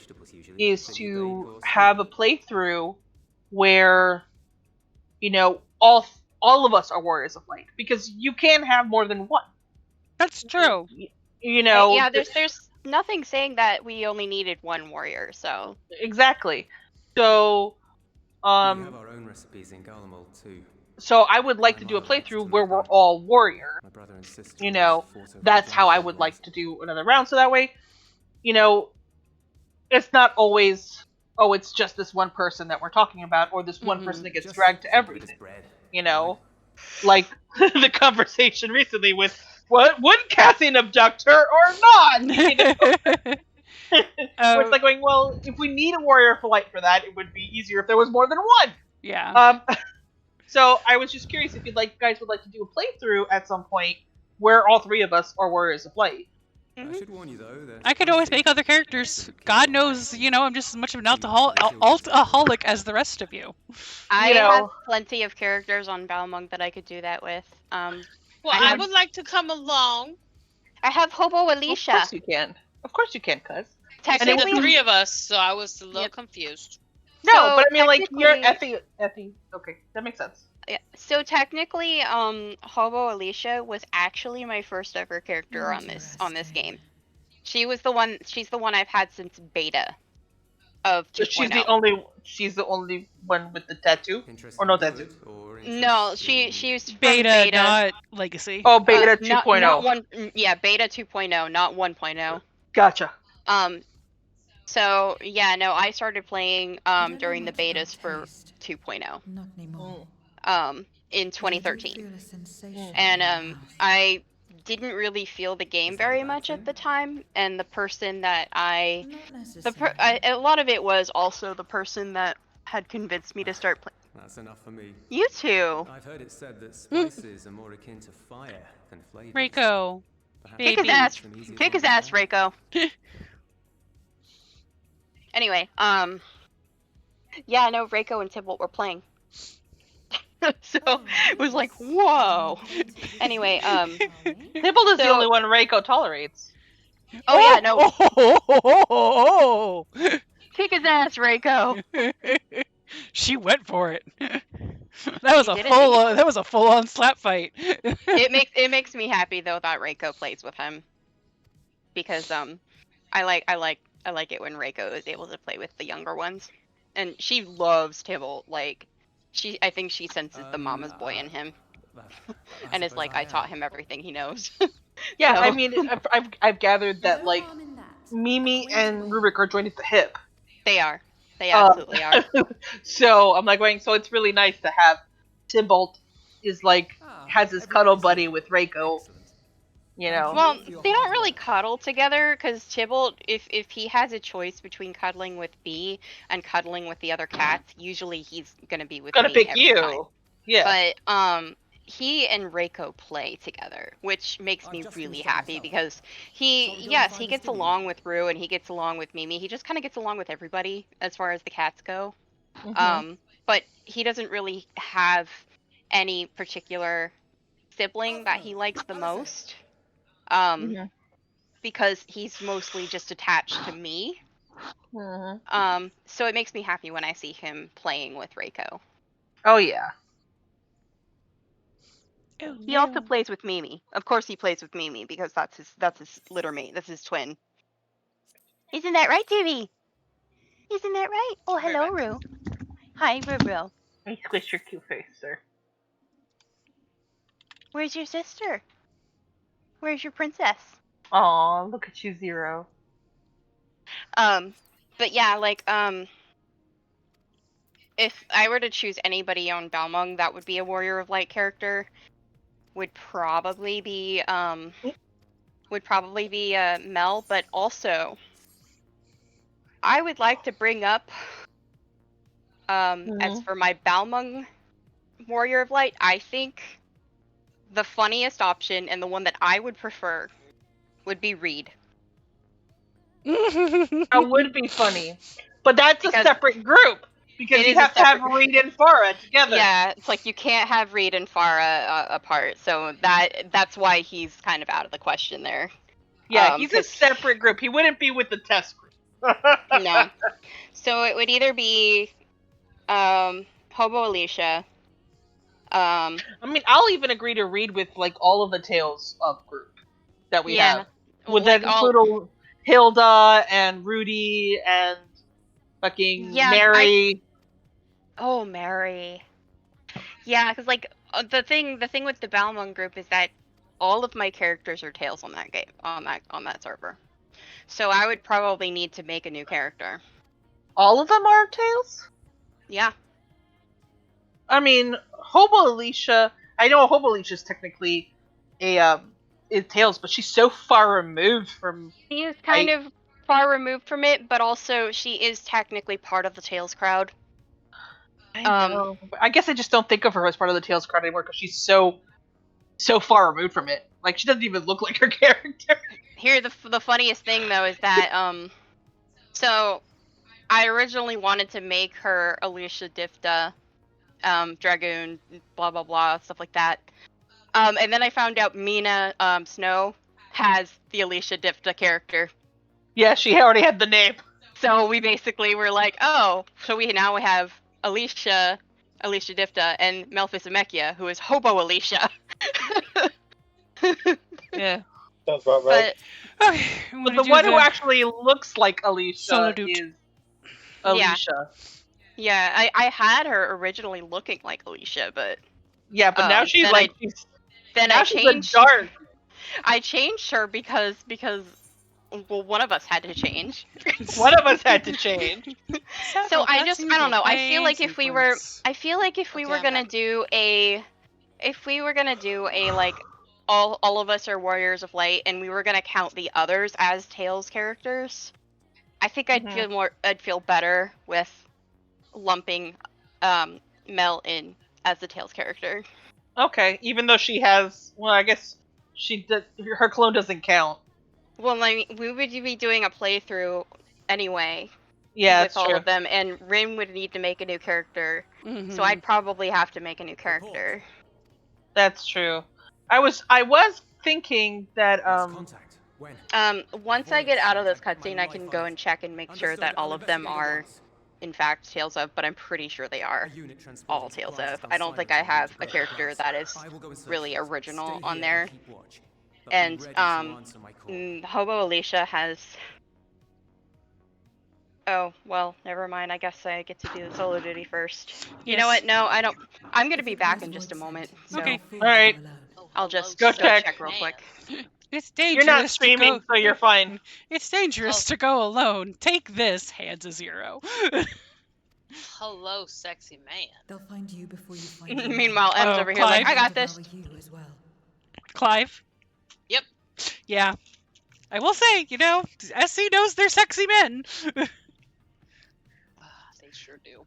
is to have a playthrough where, all of us are Warriors of Light, because you can have more than one. That's true. Yeah, there's nothing saying that we only needed one warrior, so. Exactly. So, we have our own recipes in Garlemald too. So I would like to do a playthrough where we're all warrior. My brother and sister. That's how I would like to do another round. So that way, it's not always, it's just this one person that we're talking about, or this one person that gets dragged to everything. Like the conversation recently with, would Cassian abduct her or not? Where it's like going, well, if we need a warrior of light for that, it would be easier if there was more than one. Yeah. So I was just curious if guys would like to do a playthrough at some point where all three of us are warriors of light. I should warn you though. I could always make other characters. God knows, I'm just as much of an alcoholic as the rest of you. I have plenty of characters on Balmung that I could do that with. Well, I would like to come along. I have Hobo Alicia. Of course you can. Of course you can, cuz. Technically, the three of us, so I was a little confused. No, but I mean, you're Effie. Okay, that makes sense. Yeah. So technically, Hobo Alicia was actually my first ever character on this game. She's the one I've had since beta of 2.0. So she's the only one with the tattoo, or no tattoo? No, she's beta, not Legacy. Oh, beta 2.0. Beta 2.0, not 1.0. Gotcha. So yeah, no, I started playing during the betas for 2.0. Not anymore. In 2013. And I didn't really feel the game very much at the time, and the person that a lot of it was also the person that had convinced me to start playing. That's enough for me. You too. I've heard it said that spices are more akin to fire than flavors. Reiko. Kick his ass, Reiko. Anyway, yeah, no, Reiko and Tybalt were playing. So it was like, whoa. Anyway, Tybalt is the only one Reiko tolerates. Oh yeah, no. Kick his ass, Reiko. She went for it. That was a full-on slap fight. It makes me happy though that Reiko plays with him, because I like it when Reiko is able to play with the younger ones, and she loves Tybalt. I think she senses the mama's boy in him, and is like, I taught him everything he knows. Yeah, so. I mean, I've gathered that Mimi and Rubik are joined at the hip. They are. They absolutely are. So I'm so it's really nice to have Tybalt has his cuddle buddy with Reiko. Well, they don't really cuddle together, because Tybalt, if he has a choice between cuddling with Bee and cuddling with the other cats, usually he's gonna be with me. Gonna pick you. Time. Yeah. But he and Reiko play together, which makes me really happy, because he gets along with Rue and he gets along with Mimi. He just kind of gets along with everybody as far as the cats go. Mm-hmm. But he doesn't really have any particular sibling that he likes the most. Because he's mostly just attached to me. Mm-hmm. So it makes me happy when I see him playing with Reiko. Oh yeah. He also plays with Mimi. Of course he plays with Mimi, because that's his litter mate. That's his twin. Isn't that right, Timmy? Isn't that right? Oh, hello, Rue. Hi, Rue. I squished your cute face, sir. Where's your sister? Where's your princess? Aw, look at you, Zero. But yeah, if I were to choose anybody on Balmung that would be a Warrior of Light character, would probably be Mel, but also I would like to bring up as for my Balmung Warrior of Light, I think the funniest option and the one that I would prefer would be Reed. That would be funny. But that's a separate group because you have to have Reed and Farah together. Yeah, it's like you can't have Reed and Farah apart, so that's why he's kind of out of the question there. Yeah, he's a separate group. He wouldn't be with the test group. No. So it would either be Hobo Alicia. I mean, I'll even agree to read with like all of the Tales of group that we have. Would like that include Hilda and Rudy and fucking Mary? Oh, Mary. Yeah, because like the thing with the Balmung group is that all of my characters are Tails on that game on that server. So I would probably need to make a new character. All of them are Tails? Yeah. I mean, Hobo Alicia. I know Hobo Alicia is technically a Tails, but she's so far removed from. She is kind of far removed from it, but also she is technically part of the Tails crowd. I know. I guess I just don't think of her as part of the Tails crowd anymore because she's so far removed from it. Like, she doesn't even look like her character. Here, the funniest thing though is that so I originally wanted to make her Alicia Difta, Dragoon, blah blah blah, stuff like that. And then I found out Mina Snow has the Alicia Difta character. Yeah, she already had the name. So we basically were like, oh, so we now have Alicia Difta, and Melphis Amekia, who is Hobo Alicia. Yeah. Sounds about right. But the one who actually looks like Alicia is Alicia. Yeah, I had her originally looking like Alicia, but... Yeah, but now she's like... Then I changed... dark. I changed her because well, one of us had to change. One of us had to change. So I don't know. I feel like if we were gonna do a like all of us are Warriors of Light and we were gonna count the others as Tails characters, I think I'd feel better with lumping Mel in as the Tails character. Okay, even though she has, well, I guess her clone doesn't count. Well, I mean, we would be doing a playthrough anyway. Yeah, with all of them, and Rin would need to make a new character, so I'd probably have to make a new character. That's true. I was thinking that once I get out of this cutscene, I can go and check and make sure that all of them are, in fact, Tales of. But I'm pretty sure they are all Tales of. I don't think I have a character that is really original on there. And Hobo Alicia has. Oh, well, never mind. I guess I get to do the solo duty first. You know what? No, I don't. I'm gonna be back in just a moment. So Okay. Alright. I'll just go check real quick. It's dangerous. You're not streaming, so you're fine. It's dangerous to go alone. Take this, hands a zero. Hello, sexy man. They'll find you before you find them. Meanwhile, Em's over here like, I got this. You as well. Clive? Yep. Yeah. I will say, SC knows they're sexy men. They sure do.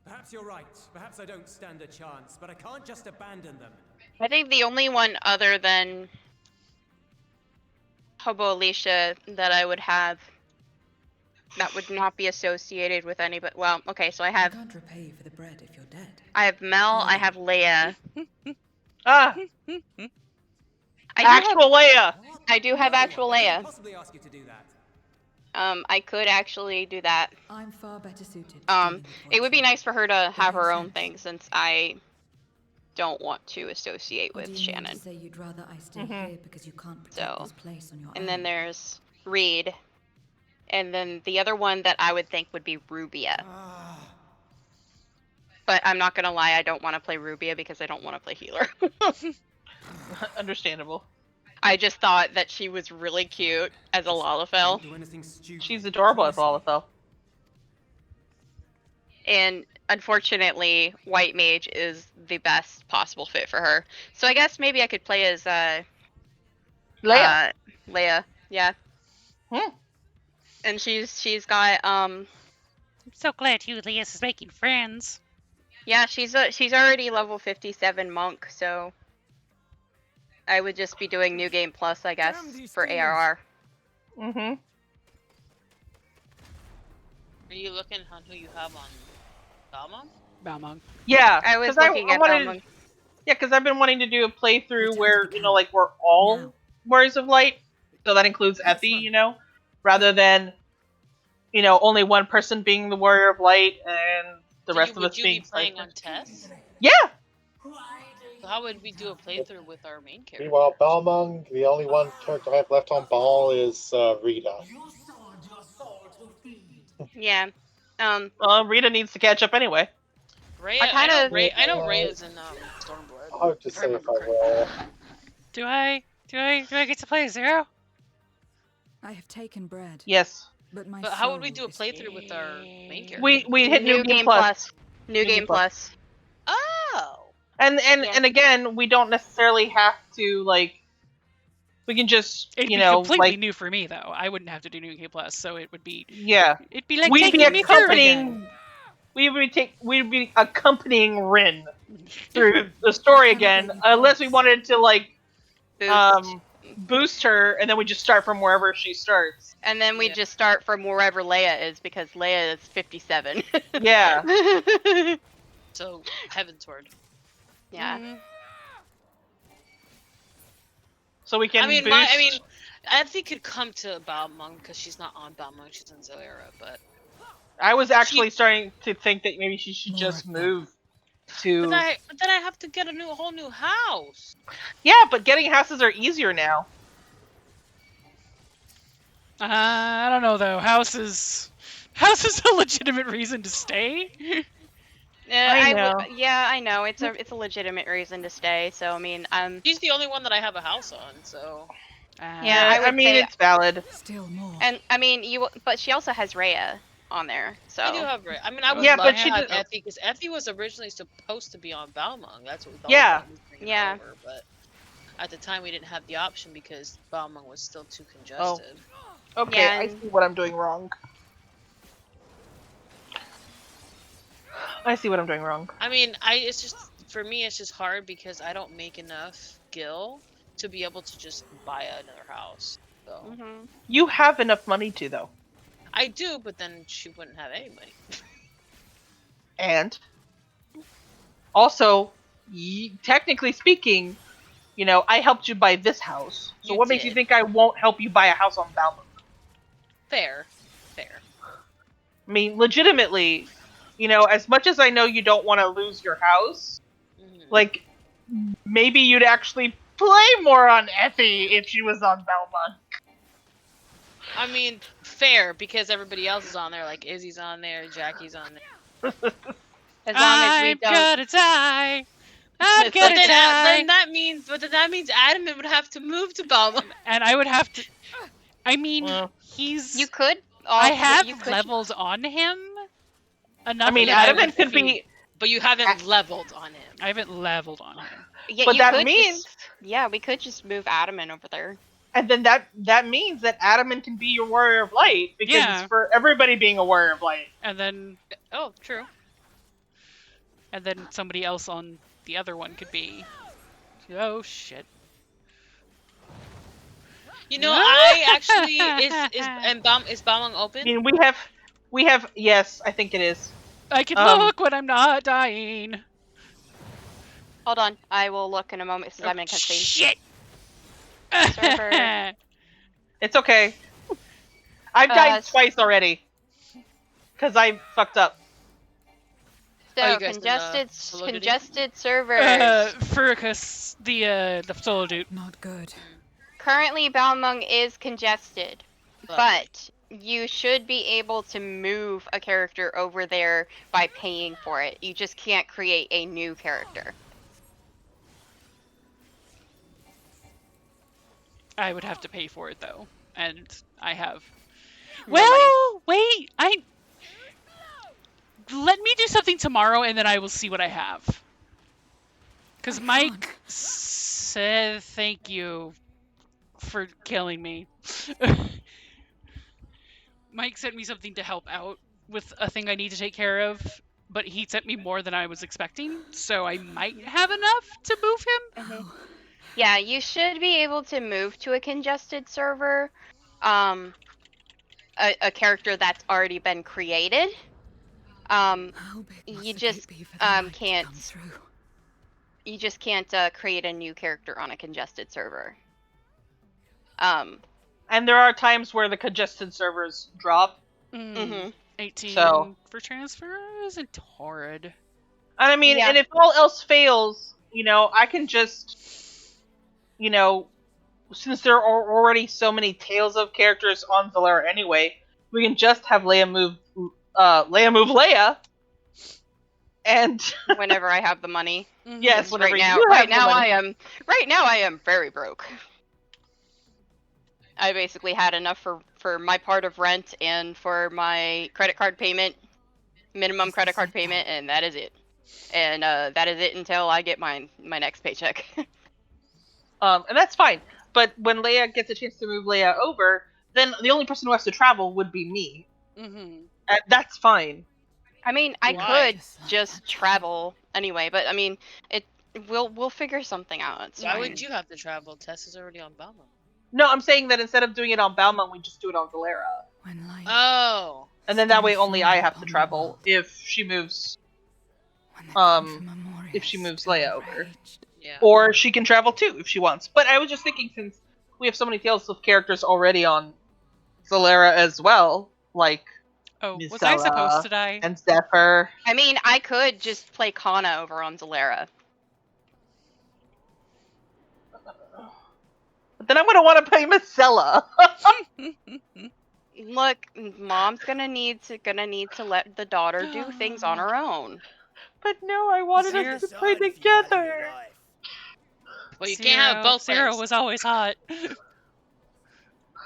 Perhaps you're right. Perhaps I don't stand a chance, but I can't just abandon them. I think the only one other than Hobo Alicia that I would have that would not be associated with anybody. Well, okay, so I have. You can't repay for the bread if you're dead. I have Mel. I have Leia. Actual Leia. I do have actual Leia. Possibly ask you to do that. I could actually do that. I'm far better suited. It would be nice for her to have her own thing since I don't want to associate with Shannon. Say you'd rather I stay here because you can't protect this place on your and own. then there's Reed, and then the other one that I would think would be Rubia. But I'm not gonna lie, I don't want to play Rubia because I don't want to play healer. Understandable. I just thought that she was really cute as a Lalafell. She's adorable as Lalafell. And unfortunately, White Mage is the best possible fit for her. So I guess maybe I could play as Leia. Leia, yeah. And she's got I'm so glad Leia's is making friends. Yeah, she's already level 57 monk, so I would just be doing New Game Plus, I guess, for ARR. Mm-hmm. Are you looking on who you have on Balmung? Balmung. Yeah, I was 'cause looking I at wanted. Balmung. Yeah, because I've been wanting to do a playthrough Return to where, the you know, camp. like we're all Now. Warriors of Light. So that includes Have Effie, fun. you know, rather than, you know, only one person being the Warrior of Light and the rest of Would us you being be playing Slicer. on Tess? Yeah. So how would we do a playthrough with our main character? Meanwhile, Balmung, the only one character I have left on Ball is Rita. Yeah. Well, Rita needs to catch up anyway. Rhea, I know Rhea's in Stormblood. Hard to if I say if remember I correctly. will. Do I get to play Zero? I have taken bread. Yes. But my But how would we soul do a is playthrough with our main character? We hit New Game Plus. New Game Plus. Oh. And Yeah. and again, we don't necessarily have to like. We can just It'd you be know completely like new for me though. I wouldn't have to do New Game Plus, so it would be yeah. It'd be like We'd taking be me through again. accompanying. We'd be accompanying Rin through the story again, unless we wanted to like boost her, and then we just start from wherever she starts. And then we just start from wherever Leia is because Leia is 57. Yeah. So Heavensward. Yeah. So we can. I mean, boost... Effie could come to Balmung because she's not on Balmung; she's on Zoera. But I was actually starting to think that maybe she should just move to. But then I have to get a whole new house. Yeah, but getting houses are easier now. I don't know though. House is a legitimate reason to stay. I know. I know. It's a legitimate reason to stay. So I mean, She's the only one that I have a house on. So. Yeah, I mean it's valid. Still more. And I mean, but she also has Rhea on there. So I do have Rhea. I mean, I would Yeah, love but to she have did- Effie because Effie was originally supposed to be on Balmung. That's what we thought. Yeah. Yeah. Over, but at the time we didn't have the option because Balmung was still too congested. Okay, Yeah, I see what I'm doing wrong. I see what I'm doing wrong. I mean, it's just for me, it's just hard because I don't make enough gil to be able to just buy another house. So You have enough money to though. I do, but then she wouldn't have any money. And also, technically speaking, you know, I helped you buy this house. So You what makes you did. think I won't help you buy a house on Balmung? Fair. I mean, legitimately, you know, as much as I know you don't want to lose your house, like, maybe you'd actually play more on Effie if she was on Balmung. I mean, fair because everybody else is on there. Like Izzy's on there, Jackie's on there. as long as we I'm don't. gonna die. I'm But gonna then, die. then that means Adamant would have to move to Balmung. And I would have to. I mean, he's. You could. I have you could- levels on him. Enough. I mean, that I Adamant would could be. But you haven't leveled on him. I haven't leveled on him. Yeah, But you that could means. yeah, we could just move Adamant over there. And then that means that Adamant can be your Warrior of Light because Yeah. it's for everybody being a Warrior of Light. And then. Oh, true. And then somebody else on the other one could be. Oh shit. You know, I actually is Balmung I open? mean, we have. Yes, I think it is. I can look when I'm not dying. Hold on, I will look in a moment since I'm in cutscene. Shit. Server. It's okay. I've died twice already. Because I fucked up. So you guys in the congested servers. Furicus, the solo dude. Not good. Currently, Balmung is congested, but you should be able to move a character over there by paying for it. You just can't create a new character. I would have to pay for it though, and I have. No Well, wait. Let me do something tomorrow, and then I will see what I have. Because Mike said thank you for killing me. Mike sent me something to help out with a thing I need to take care of, but he sent me more than I was expecting, so I might have enough to move him. Yeah, you should be able to move to a congested server. a character that's already been created. You just can't. You just can't create a new character on a congested server. And there are times where the congested servers drop. 18 So for transfer isn't horrid. And I mean, Yeah. and if all else fails, I can just, since there are already so many Tales of characters on Zalera anyway, we can just have Leia move Leia. And whenever I have the money. Yes, whenever right now, you have right now the money. I am very broke. I basically had enough for my part of rent and for my credit card payment, minimum credit card payment, and that is it. And that is it until I get my next paycheck. And that's fine. But when Leia gets a chance to move Leia over, then the only person who has to travel would be me. And that's fine. I mean, I could just travel anyway, but I mean, we'll figure something out. It's Why fine. would you have to travel? Tess is already on Balmont. No, I'm saying that instead of doing it on Balmont, we just do it on Zalera. Oh. And then that way only I have to travel if she moves Leia over. Yeah. Or she can travel too if she wants. But I was just thinking, since we have so many Tales of characters already on Zalera as well, like Ms. Was I Zella supposed to die? and Zephyr. I mean, I could just play Kana over on Zalera. But then I'm gonna want to play Miss Zella. Look, Mom's gonna need to let the daughter do things on her own. But no, I wanted us to play together. Well, you can't have both. Zero was always hot.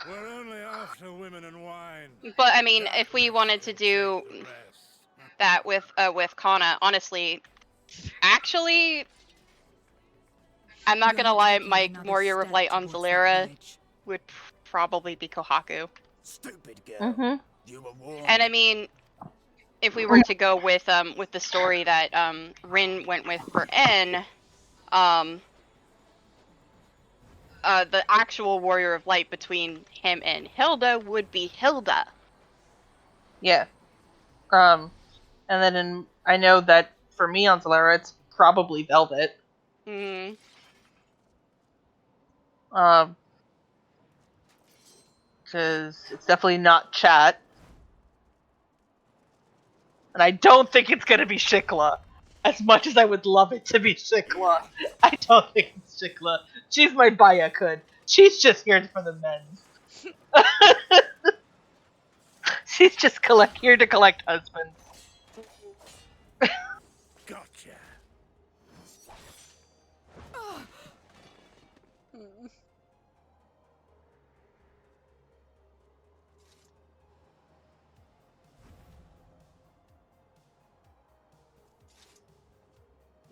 We're only after women and wine. But I mean, if we wanted to do that with Kana, honestly, actually, I'm not gonna lie, my warrior of light on Zalera would probably be Kohaku. Stupid girl. You were warned. And I mean, if we were to go with the story that Rin went with for N, the actual warrior of light between him and Hilda would be Hilda. Yeah. And then I know that for me on Zalera, it's probably Velvet. Because it's definitely not Chat. And I don't think it's gonna be Shikla. As much as I would love it to be Shikla, I don't think it's Shikla. She's my Bayakun. She's just here for the men. She's just here to collect husbands. Gotcha.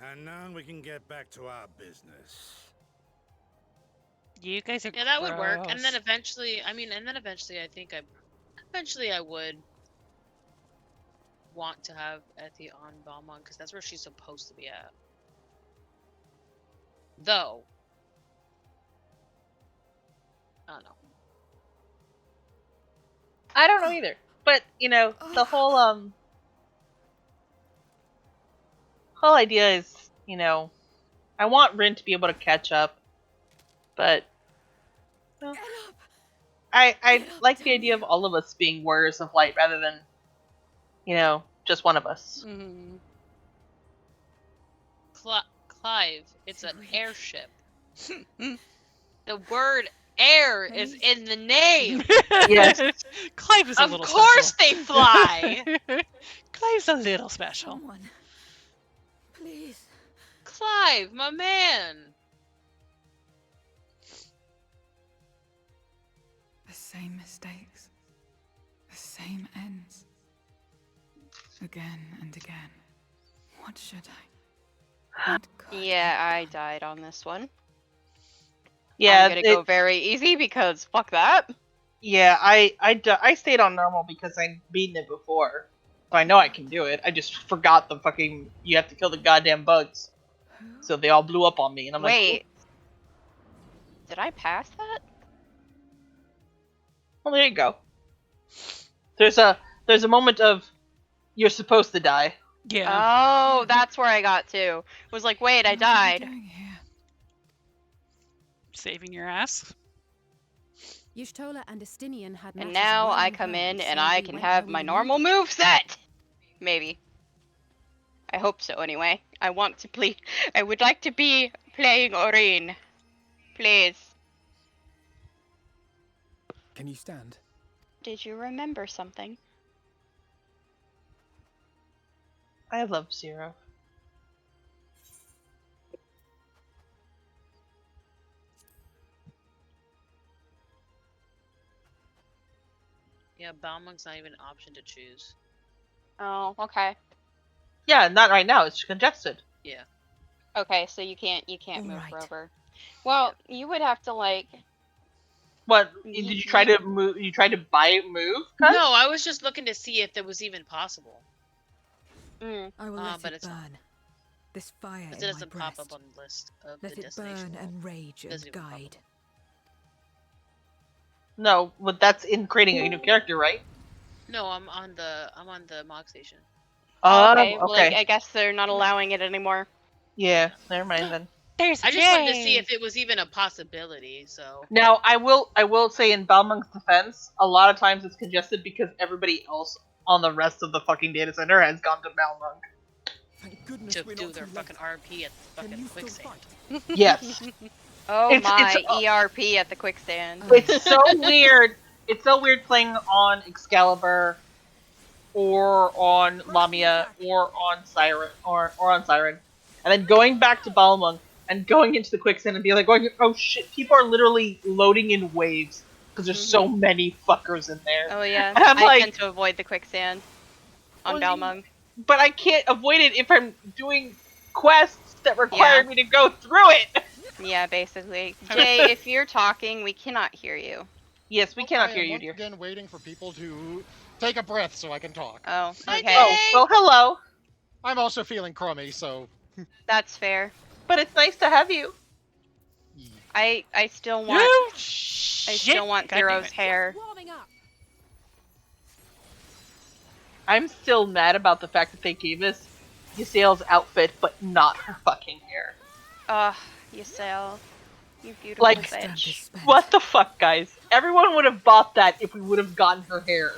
And now we can get back to our business. You guys are Yeah, that would work. And gross. then eventually, I think I would want to have Ethy on Balmont because that's where she's supposed to be at. Though, I don't know. I don't know either. But, the whole idea is, I want Rin to be able to catch up, but I like the idea of all of us being warriors of light rather than, just one of us. Clive, it's an airship. The word air is in the name. Yes. Clive is a Of little course special. they fly. Clive's a little special. Please. Clive, my man. The same mistakes. The same ends. Again and again. What should I? What could Yeah, I died on this one. Yeah, I'm gonna go very easy because fuck that. Yeah, I stayed on normal because I've beaten it before. So I know I can do it. I just forgot you have to kill the goddamn bugs. So they all blew up on me, and I'm Wait. Did I pass that? Well, there you go. There's a moment of you're supposed to die. Yeah. Oh, that's where I got to. Was like, wait, I died. Saving your ass. Y'shtola and Estinian had And matches now well I in come hand, in and so I we can went have where my we normal needed. move set. Maybe. I hope so anyway. I want to play. I would like to be playing Orin. Please. Can you stand? Did you remember something? I love Zero. Yeah, Balmung's not even an option to choose. Oh, okay. Yeah, not right now. It's congested. Yeah. Okay, so you can't move Alright. Rover. Well, you would have to like. What did you try to move? You tried to buy move? No, I was just looking to see if that was even possible. Mm. I will let but it it's not. burn. This fire Because in it doesn't my pop breast. up on the list of Let the it destination. burn and rage Doesn't and even pop up. guide. No, but that's in creating a new character, right? No, I'm on the Mog station. Okay, well, okay. I guess they're not allowing it anymore. Yeah, never mind then. There's I just wanted to see if it was even a possibility. So Now, I will say in Balmung's defense, a lot of times it's congested because everybody else on the rest of the fucking data center has gone to Balmung. Thank goodness to we're do not their too fucking RP at the Can fucking you still quicksand. fight? Yes. Oh It's- my, it's- ERP at the quicksand. It's so weird. It's so weird playing on Excalibur, or on Lamia, or on Siren, or on Siren, and then going back to Balmung and going into the quicksand and be like, oh shit, people are literally loading in waves because there's so many fuckers in there. Oh yeah, And I'm I like, tend to avoid the quicksand on Well, Balmung. but I can't avoid it if I'm doing quests that require Yeah. me to go through it. Yeah, basically. Jay, if you're talking, we cannot hear you. Yes, we cannot I hear am you, once dear. again waiting for people to take a breath so I can talk. Oh, okay. Oh, well, hello. I'm also feeling crummy, so That's fair. But it's nice to have you. I still want I still want God damn Zero's it. hair. Warming up. I'm still mad about the fact that they gave us Ysael's outfit, but not her fucking hair. Ugh, Ysel. You beautiful Like, bitch. what the fuck, guys? Everyone would have bought that if we would have gotten her hair.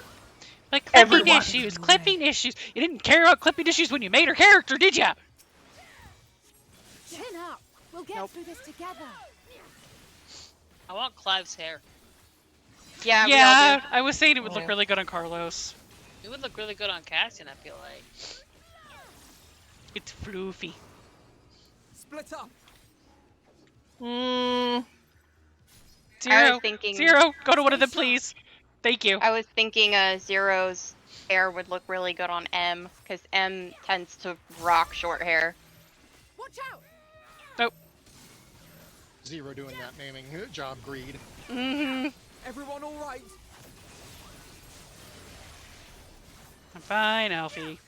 Like clipping Everyone. issues, clipping issues. You didn't care about clipping issues when you made her character, did ya? Chin up. We'll get through this together. I want Clive's hair. Yeah, Yeah, we all I was saying it would look Yeah. really good on Carlos. It would look really good on Cassian, I feel like. It's floofy. Split up. I Zero, was thinking Zero, go to one of them, please. Thank you. I was thinking Zero's hair would look really good on M, because M tends to rock short hair. Watch out. Nope. Zero doing that naming job greed. Mm-hmm. Everyone all right? I'm fine, Alfie.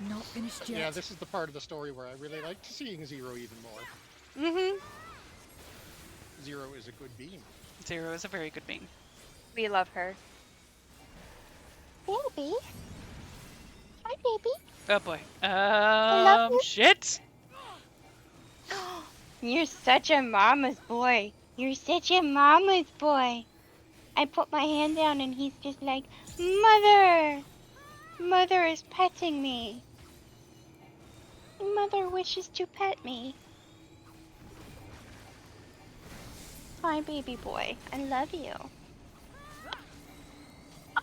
Not finished yet. Yeah, this is the part of the story where I really liked seeing Zero even more. Mm-hmm. Zero is a good beam. Zero is a very good being. We love her. Baby. Hi, baby. Oh boy. love you. Shit. You're such a mama's boy. You're such a mama's boy. I put my hand down and he's just like, Mother! Mother is petting me. Mother wishes to pet me. Hi, baby boy. I love you.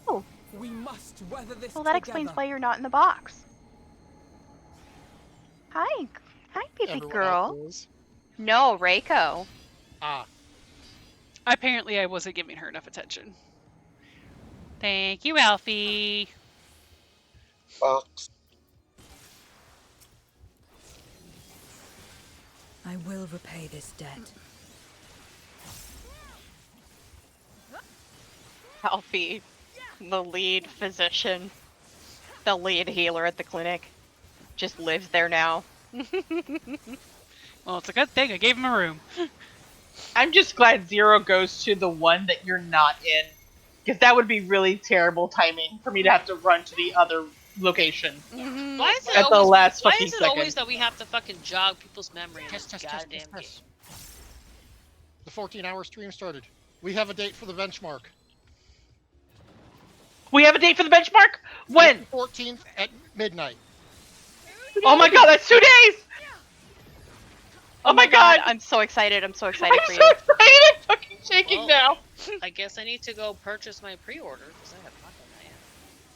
Oh, We must weather this well that together. explains why you're not in the box. Hi. Hi, baby Everyone girl. else is. No, Reiko. Ah, Apparently, I wasn't giving her enough attention. Thank you, Alfie. Box. I will repay this debt. Alfie, the lead physician, the lead healer at the clinic, just lives there now. Well, it's a good thing I gave him a room. I'm just glad Zero goes to the one that you're not in. Because that would be really terrible timing for me to have to run to the other location Why is it at the always, last why fucking is it second. always that we have to fucking jog people's memory in Test, this test, test, goddamn test, game? test. The 14-hour stream started. We have a date for the benchmark. We have a date for the benchmark? When? 14th at midnight. Oh my god, that's 2 days! Oh my god! I'm so excited. I'm so excited for I'm you. so excited! I'm fucking shaking Well, now. I guess I need to go purchase my pre-order because I have not done that yet.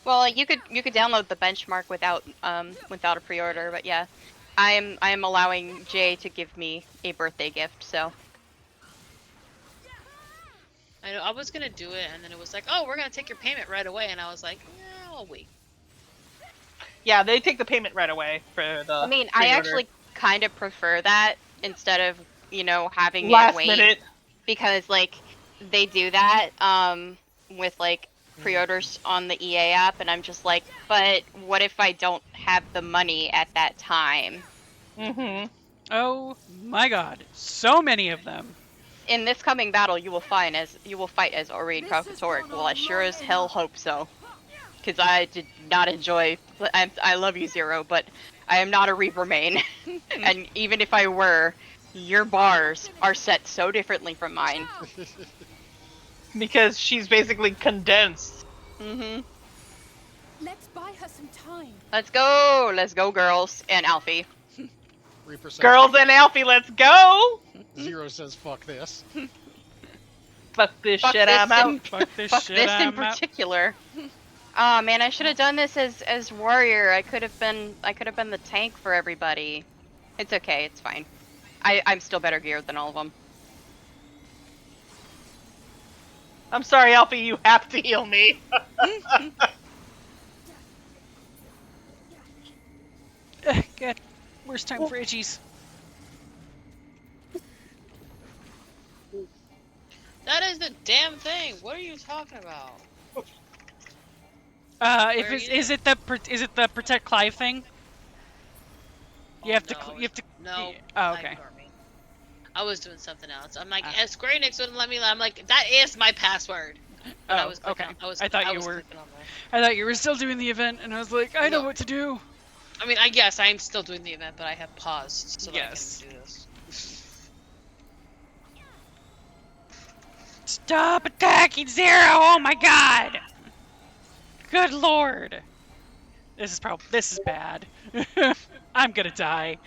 Well, you could download the benchmark without a pre-order, but yeah, I am allowing Jay to give me a birthday gift. So I know I was gonna do it, and then it was like, oh, we're gonna take your payment right away, and I was like, yeah, I'll wait. Yeah, they take the payment right away for the. I mean, I pre-order. actually kind of prefer that instead of having Last it wait minute. because like they do that with like pre-orders on the EA app, and I'm just like, but what if I don't have the money at that time? Mm-hmm. Oh my god, so many of them. In this coming battle, you will fight as Ori Kalkatoric. Well, I sure as hell hope so, because I did not enjoy. I love you, Zero, but I am not a Reaper main, and even if I were, your bars are set so differently from mine. Because she's basically condensed. Mhm. Let's buy her some time. Let's go, girls and Alfie. Reaper says, Girls and Alfie, let's go! Zero says, fuck this. Fuck this Fuck shit, this I'm out. in- Fuck this Fuck shit, this in I'm out. particular. Oh man, I should have done this as warrior. I could have been the tank for everybody. It's okay, it's fine. I'm still better geared than all of them. I'm sorry, Alfie, you have to heal me. God, worst time for itchies. That is the damn thing. What are you talking about? If Where it's, are you? is it the protect Clive thing? You have to. No, You have to. No. Oh, okay. Ignore me. I was doing something else. I'm like, Square Enix wouldn't let me. I'm like, that is my password. But I Oh, was clicking okay. on- I thought you were. clicking on that. I thought you were still doing the event, and I was like, I know No. what to do. I mean, I guess I'm still doing the event, but I have paused so Yes. that I can do this. Stop attacking Zero! Oh my god! Good lord! This is bad. I'm gonna die.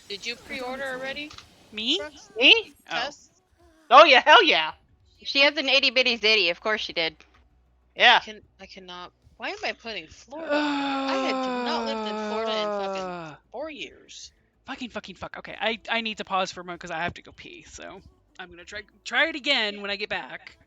Did you pre-order already? Me? Me? Tess? Oh yeah, hell yeah. She has an itty bitty zitty, of course she did. Yeah. I cannot. Why am I putting Florida? I have not lived in Florida in fucking 4 years. Fucking fuck. Okay, I need to pause for a moment because I have to go pee. So I'm gonna try it again when I get back.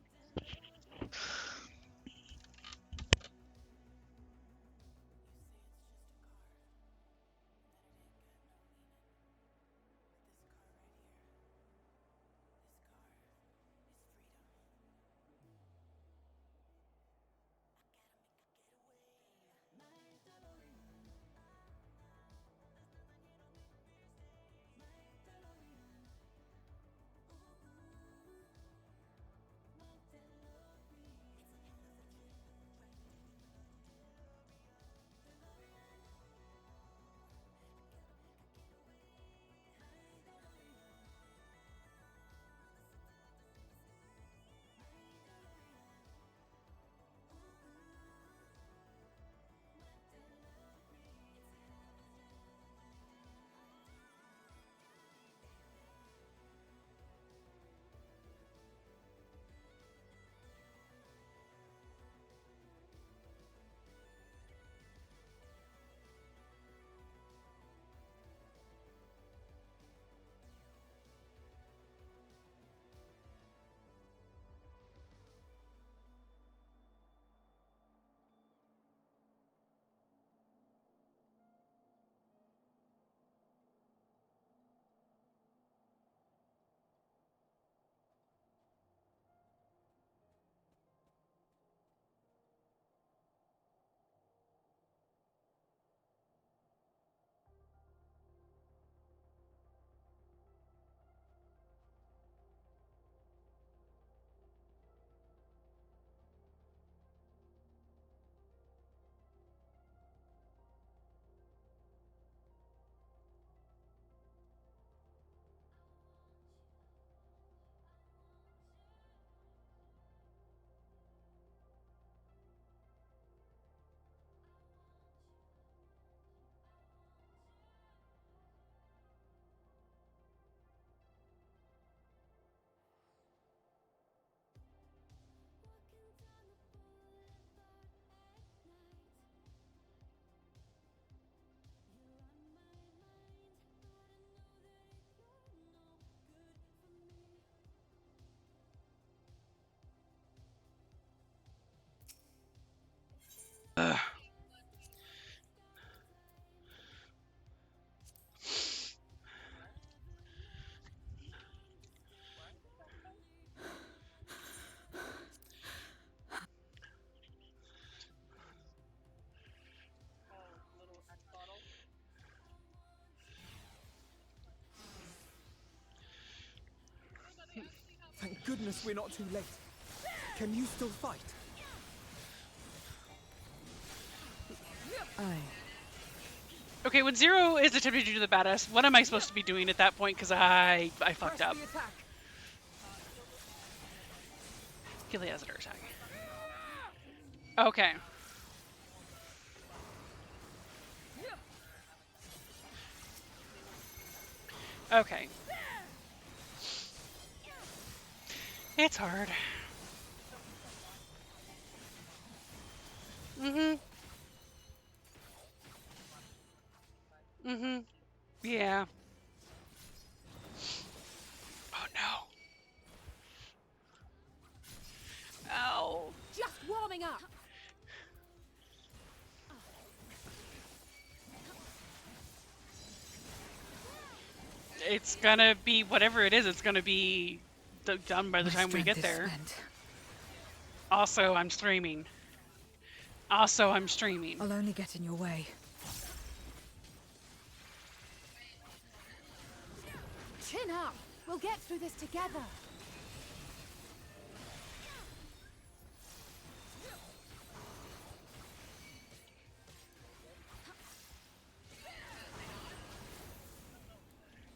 Thank goodness we're not too late. Can you still fight? Aye. Okay, when Zero is attempting to do the badass, what am I supposed to be doing at that point? Because I fucked up. Healy has an attack. Okay. Okay. It's hard. Yeah. Oh no. Ow. Just warming up. It's gonna be whatever it is. It's gonna be done by the time we get there. Also, I'm streaming. I'll only get in your way. Chin up. We'll get through this together.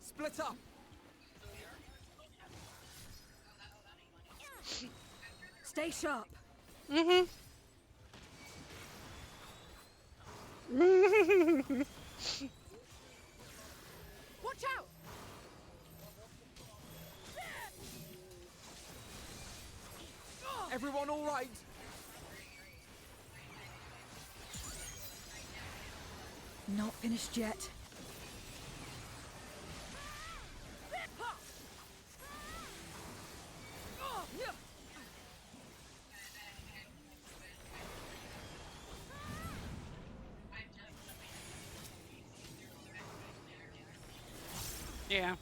Split up. Stay sharp. Watch out. Everyone all right? Not finished yet. Yeah.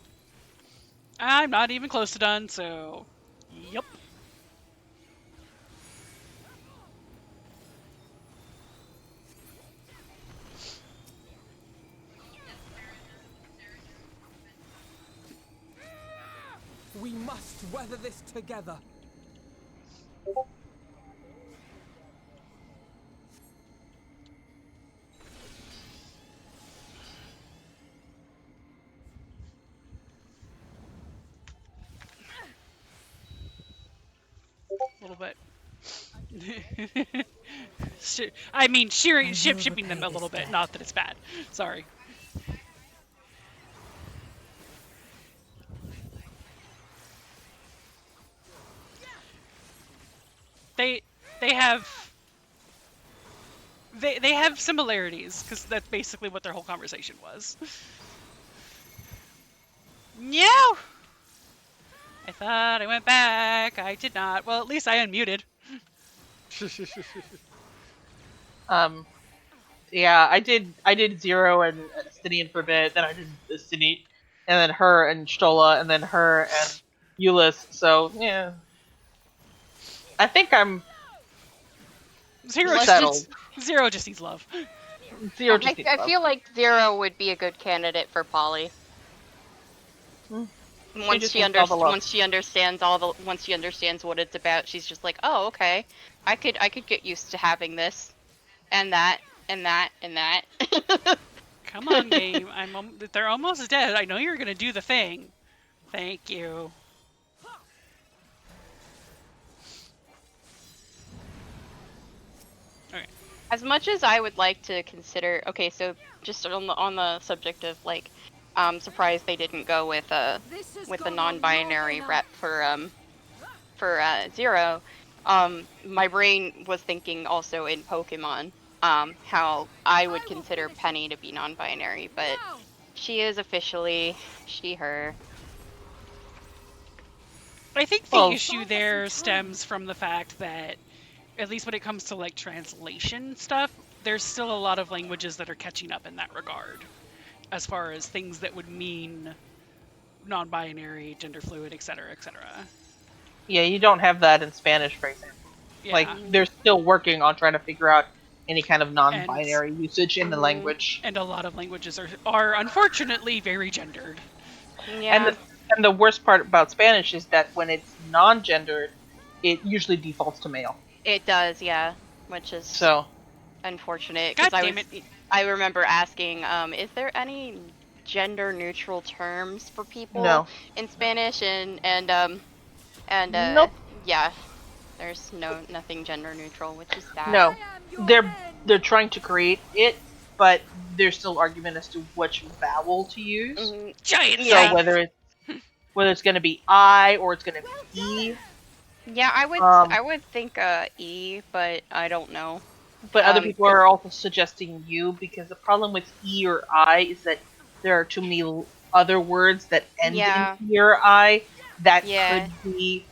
I'm not even close to done, so... Yep. We must weather this together. A little bit. I mean, shipping them a little bit. Not that it's bad. Sorry. They have similarities, because that's basically what their whole conversation was. No! I thought I went back. I did not. Well, at least I unmuted. Yeah, I did Zero and Estinian for a bit, then I did Estini, and then her and Stola, and then her and Euless, so, yeah. I think I'm Zero settled. Zero just needs love. Zero just needs I love. feel like Zero would be a good candidate for Polly. Once she understands what it's about, she's just like, oh, okay, I could get used to having this, and that, and that, and that. Come on, game. They're almost dead. I know you're gonna do the thing. Thank you. Okay. As much as I would like to consider, okay, so just on the subject of like, surprised they didn't go with a non-binary rep for Zero. My brain was thinking also in Pokemon, how I would consider Penny to be non-binary, but she is officially she/her. I think the issue there stems from the fact that, at least when it comes to like translation stuff, there's still a lot of languages that are catching up in that regard, as far as things that would mean non-binary, gender fluid, etc., etc. Yeah, you don't have that in Spanish, for example. Yeah. Like, they're still working on trying to figure out any kind of non-binary usage in the language. And a lot of languages are unfortunately very gendered. Yeah. And the worst part about Spanish is that when it's non-gendered, it usually defaults to male. It does, yeah, which is So unfortunate God because damn it. I remember asking, is there any gender neutral terms for people no. in Spanish? And Nope. yeah, there's nothing gender neutral, which is sad. No. They're trying to create it, but there's still argument as to which vowel to use. Giant Yeah. So whether it's gonna be I or it's gonna be E. Yeah, I would think E, but I don't know. But other people are also suggesting U, because the problem with E or I is that there are too many other words that end in E or I that could be,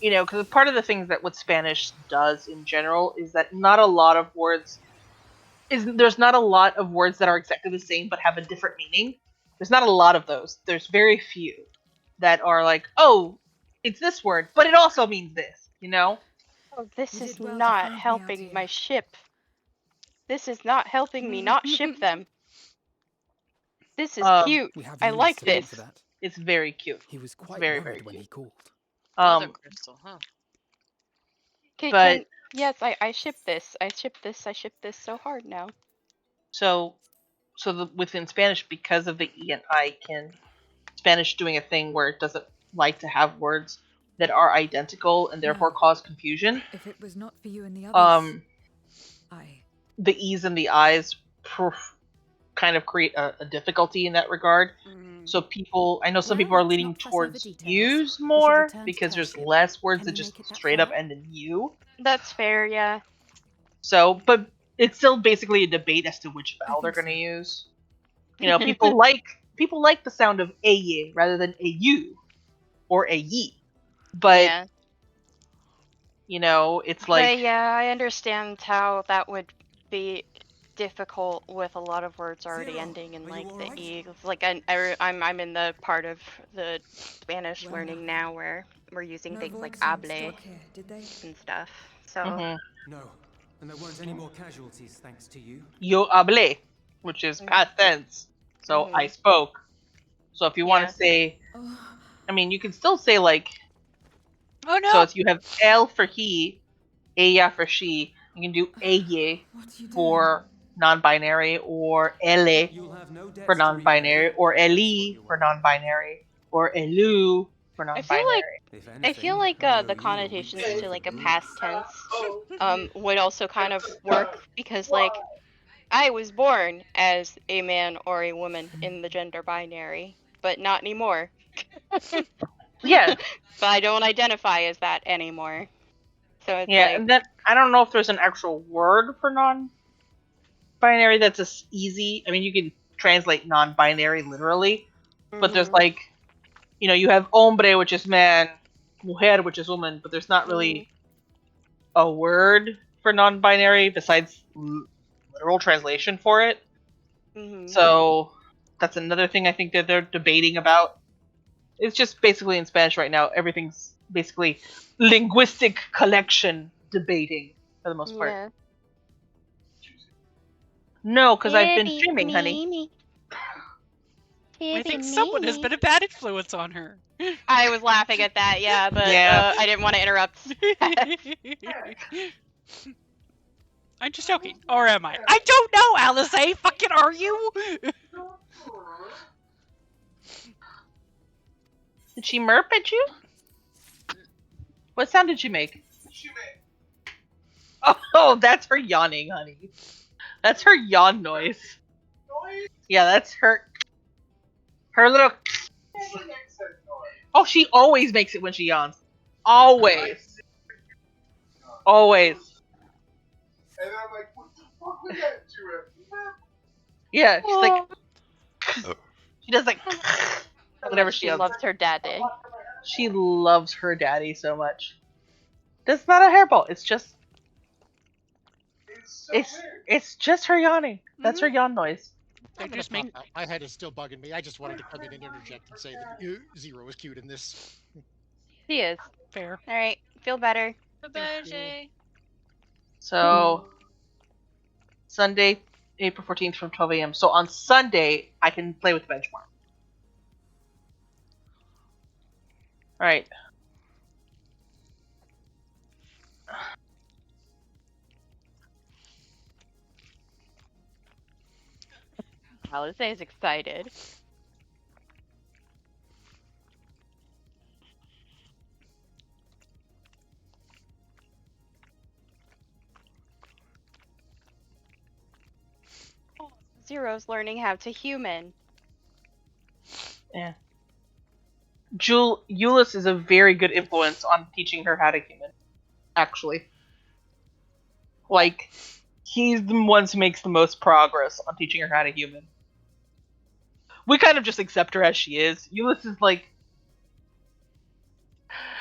because part of the things that what Spanish does in general is that not a lot of words there's not a lot of words that are exactly the same but have a different meaning. There's not a lot of those. There's very few that are like, oh, it's this word, but it also means this, Oh, this is not helping my ship. This is not helping me not ship them. This is cute. I like this. It's very cute. He was quite very, worried very when cute. he called. Another crystal, huh? Yes, I ship this. I ship this so hard now. So within Spanish, because of the E and I, Spanish doing a thing where it doesn't like to have words that are identical and therefore cause confusion. If it was not for you and the others, the E's and the I's kind of create a difficulty in that regard. So I know some people are leaning towards U's more because there's less words that just straight up end in U. That's fair, yeah. So, but it's still basically a debate as to which vowel they're going to use. People like the sound of a rather than a u or a ye, but it's like. But yeah, I understand how that would be difficult with a lot of words already ending in like the e. Like I'm in the part of the Spanish learning now where we're using things like hable and stuff. So. No, and there weren't any more casualties thanks to you. Yo hablé, which is past tense. So I spoke. So if you want to say, I mean, you can still say like. Oh no. So if you have él for he, ella for she, you can do ella for non-binary, or elle for non-binary, or eli for non-binary, or elu for non-binary. I feel like the connotations to like a past tense would also kind of work because like I was born as a man or a woman in the gender binary, but not anymore. Yeah. But I don't identify as that anymore. So it's and then I don't know if there's an actual word for non-binary that's as easy. I mean, you can translate non-binary literally, but there's like, you have hombre, which is man, mujer, which is woman, but there's not really a word for non-binary besides literal translation for it. So that's another thing I think that they're debating about. It's just basically in Spanish right now, everything's basically linguistic collection debating for the most part. Yeah. No, because I've been streaming, honey. I think someone has been a bad influence on her. I was laughing at that, yeah, but I didn't want to interrupt. I'm just joking. Or am I? I don't know, Alice. Fucking are you? Did she murp at you? What sound did she make? Oh, that's her yawning, honey. That's her yawn noise. Yeah, that's her little. Oh, she always makes it when she yawns. Always. Always. And I'm like, what the fuck was that to him? Yeah, she's like. She does like. Whatever she loves her daddy. She loves her daddy so much. That's not a hairball. It's just. It's just her yawning. That's her yawn noise. My head is still bugging me. I just wanted to come in and interject and say that Zero is cute in this. He is. Fair. All right. Feel better. Bye-bye, Jay. So, Sunday, April 14th from 12 a.m. So on Sunday, I can play with the benchmark. Alright. Alice is excited. Zero's learning how to human. Yeah. Euless is a very good influence on teaching her how to human. Actually. Like, he's the one who makes the most progress on teaching her how to human. We kind of just accept her as she is. Euless is like...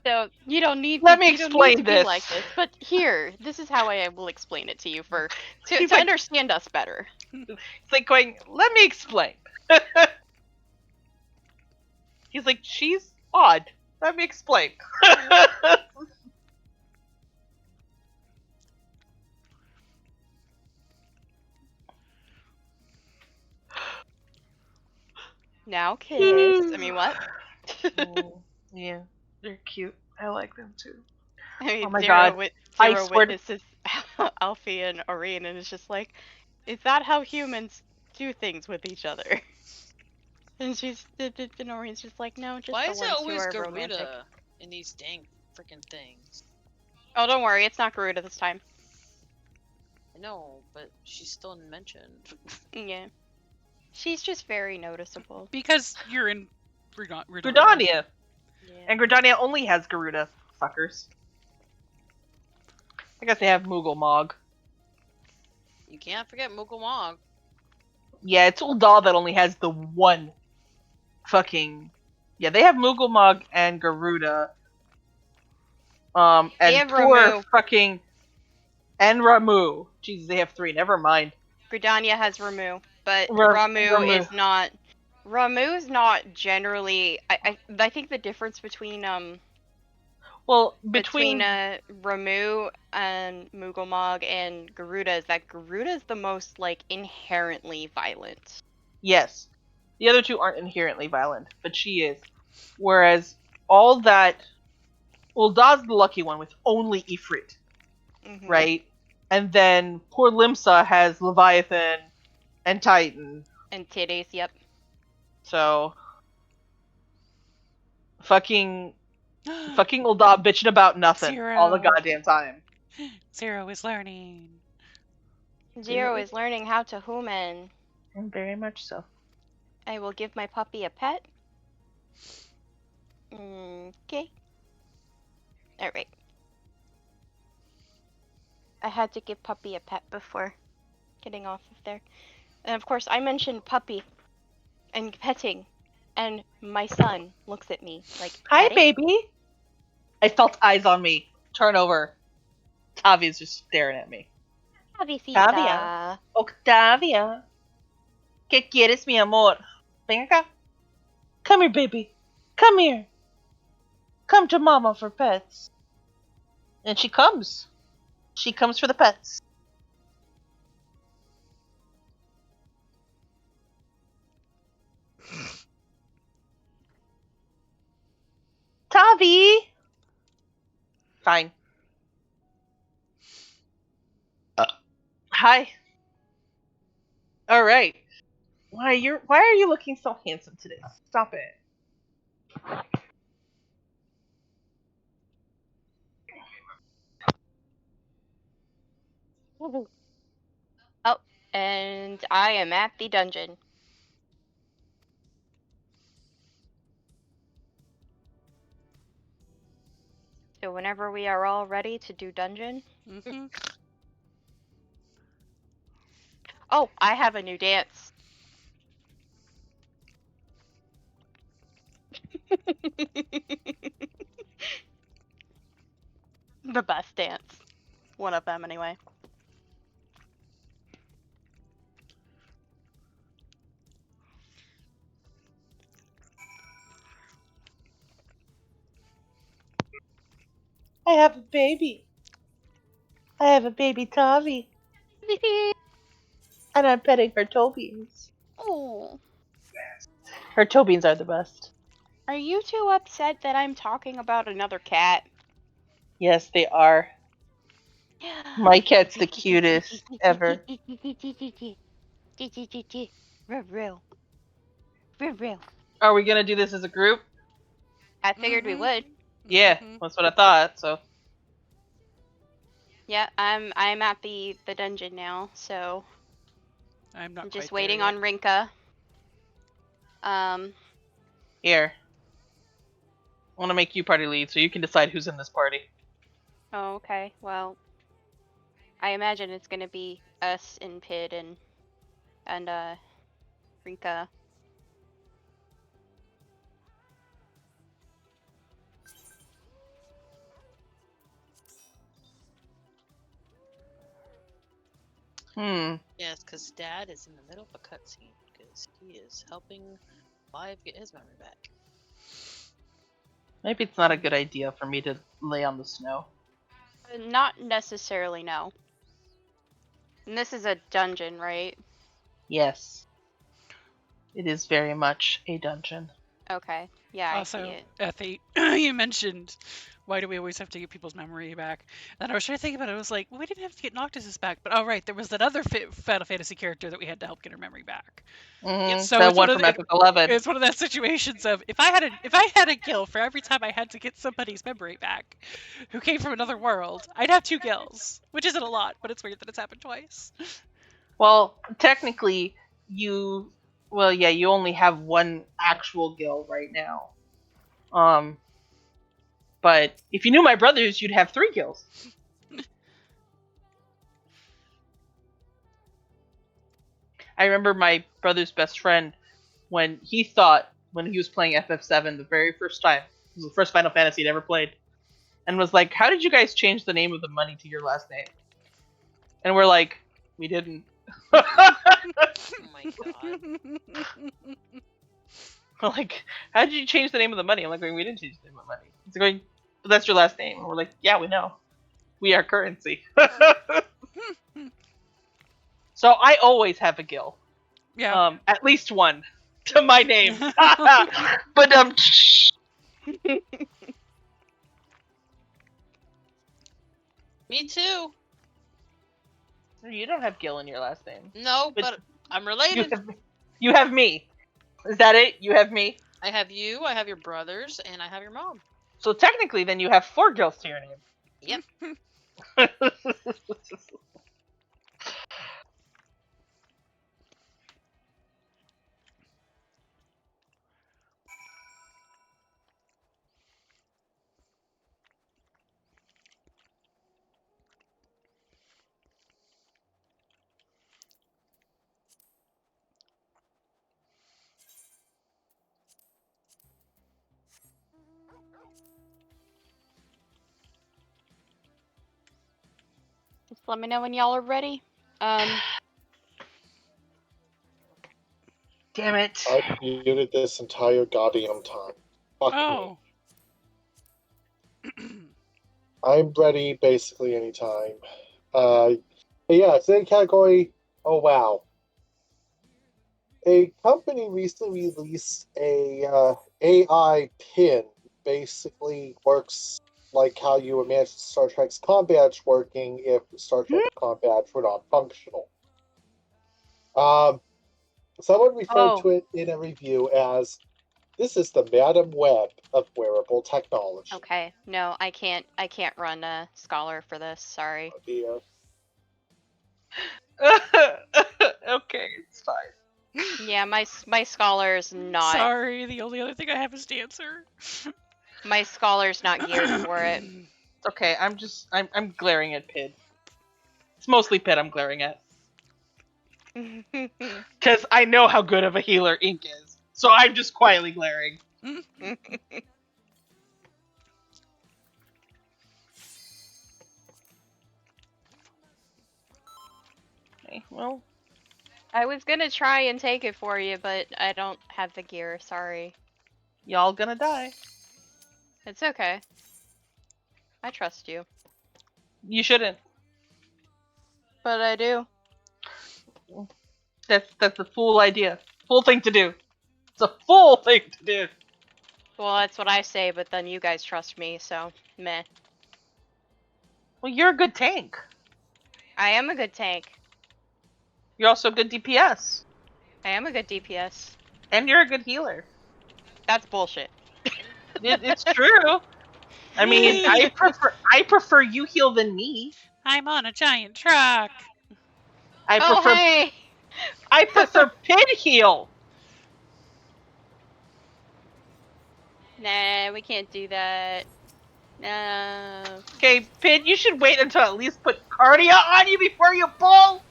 So, you don't need Let me you don't need explain to this. be like this. But here, this is how I will explain it to you to He's like- understand us better. It's like going, let me explain. He's like, she's odd. Let me explain. Now kiss. I mean, what? Oh, yeah, they're cute. I like them too. I mean, Oh my Zero God. I Zero swear to- witnesses Alfie and Aurene, and it's just like, is that how humans do things with each other? And Aurene's just like, no, just Why the is ones it who always are Garuda romantic. in these dang freaking things? Oh, don't worry, it's not Garuda this time. I know, but she's still mentioned. Yeah. She's just very noticeable. Because you're in Gridania. Gridania. Yeah. And Gridania only has Garuda. Fuckers. I guess they have Moogle Mog. You can't forget Mog. Yeah, it's Ul'dah that only has the one fucking... Yeah, they have Moogle Mog and Garuda. And They have poor Ramu. fucking... And Ramu. Jesus, they have 3. Never mind. Gridania has Ramu, but Ramu. Ramu is not. Ramu is not generally. I think the difference between Well, Ramu and Moogle and Garuda is that Garuda is the most like inherently violent. Yes. The other 2 aren't inherently violent, but she is. Whereas all that... Uldah's the lucky one with only Ifrit, Mhm. right? And then poor Limsa has Leviathan and Titan. And titties, yep. So... Fucking Ul'dah bitching about nothing Zero. all the goddamn time. Zero is learning. Zero is learning how to human. And very much so. I will give my puppy a pet. Okay. Alright. I had to give puppy a pet before getting off of there. And of course, I mentioned puppy and petting, and my son looks at me like, Hi, "Petting?" baby! I felt eyes on me. Turn over. Tavia's just staring at me. Tavia. Tavia. Octavia. ¿Qué quieres, mi amor? Ven acá. Come here, baby. Come here. Come to mama for pets. And she comes. She comes for the pets. Tavi! Fine. Hi. All right. Why are you looking so handsome today? Stop it. Oh, and I am at the dungeon. So whenever we are all ready to do dungeon. Mm-hmm. Oh, I have a new dance. The best dance. One of them, anyway. I have a baby. I have a baby Tavi. And I'm petting her toe beans. Oh. Her toe beans are the best. Are you too upset that I'm talking about another cat? Yes, they are. My cat's the cutest ever. Real. Are we gonna do this as a group? I figured we would. Yeah, that's what I thought. So Yeah, I'm at the dungeon now, so I'm not I'm just quite there waiting yet. on Rinka. here, I want to make you party lead, so you can decide who's in this party. Oh, okay. Well, I imagine it's gonna be us and Pid and Rinka. Yes, because Dad is in the middle of a cutscene because he is helping Live get his memory back. Maybe it's not a good idea for me to lay on the snow. Not necessarily, no. And this is a dungeon, right? Yes. It is very much a dungeon. Okay. Yeah, I see Also, it. Effie, you mentioned why do we always have to get people's memory back? And I was trying to think about it. I was like, well, we didn't have to get Noctis's back, but oh right, there was that other Final Fantasy character that we had to help get her memory back. So that it's one from Epic 11. It's one of those situations of if I had a guild for every time I had to get somebody's memory back, who came from another world, I'd have 2 guilds, which isn't a lot, but it's weird that it's happened twice. Well, technically, you only have one actual guild right now. But if you knew my brothers, you'd have 3 guilds. I remember my brother's best friend when he was playing FF7 the very first time. It was the first Final Fantasy he'd ever played. And was like, how did you guys change the name of the money to your last name? And we're like, we didn't. Oh my god. Like, how did you change the name of the money? I'm like, we didn't change the name of the money. He's going, but that's your last name. And we're like, yeah, we know. We are currency. So I always have a guild. Yeah. At least one to my name. But Me too. You don't have Gil in your last name. No, but I'm related. You have me. Is that it? You have me? I have you, I have your brothers, and I have your mom. So technically, then you have 4 Gils to your name. Yep. Just let me know when y'all are ready. Damn it. I've muted this entire goddamn time. Fuck me. I'm ready basically anytime. But yeah, today's category, oh wow. A company recently released a AI pin. Basically works like how you imagine Star Trek's comm badge working if Star Trek comm badge were not functional. Someone referred to it in a review as, this is the Madam Web of wearable technology. Okay, no, I can't run a scholar for this. Sorry. Oh dear. Okay, it's fine. Yeah, my scholar is not. Sorry, the only other thing I have is dancer. My scholar's not geared for it. Okay, I'm glaring at Pid. It's mostly Pid I'm glaring at. Because I know how good of a healer Ink is. So I'm just quietly glaring. Okay, well. I was gonna try and take it for you, but I don't have the gear, sorry. Y'all gonna die. It's okay. I trust you. You shouldn't. But I do. That's the fool idea. Fool thing to do. It's a fool thing to do. Well, that's what I say, but then you guys trust me, so meh. Well, you're a good tank. I am a good tank. You're also a good DPS. I am a good DPS. And you're a good healer. That's bullshit. It's true. I mean, I prefer you heal than me. I'm on a giant truck. Hey! I prefer Pid heal. Nah, we can't do that. No. Okay, Pid, you should wait until at least put Cardia on you before you pull.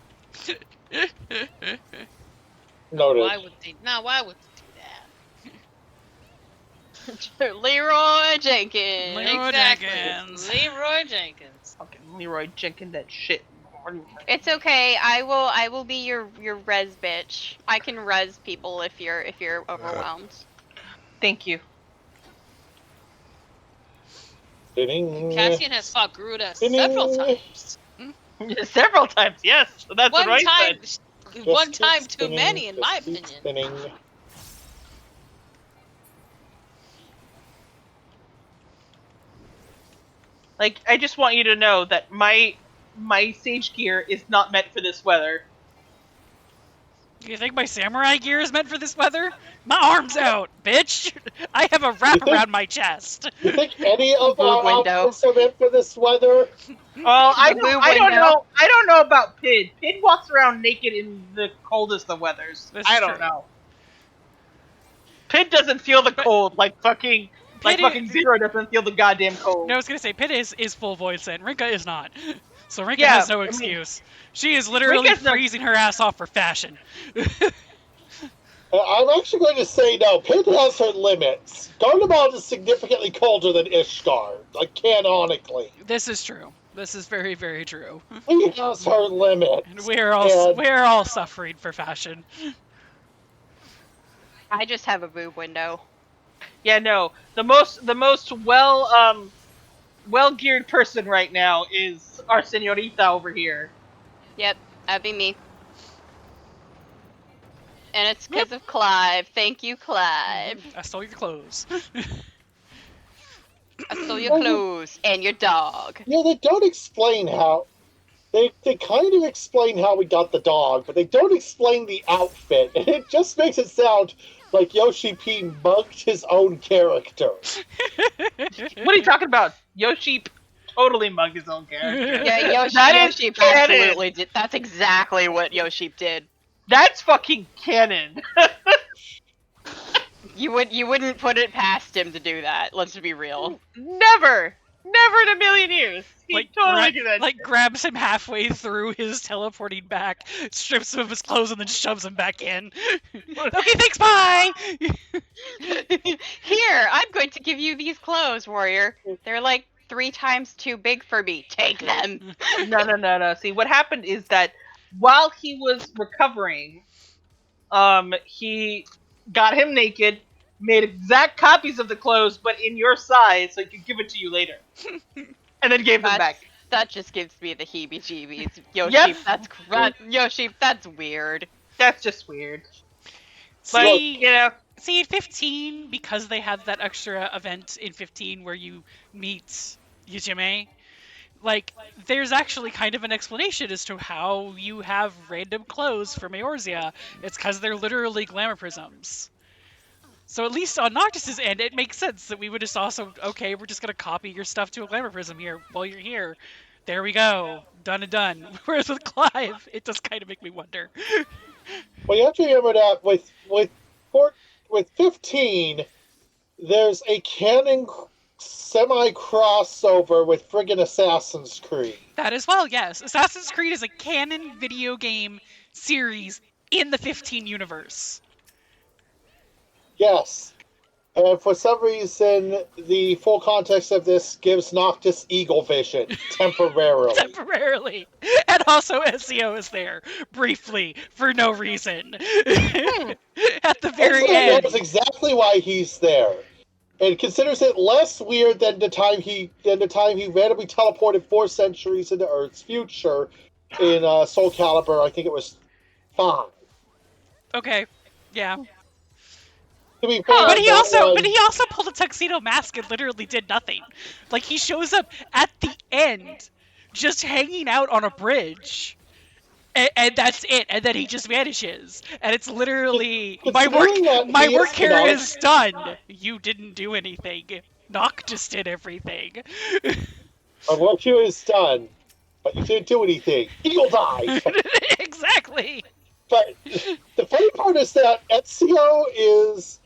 Noted. Why would they do that? Leroy Jenkins. Leroy Jenkins. Fucking Leroy Jenkins, that shit. It's okay. I will be your res bitch. I can res people if you're overwhelmed. Thank you. Cassian has fought Garuda several times. Several times, yes. That's One what I time, said. one time too many, in my opinion. Like, I just want you to know that my sage gear is not meant for this weather. You think my samurai gear is meant for this weather? My arm's out, bitch! I have a wrap around my chest. You think any of our outfits are meant for this weather? Well, I don't know about Pid. Pid walks around naked in the coldest of weathers. I don't know. Pid doesn't feel the cold like fucking Zero doesn't feel the goddamn cold. No, I was gonna say Pid is full voice and Rinka is not. So Rinka Yeah, has no excuse. She is literally Rinka's freezing her ass off for fashion. I'm actually going to say no. Pid has her limits. Garlemald is significantly colder than Ishtar, like canonically. This is true. This is very, very true. He has her limits. And we're all suffering for fashion. I just have a boob window. Yeah, no. The most well geared person right now is our señorita over here. Yep, that'd be me. And it's because of Clive. Thank you, Clive. I stole your clothes. I stole your clothes and your dog. Yeah, they don't explain how. They kind of explain how we got the dog, but they don't explain the outfit, and it just makes it sound like Yoshi P mugged his own character. What are you talking about? Yoshi totally mugged his own character. Yeah, Yoshi absolutely did. That's exactly what Yoshi did. That's fucking canon. You wouldn't put it past him to do that. Let's be real. Never in a million years. He totally did that. Like grabs him halfway through his teleporting back, strips him of his clothes, and then shoves him back in. Okay, thanks, bye! Here, I'm going to give you these clothes, warrior. They're like 3 times too big for me. Take them. No. See, what happened is that while he was recovering, he got him naked, made exact copies of the clothes, but in your size, so he could give it to you later. And then gave them back. That just gives me the heebie-jeebies. Yoshi, that's weird. That's just weird. See, But, see, in 15, because they had that extra event in 15 where you meet Yujime, like, there's actually kind of an explanation as to how you have random clothes for Maorzia. It's because they're literally glamour prisms. So at least on Noctis's end, it makes sense that we would just also, okay, we're just going to copy your stuff to a glamour prism here while you're here. There we go. Done and done. Whereas with Clive, it does kind of make me wonder. Well, you have to remember that with 15, there's a canon semi-crossover with friggin' Assassin's Creed. That as well, yes. Assassin's Creed is a canon video game series in the 15 universe. Yes. And for some reason, the full context of this gives Noctis eagle vision, temporarily. Temporarily. And also SEO is there, briefly, for no reason. At the very end. Knows exactly why he's there. And considers it less weird than the time he randomly teleported 4 centuries into Earth's future in Soul Calibur. I think it was 5. Okay, yeah. To be fair, But he that also pulled a tuxedo mask and literally did nothing. Like he shows up at the end, just hanging out on a bridge. And that's it, and then he just vanishes, and it's literally my considering that my he work is here canonic- is done. You didn't do anything. Nock just did everything. My work here is done, but you didn't do anything. Eagle died. Exactly. But the funny part is that Ezio is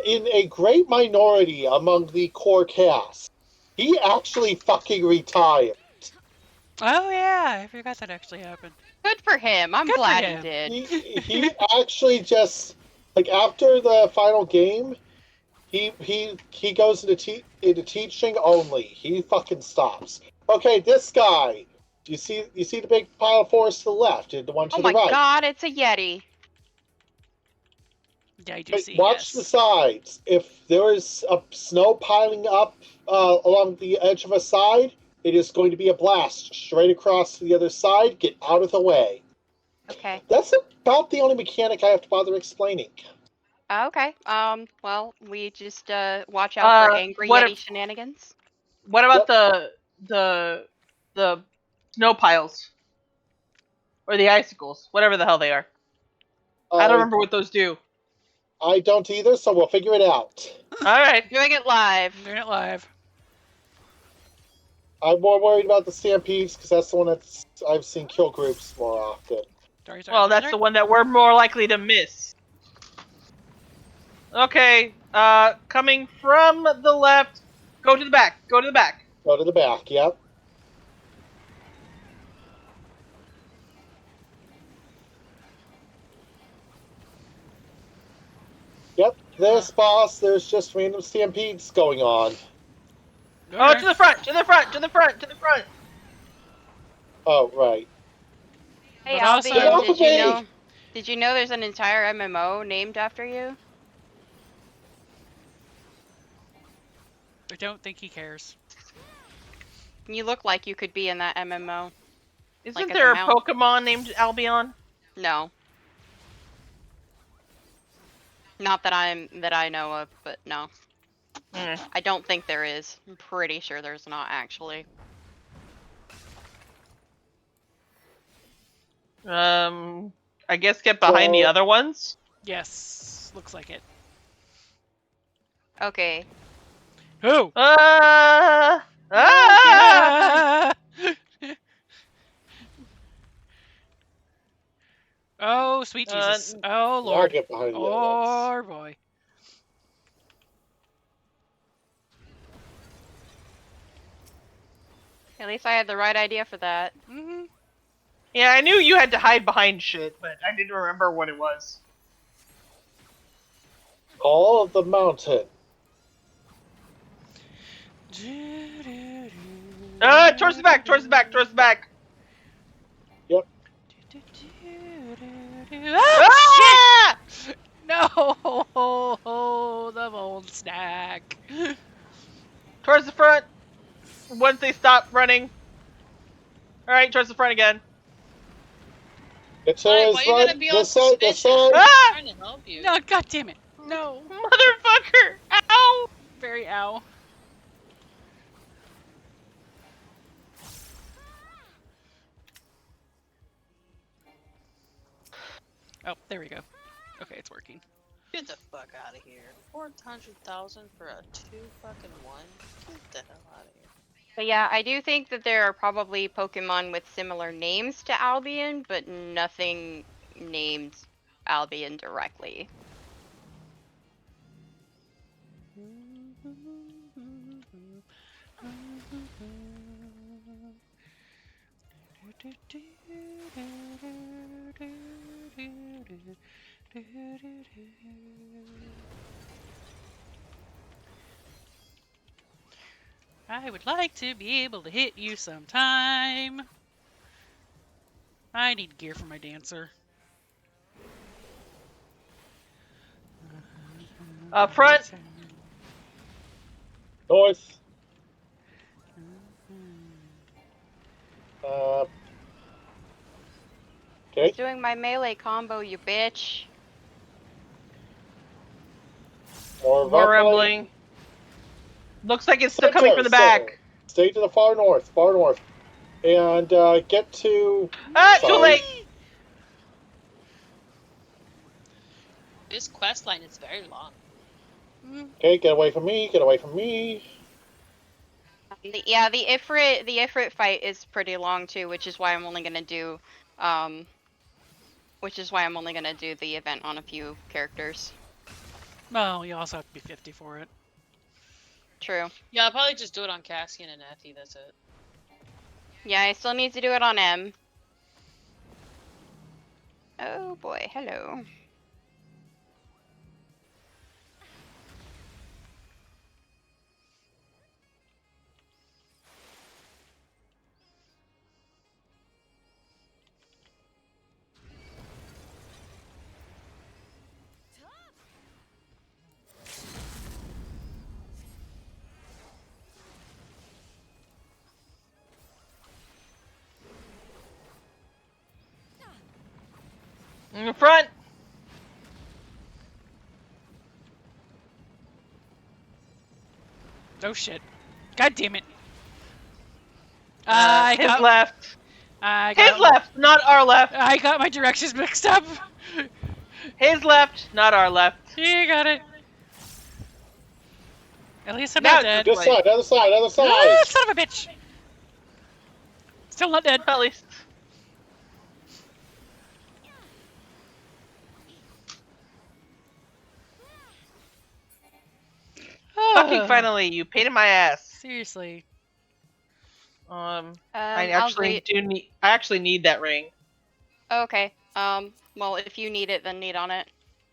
in a great minority among the core cast. He actually fucking retired. Oh yeah, I forgot that actually happened. Good for him. I'm Good for glad him. he did. He actually just like after the final game, he goes into teaching only. He fucking stops. Okay, this guy. You see the big pile of forest to the left and the one to Oh the my right. god, it's a Yeti. Yeah, I do But see. watch Yes. the sides. If there is a snow piling up along the edge of a side, it is going to be a blast straight across to the other side. Get out of the way. Okay. That's about the only mechanic I have to bother explaining. Okay. Well, we just watch out for angry Yeti shenanigans. What about the snow piles or the icicles, whatever the hell they are? I don't remember what those do. I don't either, so we'll figure it out. All right, doing it live. Doing it live. I'm more worried about the stampedes because that's the one that I've seen kill groups more often. Well, that's the one that we're more likely to miss. Okay, coming from the left, go to the back. Go to the back. Go to the back. Yep. Yep, this boss, there's just random stampedes going on. Oh, to the front, to the front, to the front, to the front. Oh, right. Hey, But Albie, also- did you know there's an entire MMO named after you? I don't think he cares. You look like you could be in that MMO. Isn't Like as there a mount. Pokemon named Albion? No. Not that I know of, but no. I don't think there is. I'm pretty sure there's not actually. I guess get behind the other ones. Yes, looks like it. Okay. Who? Oh, sweet Jesus. Oh, Lord. I'll get behind the other ones. Oh, boy. At least I had the right idea for that. Mm-hmm. Yeah, I knew you had to hide behind shit, but I didn't remember what it was. All of the mountain. Towards the back, towards the back, towards the back. Yep. Ah, shit! No, the bone snack. Towards the front. Once they stop running. Alright, towards the front again. It's Why you gotta be all this side, this suspicious? side. Ah! I'm trying to help you. No, god damn it. No. Motherfucker! Ow! Very ow. Oh, there we go. Okay, it's working. Get the fuck out of here. 400,000 for a 2 fucking 1? Get the hell out of here. But yeah, I do think that there are probably Pokemon with similar names to Albion, but nothing named Albion directly. I would like to be able to hit you sometime. I need gear for my dancer. Front. North. Okay. Doing my melee combo, you bitch. More More rumbling. rumbling. Looks like it's still coming from the back. Stay to the far north, and get to. Ah, too Sorry. late. This quest line is very long. Okay, get away from me. Get away from me. The Ifrit fight is pretty long too, which is why I'm only gonna do the event on a few characters. Well, you also have to be 50 for it. True. Yeah, I'll probably just do it on Cassian and Ethy, that's it. Yeah, I still need to do it on M. Oh boy, hello. In the front. Oh shit. God damn it. His left. I His got, left, not our left. I got my directions mixed up. His left, not our left. You got it. At least I'm Now not dead. This side, other side, other side. Ah, son of a bitch. Still not dead. At least. Fucking finally, you pain in my ass. Seriously. I I'll actually I actually need that ring. Okay. Well, if you need it, then need on it.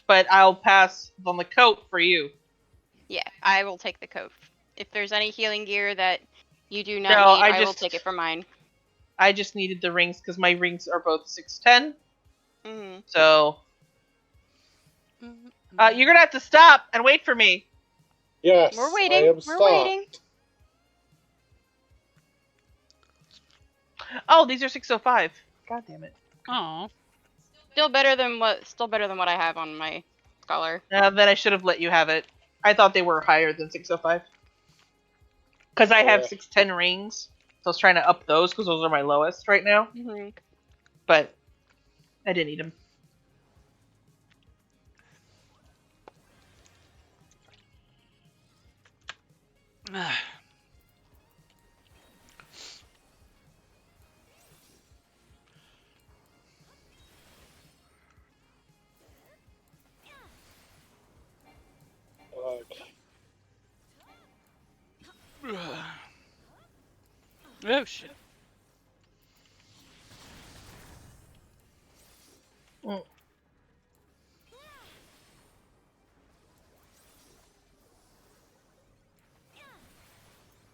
But I'll pass on the coat for you. Yeah, I will take the coat. If there's any healing gear that you do not No, need, I will just- take it for mine. I just needed the rings because my rings are both 610. Mm-hmm. So you're gonna have to stop and wait for me. Yes, We're waiting. I am We're stopped. waiting. Oh, these are 605. God damn it. Oh. Still better than what I have on my scholar. Then I should have let you have it. I thought they were higher than 605. Because I have 610 rings. So I was trying to up those because those are my lowest right now. Mm-hmm. But I didn't need them. Oh shit.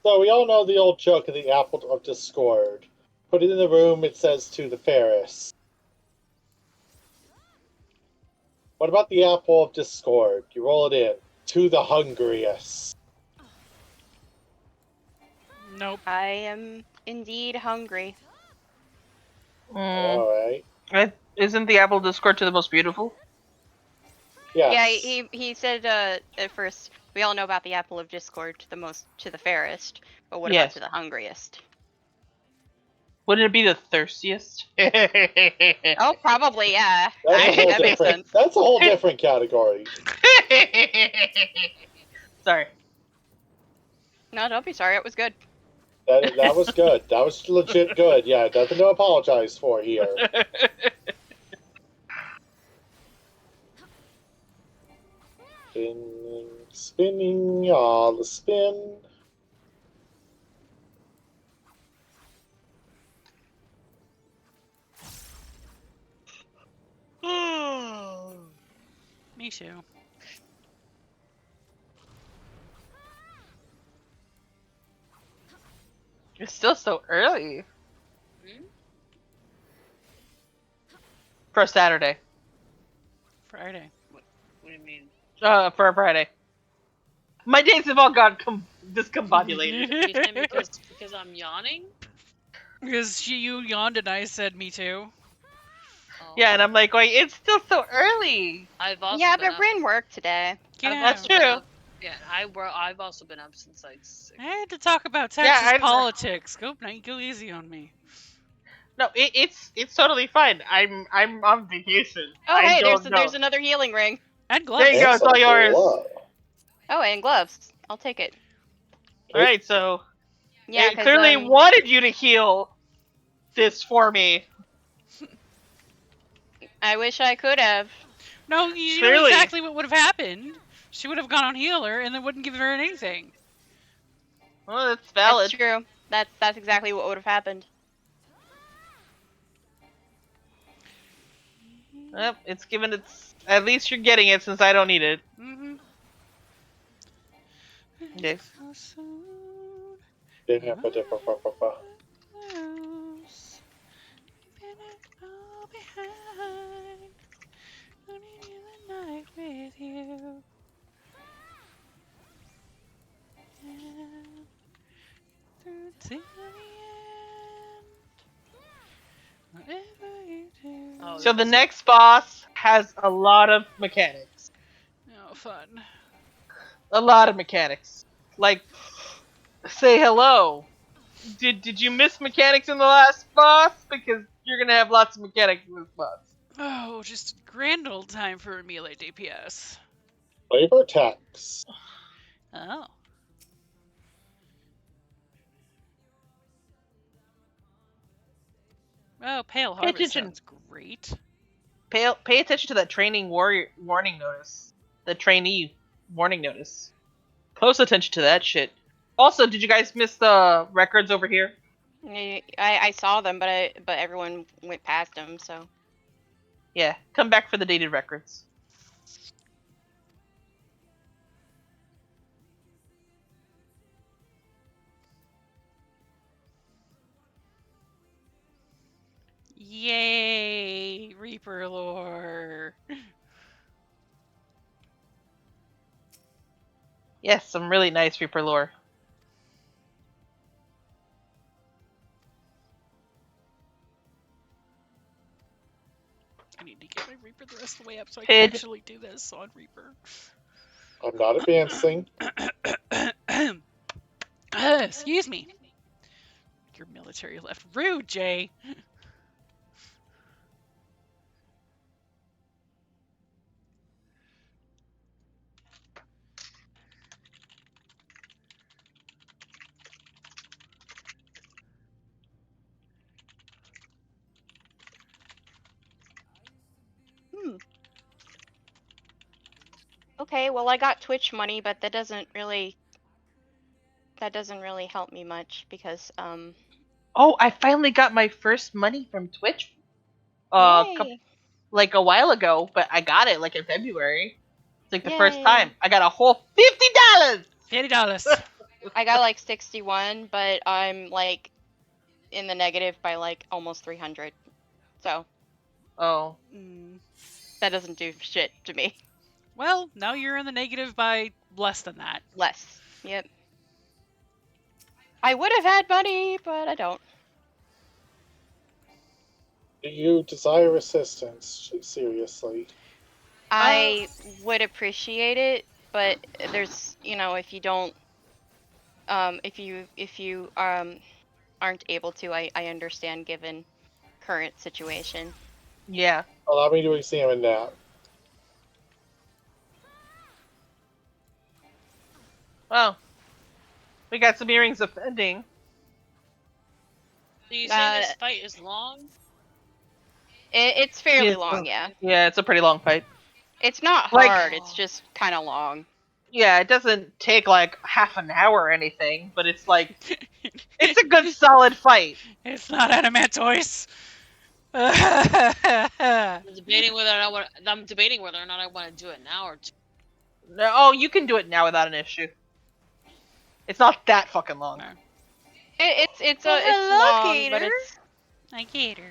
So we all know the old joke of the apple of discord. Put it in the room, it says to the fairest. What about the apple of discord? You roll it in. To the hungriest. Nope. I am indeed hungry. Alright. Isn't the apple discord to the most beautiful? Yes. Yeah, he said at first we all know about the apple of discord to the fairest, but what about Yes. to the hungriest? Wouldn't it be the thirstiest? Oh, probably, yeah. That's a Actually, whole that makes different. sense. That's a whole different category. Sorry. No, don't be sorry. It was good. That was good. That was legit good. Yeah, nothing to apologize for here. Spinning all the spin. Me too. It's still so early. For a Saturday. Friday. What do you mean? For a Friday. My days have all gone discombobulated. You saying because I'm yawning? Because you yawned and I said me too. Yeah, and I'm like, wait, it's still so early. I've also Yeah, been but Rin worked today. Yeah. That's true. Yeah, I've also been up since like 6. I had to talk about Yeah, Texas I- politics. Go easy on me. No, it's totally fine. I'm on vacation. Oh, I hey, don't know. there's another healing ring. And gloves. There you go. And It's all some yours. glove. Oh, and gloves. I'll take it. All right, so Yeah, it clearly wanted you to heal this for me. I wish I could have. No, you know Clearly. exactly what would have happened. She would have gone on healer, and then wouldn't give her anything. Well, that's valid. That's true. That's exactly what would have happened. Yep, it's given its. At least you're getting it since I don't need it. Mm-hmm. Okay. With you. Oh, So the next boss has a lot of mechanics. Oh, fun. A lot of mechanics. Like, say hello. Did you miss mechanics in the last boss? Because you're gonna have lots of mechanics in this boss. Oh, just grand old time for a melee DPS. Flavor text. Oh. Oh, Pale Harvest attention. sounds great. Pay attention to that training warning notice. The trainee warning notice. Close attention to that shit. Also, did you guys miss the records over here? I saw them, but everyone went past them, so. Yeah, come back for the dated records. Yay, Reaper lore. Yes, some really nice Reaper lore. I need to get my Reaper the rest of the way up so I Pid. can actually do this on Reaper. I'm not advancing. Excuse me. Your military left. Rude, Jay. Okay, well I got Twitch money, but that doesn't really help me much because Oh, I finally got my first money from Twitch. Yay. Like a while ago, but I got it like in February. It's like the first Yay. time. I got a whole $50. $50. I got like 61, but I'm like in the negative by like almost 300. So Oh. that doesn't do shit to me. Well, now you're in the negative by less than that. Less. Yep. I would have had money, but I don't. Do you desire assistance? Seriously. I would appreciate it, but there's, if you don't, if you aren't able to, I understand given current situation. Yeah. Allow me to examine that. Well, we got some earrings offending. Do you say this fight is long? It's fairly long, yeah. Yeah, it's a pretty long fight. It's not Like- hard, it's just kind of long. Yeah, it doesn't take like half an hour or anything, but it's like it's a good solid fight. It's not Animatoys. I'm debating whether or not I want to do it now or two. No, oh, you can do it now without an issue. It's not that fucking long. It's hello, long, Gator. but it's. I Gator.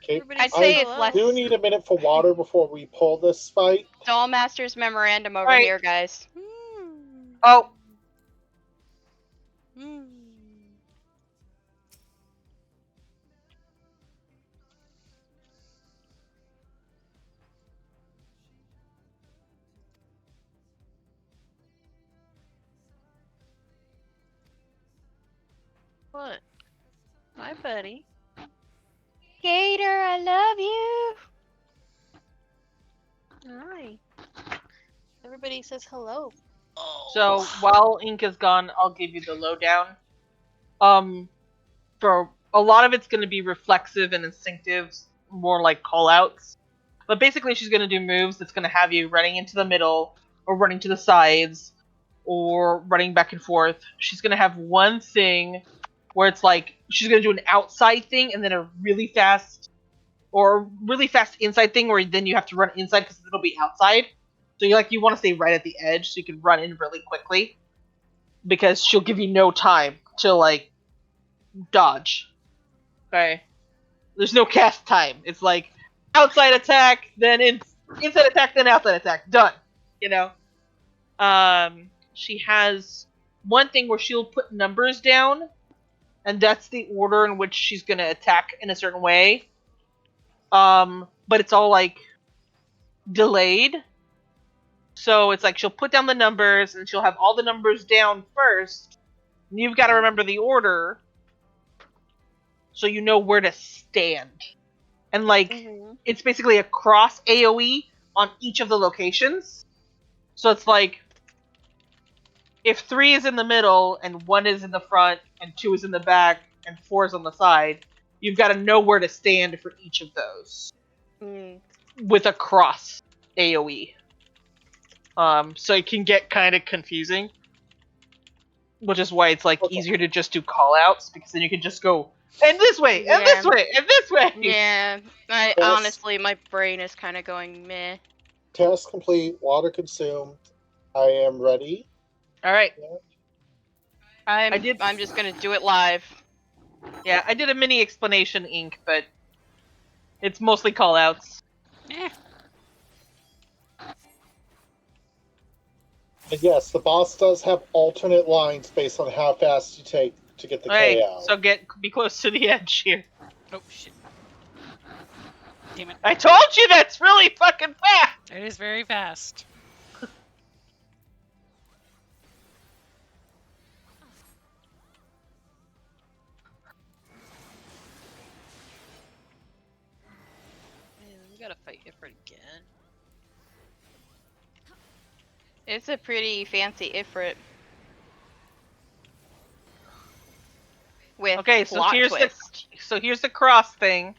Okay. I'd say I it's less. do need a minute for water before we pull this fight. Dollmaster's memorandum over Right. here, guys. Oh. What? Hi, buddy. Gator, I love you. Hi. Everybody says hello. So while Ink is gone, I'll give you the lowdown. For a lot of it's going to be reflexive and instinctive, more like call-outs. But basically, she's going to do moves that's going to have you running into the middle, or running to the sides, or running back and forth. She's going to have one thing where it's like, she's going to do an outside thing, and then a really fast inside thing where then you have to run inside because it'll be outside. So you want to stay right at the edge so you can run in really quickly. Because she'll give you no time to, like, dodge. Okay? There's no cast time. It's like, outside attack, then inside attack, then outside attack. Done. You know? She has one thing where she'll put numbers down, and that's the order in which she's going to attack in a certain way. But it's all, like, delayed. So it's like she'll put down the numbers, and she'll have all the numbers down first. And you've got to remember the order, so you know where to stand. And, like, it's basically a cross AoE on each of the locations. So it's like, if 3 is in the middle, and 1 is in the front, and 2 is in the back, and 4 is on the side, you've got to know where to stand for each of those. With a cross AoE. So it can get kind of confusing. Which is why it's, like, easier to just do call-outs, because then you can just go, and this way, and this way, and this way! Yeah, honestly, my brain is kind of going meh. Task complete, water consumed. I am ready. Alright. I'm just gonna do it live. Yeah, I did a mini explanation, Ink, but it's mostly call-outs. And yes, the boss does have alternate lines based on how fast you take to get the Alright, KO. so be close to the edge here. Oh, shit. Damn it. I told you that's really fucking fast! It is very fast. Man, we gotta fight Ifrit again. It's a pretty fancy Ifrit. With Okay, so plot here's twist. here's the cross thing.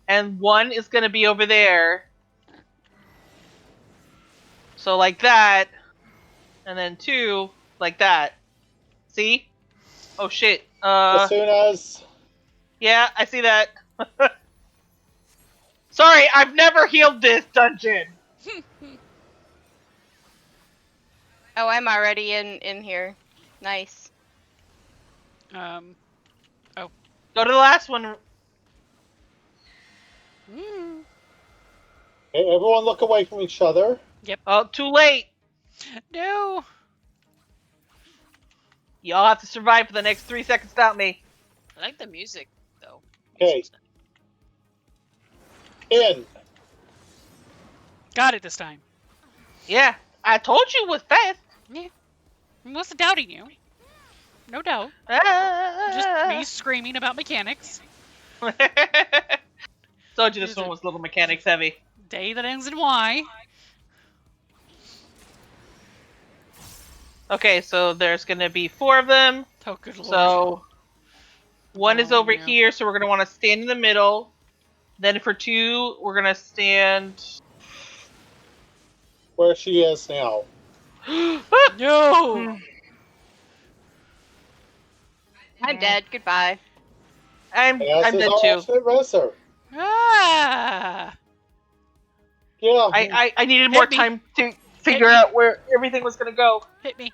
And 1 is gonna be over there. So like that. And then 2, like that. See? Oh shit. As soon as... Yeah, I see that. Sorry, I've never healed this dungeon! Oh, I'm already in here. Nice. Oh. Go to the last one. Hey, everyone look away from each other. Yep. Oh, too late! No! Y'all have to survive for the next 3 seconds without me. I like the music, though. Okay. In. Got it this time. Yeah, I told you it was fast. Yeah. I wasn't doubting you. No doubt. Just me screaming about mechanics. Told you this one was little mechanics heavy. Day that ends in Y. Okay, so there's gonna be 4 of them. Oh, good lord. So 1 is over here, so we're gonna want to stand in the middle. Then for 2, we're gonna stand where she is now. No! I'm dead. Goodbye. I'm Yes, dead it's too. alternate reser. Ah! Yeah. I needed more time to figure out where everything was gonna go. Hit me.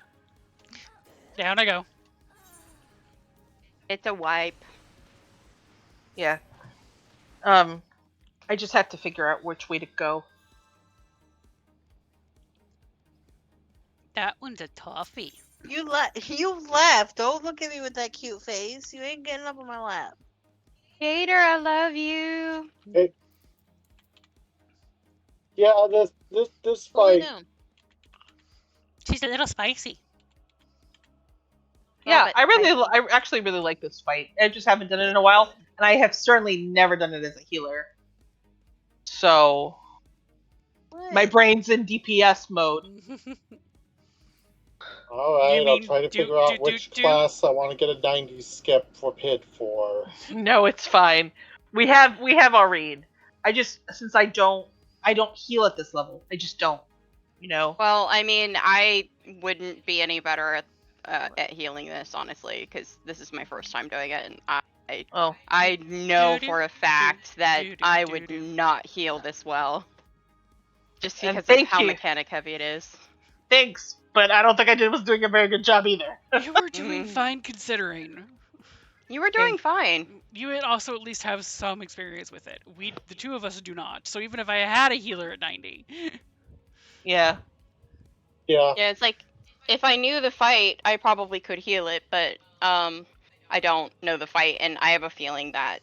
Down I go. It's a wipe. Yeah. I just have to figure out which way to go. That one's a toughie. You left. Don't look at me with that cute face. You ain't getting up on my lap. Gator, I love you. Hey. Yeah, this fight. She's a little spicy. Yeah, but I actually really like this fight. I just haven't done it in a while, and I have certainly never done it as a healer. So my brain's in DPS mode. Alright, I'll try to figure out which class I want to get a 90 skip for Pid for. No, it's fine. We have our read. I just since I don't heal at this level. I just don't. You know. Well, I mean, I wouldn't be any better at healing this, honestly, because this is my first time doing it, and I know for a fact that I would not heal this well, just because of how mechanic heavy it is. Thanks, but I don't think I was doing a very good job either. You were doing fine considering. You were doing fine. You would also at least have some experience with it. The two of us do not. So even if I had a healer at 90. Yeah. Yeah, it's like, if I knew the fight, I probably could heal it, but I don't know the fight, and I have a feeling that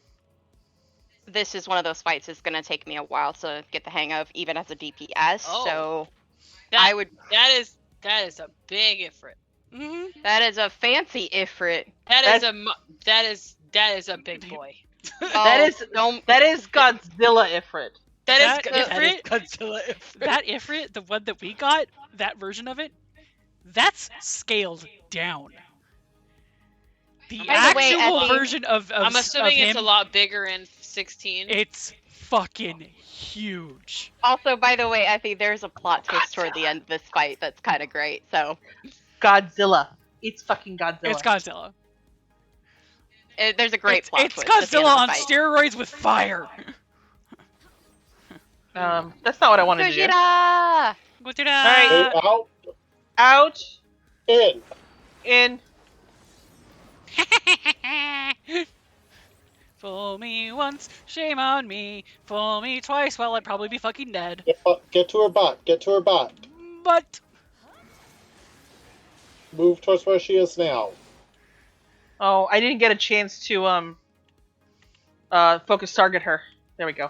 this is one of those fights that's going to take me a while to get the hang of, even as a DPS, so I would... That is a big Ifrit. Mm-hmm. That is a fancy Ifrit. That is a big boy. That is Godzilla Ifrit. That is Godzilla Ifrit. That Ifrit, the one that we got, that version of it, that's scaled down. The actual version of I'm assuming of it's a lot bigger in 16. It's fucking huge. Also, by the way, Effie, there's a plot twist toward the end of this fight that's kind of great, so... Godzilla. It's fucking Godzilla. It's Godzilla. There's a great plot twist. It's Godzilla on steroids with fire. That's not what I wanted to do. Gojira! Alright. Out. In. Fool me once, shame on me. Fool me twice, well, I'd probably be fucking dead. Get to her bot. Get to her bot. But... Move towards where she is now. Oh, I didn't get a chance to, focus target her. There we go.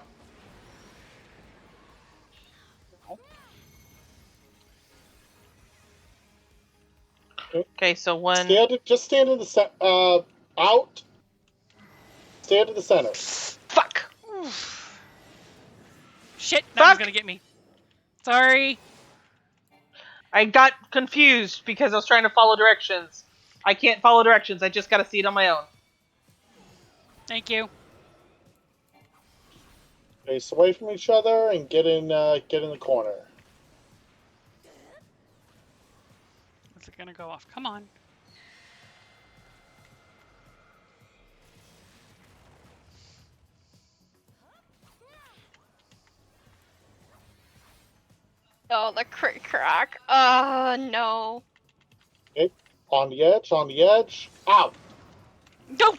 Okay, so one... Just stand in the out. Stand in the center. Fuck! Shit, that was gonna get me. Sorry. I got confused because I was trying to follow directions. I can't follow directions, I just gotta see it on my own. Thank you. Face away from each other and get in the corner. What's it gonna go off? Come on. Oh, the crit crack. Oh, no. Okay, on the edge. Out. No,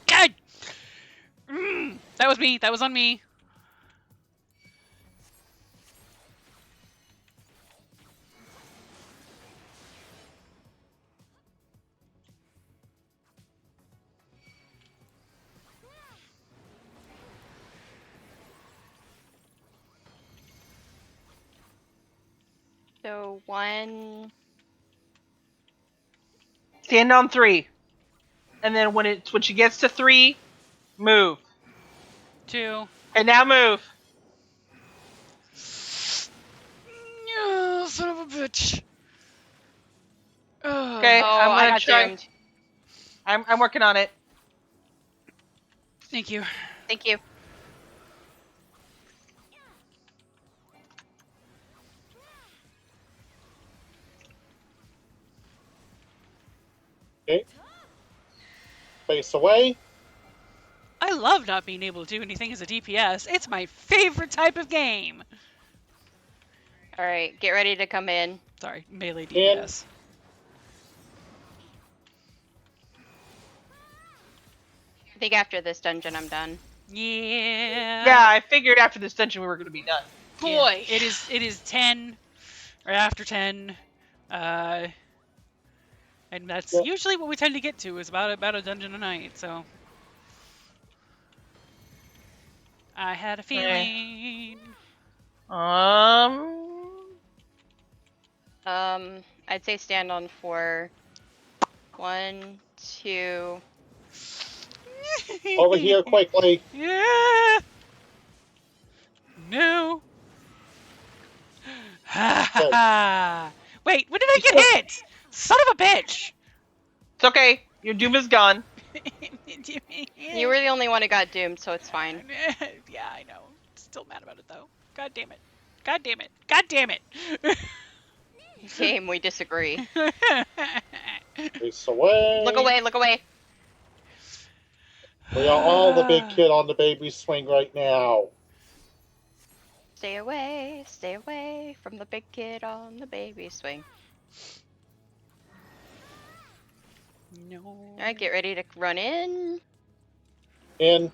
God! That was me. That was on me. So, 1... Stand on 3. And then when she gets to 3, move. 2. And now move. Oh, son of a bitch. Okay, Oh, I'm I gonna got try. doomed. I'm working on it. Thank you. Thank you. Okay. Face away. I love not being able to do anything as a DPS. It's my favorite type of game. Alright, get ready to come in. Sorry, melee DPS. I think after this dungeon I'm done. Yeah. Yeah, I figured after this dungeon we were gonna be done. Boy. Yeah, it is 10 or after 10. And that's usually what we tend to get to, is about a dungeon a night, so. I had a feeling. I'd say stand on 4. 1, 2. Over here quickly. Yeah. No. Ha ha ha. Wait, when did I get hit? Son of a bitch. It's okay. Your doom is gone. You were the only one who got doomed, so it's fine. Yeah, I know. Still mad about it though. God damn it. God damn it. God damn it. Game, we disagree. Face away. Look away, look away. We are all the big kid on the baby swing right now. Stay away from the big kid on the baby swing. No. Alright, get ready to run in. In.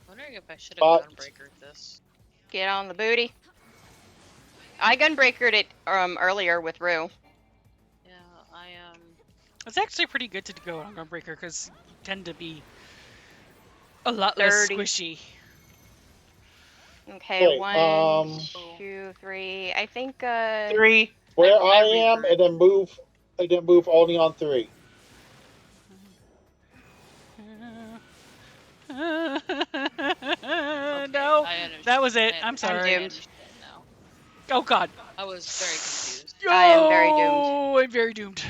Wondering if I should have gunbreakered this. Get on the booty. I gunbreakered it earlier with Rue. Yeah, I It's actually pretty good to go on Gunbreaker because you tend to be a lot less squishy. Okay, Wait, 1, 2, 3. I think 3. Where I am, and then move only on 3. No, that was it. I'm sorry. I'm doomed. Oh god. I was very confused. I am very doomed. Oh, I'm very doomed.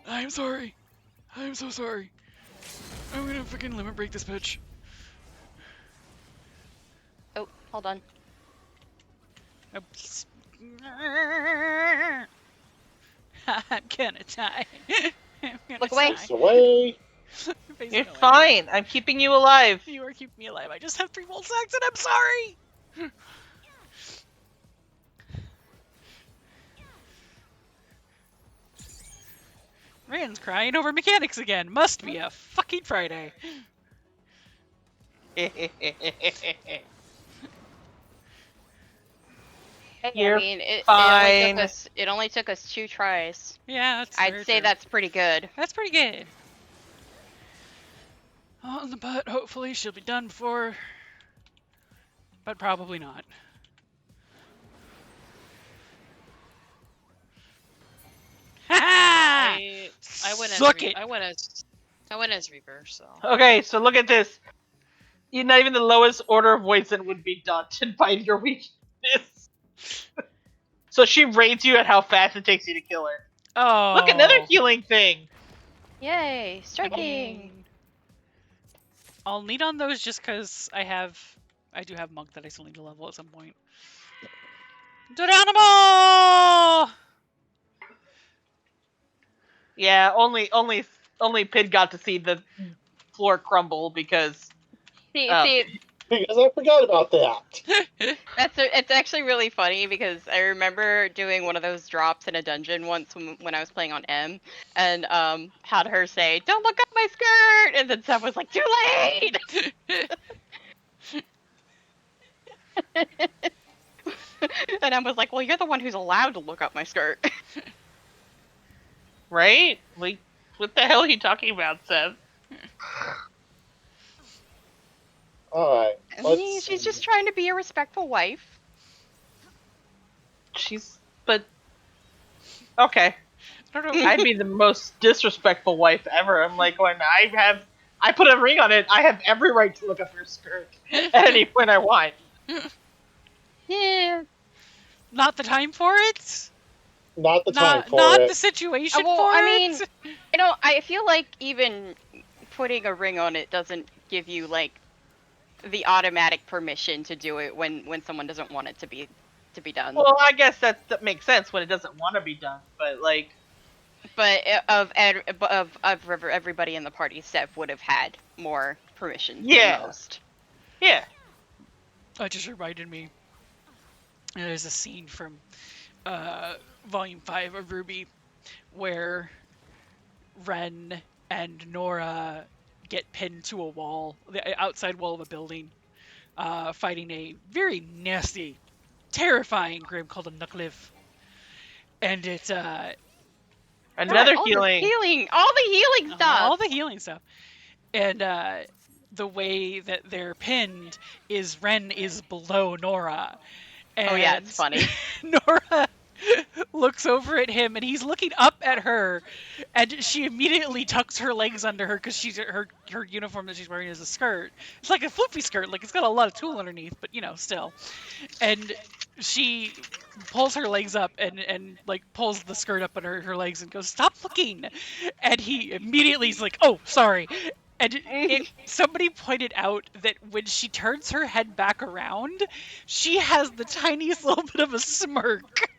I'm sorry. I'm so sorry. I'm gonna freaking limit break this bitch. Oh, hold on. Oops. I'm gonna die. Look away. Face away. You're fine. I'm keeping you alive. You are keeping me alive. I just have 3 volt sacks and I'm sorry. Rand's crying over mechanics again. Must be a fucking Friday. You're I mean, fine. it only took us 2 tries. Yeah, that's I'd very say true. that's pretty good. That's pretty good. On the butt, hopefully she'll be done before, but probably not. I went as Suck it. I went as Reaper, so. Okay, so look at this. Not even the lowest order of Poison would be daunted by your weakness. So she rates you at how fast it takes you to kill her. Oh. Look, another healing thing. Yay, striking. I'll need on those just because I do have Monk that I still need to level at some point. Geronimo! Yeah, only Pid got to see the floor crumble because. See, Because I forgot about that. it's actually really funny because I remember doing one of those drops in a dungeon once when I was playing on M, and had her say, "Don't look up my skirt," and then Seth was like, "Too late." And I was like, "Well, you're the one who's allowed to look up my skirt." Right? Like, what the hell are you talking about, Seth? Alright. She's just trying to be a respectful wife. But okay. I don't know. I'd be the most disrespectful wife ever. I'm like, when I put a ring on it, I have every right to look up her skirt when I want. Yeah. Not the time for it. Not the time for not it. the situation Well, for I it. mean, I feel like even putting a ring on it doesn't give you like the automatic permission to do it when someone doesn't want it to be done. Well, I guess that makes sense when it doesn't want to be done, but like. But of everybody in the party, Seth would have had more permission than most. Yeah. That just reminded me. There's a scene from Volume 5 of Ruby where Ren and Nora get pinned to a wall, the outside wall of a building, fighting a very nasty, terrifying grim called a Nuckliff. And it's another all healing. All the healing stuff. All the healing stuff. And the way that they're pinned is Ren is below Nora. And Oh yeah, it's funny. Nora looks over at him, and he's looking up at her, and she immediately tucks her legs under her because her uniform that she's wearing is a skirt. It's like a floofy skirt, like it's got a lot of tulle underneath, but still. And she pulls her legs up and like pulls the skirt up under her legs and goes, "Stop looking!" And he immediately is like, "Oh, sorry." And somebody pointed out that when she turns her head back around, she has the tiniest little bit of a smirk.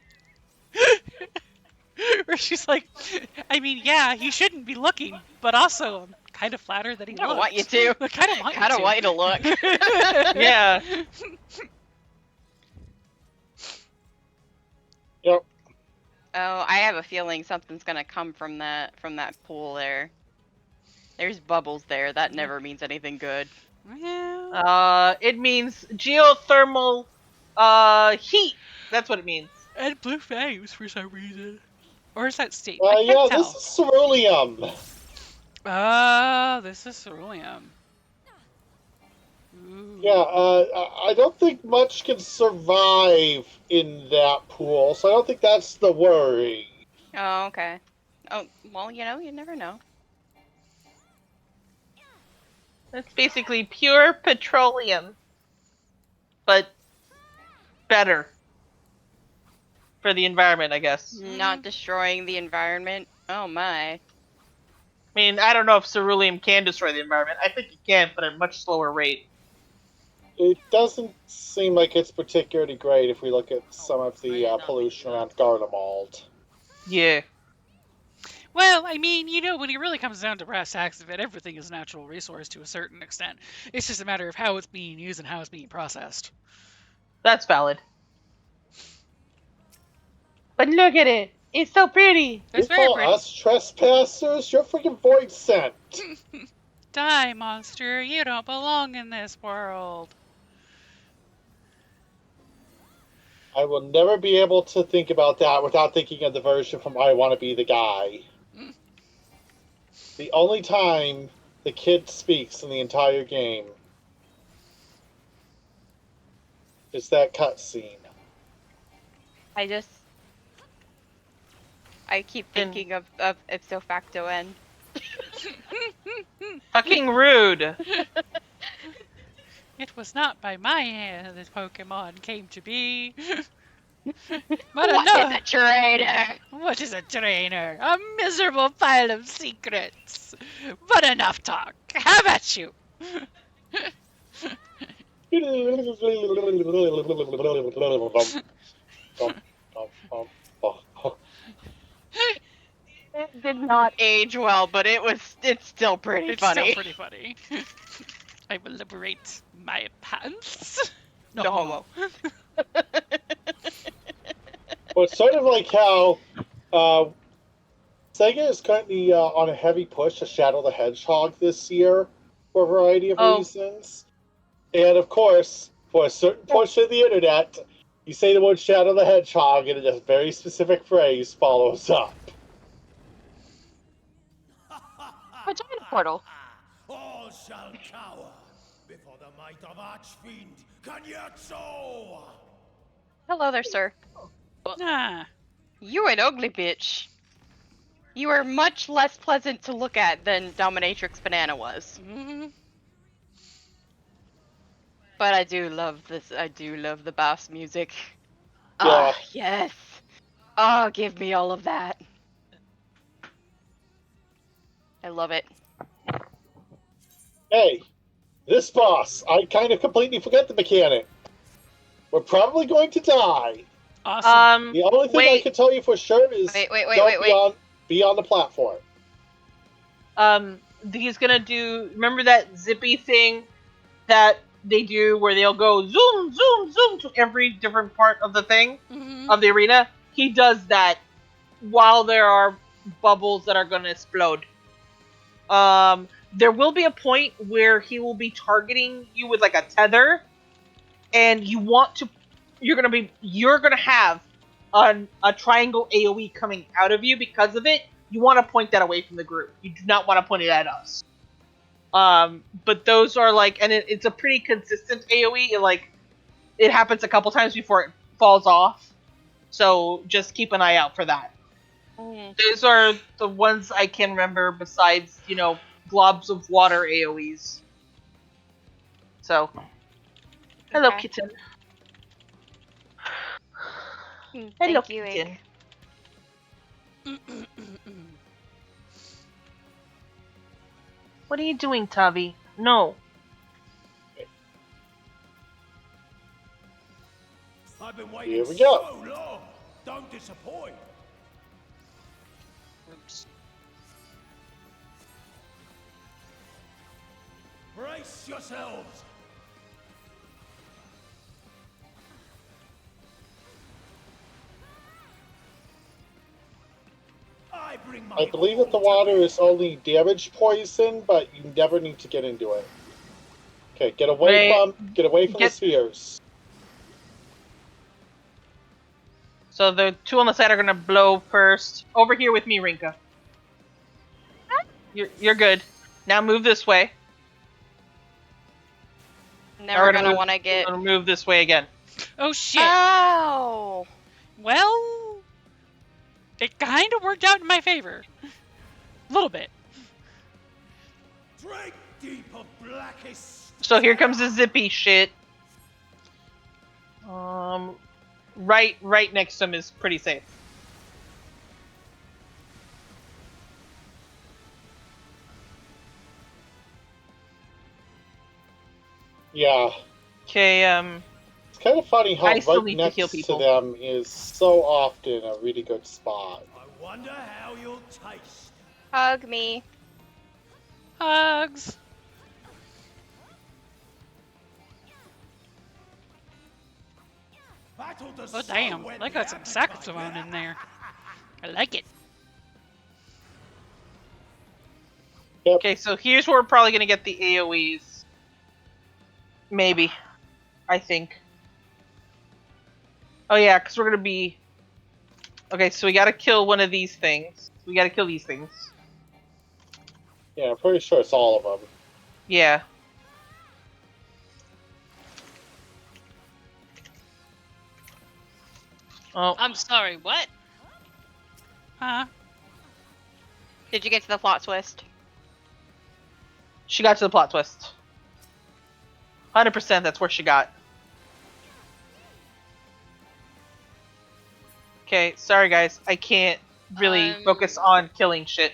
Where she's like, I mean, yeah, he shouldn't be looking, but also I'm kind of flattered that he I don't looked. want you to. I kind of want you to look. Yeah. Yep. Oh, I have a feeling something's gonna come from that pool there. There's bubbles there. That never means anything good. It means geothermal heat. That's what it means. And blue flames for some reason. Or is that state? Yeah, this is ceruleum. This is ceruleum. Ooh. Yeah, I don't think much can survive in that pool, so I don't think that's the worry. Oh, okay. Oh, well, you never know. It's basically pure petroleum, but better for the environment, I guess. Not destroying the environment. Oh my. I mean, I don't know if ceruleum can destroy the environment. I think it can, but at a much slower rate. It doesn't seem like it's particularly great if we look at some of the pollution around Garlemald. Yeah. Well, I mean, when it really comes down to brass tacks of it, everything is a natural resource to a certain extent. It's just a matter of how it's being used and how it's being processed. That's valid. But look at it. It's so pretty. It's You very call pretty. us trespassers? You're freaking void sent. Die, monster. You don't belong in this world. I will never be able to think about that without thinking of the version from I Want to Be the Guy. The only time the kid speaks in the entire game is that cutscene. I keep thinking of ipso facto N. Fucking rude. It was not by my hand that Pokemon came to be. But What is a trainer? What is a trainer? A miserable pile of secrets. But enough talk. How about you? It did not age well, but it's still pretty funny. It's still pretty funny. I will liberate my pants. No homo. Well, it's sort of like how Sega is currently on a heavy push to Shadow the Hedgehog this year for a variety of reasons. And of course, for a certain portion of the internet, you say the word Shadow the Hedgehog and a very specific phrase follows up. Vagina portal. All shall cower before the might of Archfiend Kanyetsu! Hello there, sir. Ah. You an ugly bitch. You are much less pleasant to look at than Dominatrix Banana was. But I do love this. I do love the bass music. Yeah. Ah, yes. Oh, give me all of that. I love it. Hey, this boss, I kind of completely forget the mechanic. We're probably going to die. Awesome. The only thing I can tell you for sure is don't be on the platform. He's gonna do. Remember that zippy thing that they do where they'll go zoom, zoom, zoom to every different part of the thing of the arena? He does that while there are bubbles that are gonna explode. There will be a point where he will be targeting you with like a tether, and you're gonna have a triangle AoE coming out of you because of it. You want to point that away from the group. You do not want to point it at us. But those are like, and it's a pretty consistent AoE. It happens a couple times before it falls off. So just keep an eye out for that. Those are the ones I can remember besides, globs of water AoEs. So, hello, Okay. kitten. Hello, Thank you, kitten. What are you doing, Tavi? No. I've been Here waiting we go. so long. Don't disappoint. Oops. Brace yourselves. I believe that the water is only damage poison, but you never need to get into it. Okay, get away from the spheres. So the two on the side are gonna blow first. Over here with me, Rinka. You're good. Now move this way. Now we're gonna want to get. We're gonna move this way again. Oh shit! Oh. Well, it kind of worked out in my favor. A little bit. Drink deep of blackest. So here comes the zippy shit. Right next to him is pretty safe. Yeah. Okay, It's kind of funny how I still right need to next heal to people. them is so often a really good spot. I wonder how you'll taste. Hug me. Hugs. Oh damn! I got some saxophone in there. I like it. Okay, so here's where we're probably gonna get the AoEs. Maybe. I think. Oh yeah, because we're gonna be... Okay, so we gotta kill one of these things. We gotta kill these things. Yeah, I'm pretty sure it's all of them. Yeah. Oh. I'm sorry, what? Huh? Did you get to the plot twist? She got to the plot twist. 100% that's where she got. Okay, sorry guys. I can't really focus on killing shit.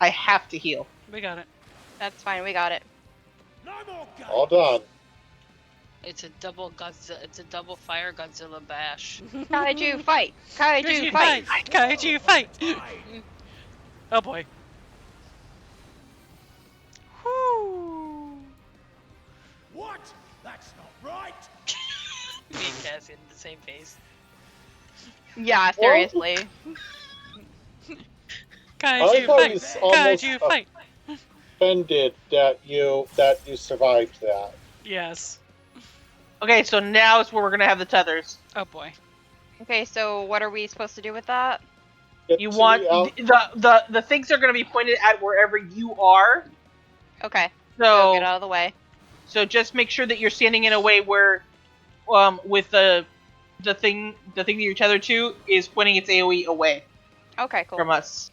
I have to heal. We got it. That's fine, we got it. All done. It's a double Godzilla. It's a double fire Godzilla bash. Kaiju fight! Kaiju fight! Kaiju fight! Oh boy. Whoo! What? That's not right. Me and Cassie in the same face. Yeah, seriously. Kaiju fight! Kaiju fight! Offended that you survived that. Yes. Okay, so now is where we're gonna have the tethers. Oh boy. Okay, so what are we supposed to do with that? You want the things are gonna be pointed at wherever you are. Okay. So get out of the way. So just make sure that you're standing in a way where, with the thing that you're tethered to is pointing its AOE away. Okay, cool. From us.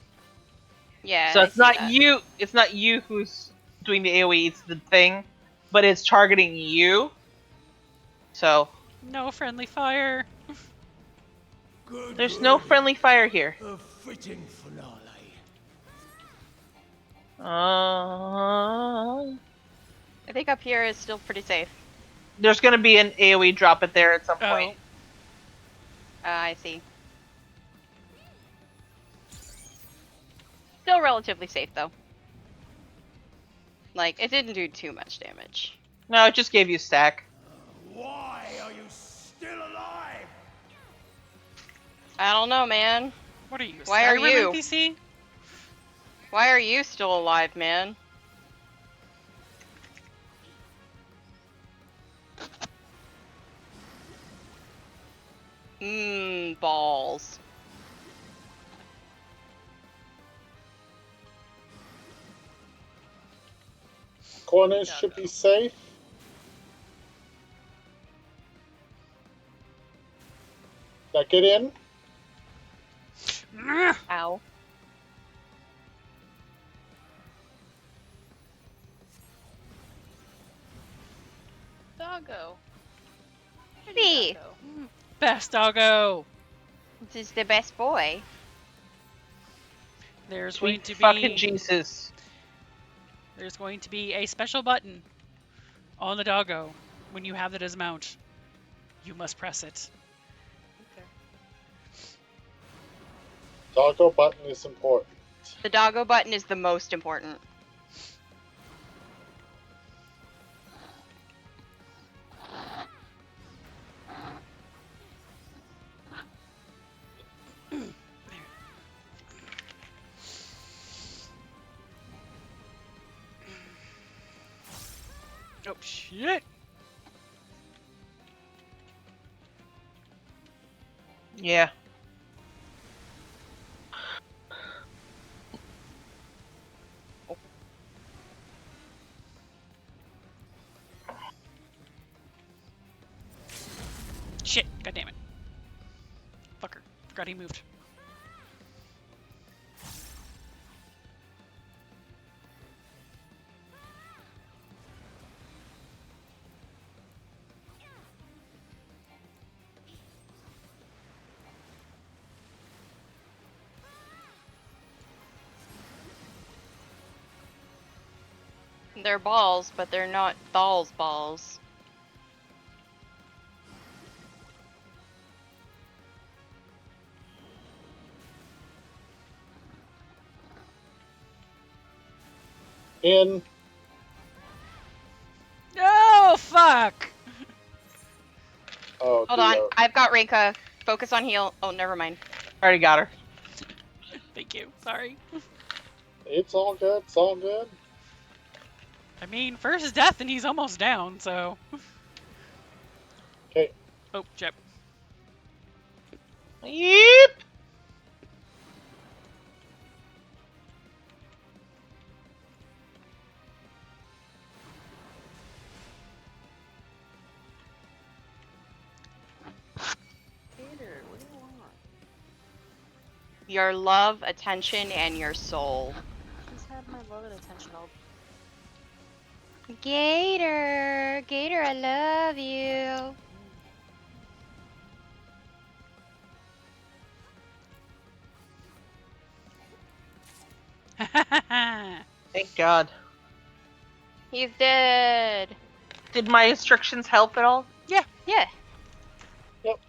Yeah. So it's not you. It's not you who's doing the AOE. It's the thing, but it's targeting you. So. No friendly fire. There's no friendly fire here. A fitting finale. I think up here is still pretty safe. There's gonna be an AOE drop it there at some point. I see. Still relatively safe though. Like, it didn't do too much damage. No, it just gave you stack. Why are you still alive? I don't know, man. What are you? Why are Skyrim you? NPC? Why are you still alive, man? Balls. Corners should be safe. Now get in. Ow. Doggo. See, Best doggo. this is the best boy. There's Sweet going to fucking be Jesus. there's going to be a special button on the doggo when you have it as mount. You must press it. Doggo button is important. The doggo button is the most important. Oh shit! Yeah. Shit! God damn it! Fucker! Forgot he moved. They're balls, but they're not Thal's balls. In. Oh fuck! Oh, Hold on, I've got Rinka. Focus on heal. Oh, never mind. Already got her. Thank you. Sorry. It's all good. It's all good. I mean, first is death and he's almost down, so. Okay. Oh, Jep. Yep. Your love, attention, and your soul. Just have my love and attention all. Gator! Gator, I love you. Thank God. He's dead. Did my instructions help at all? Yeah. Yeah. Yep.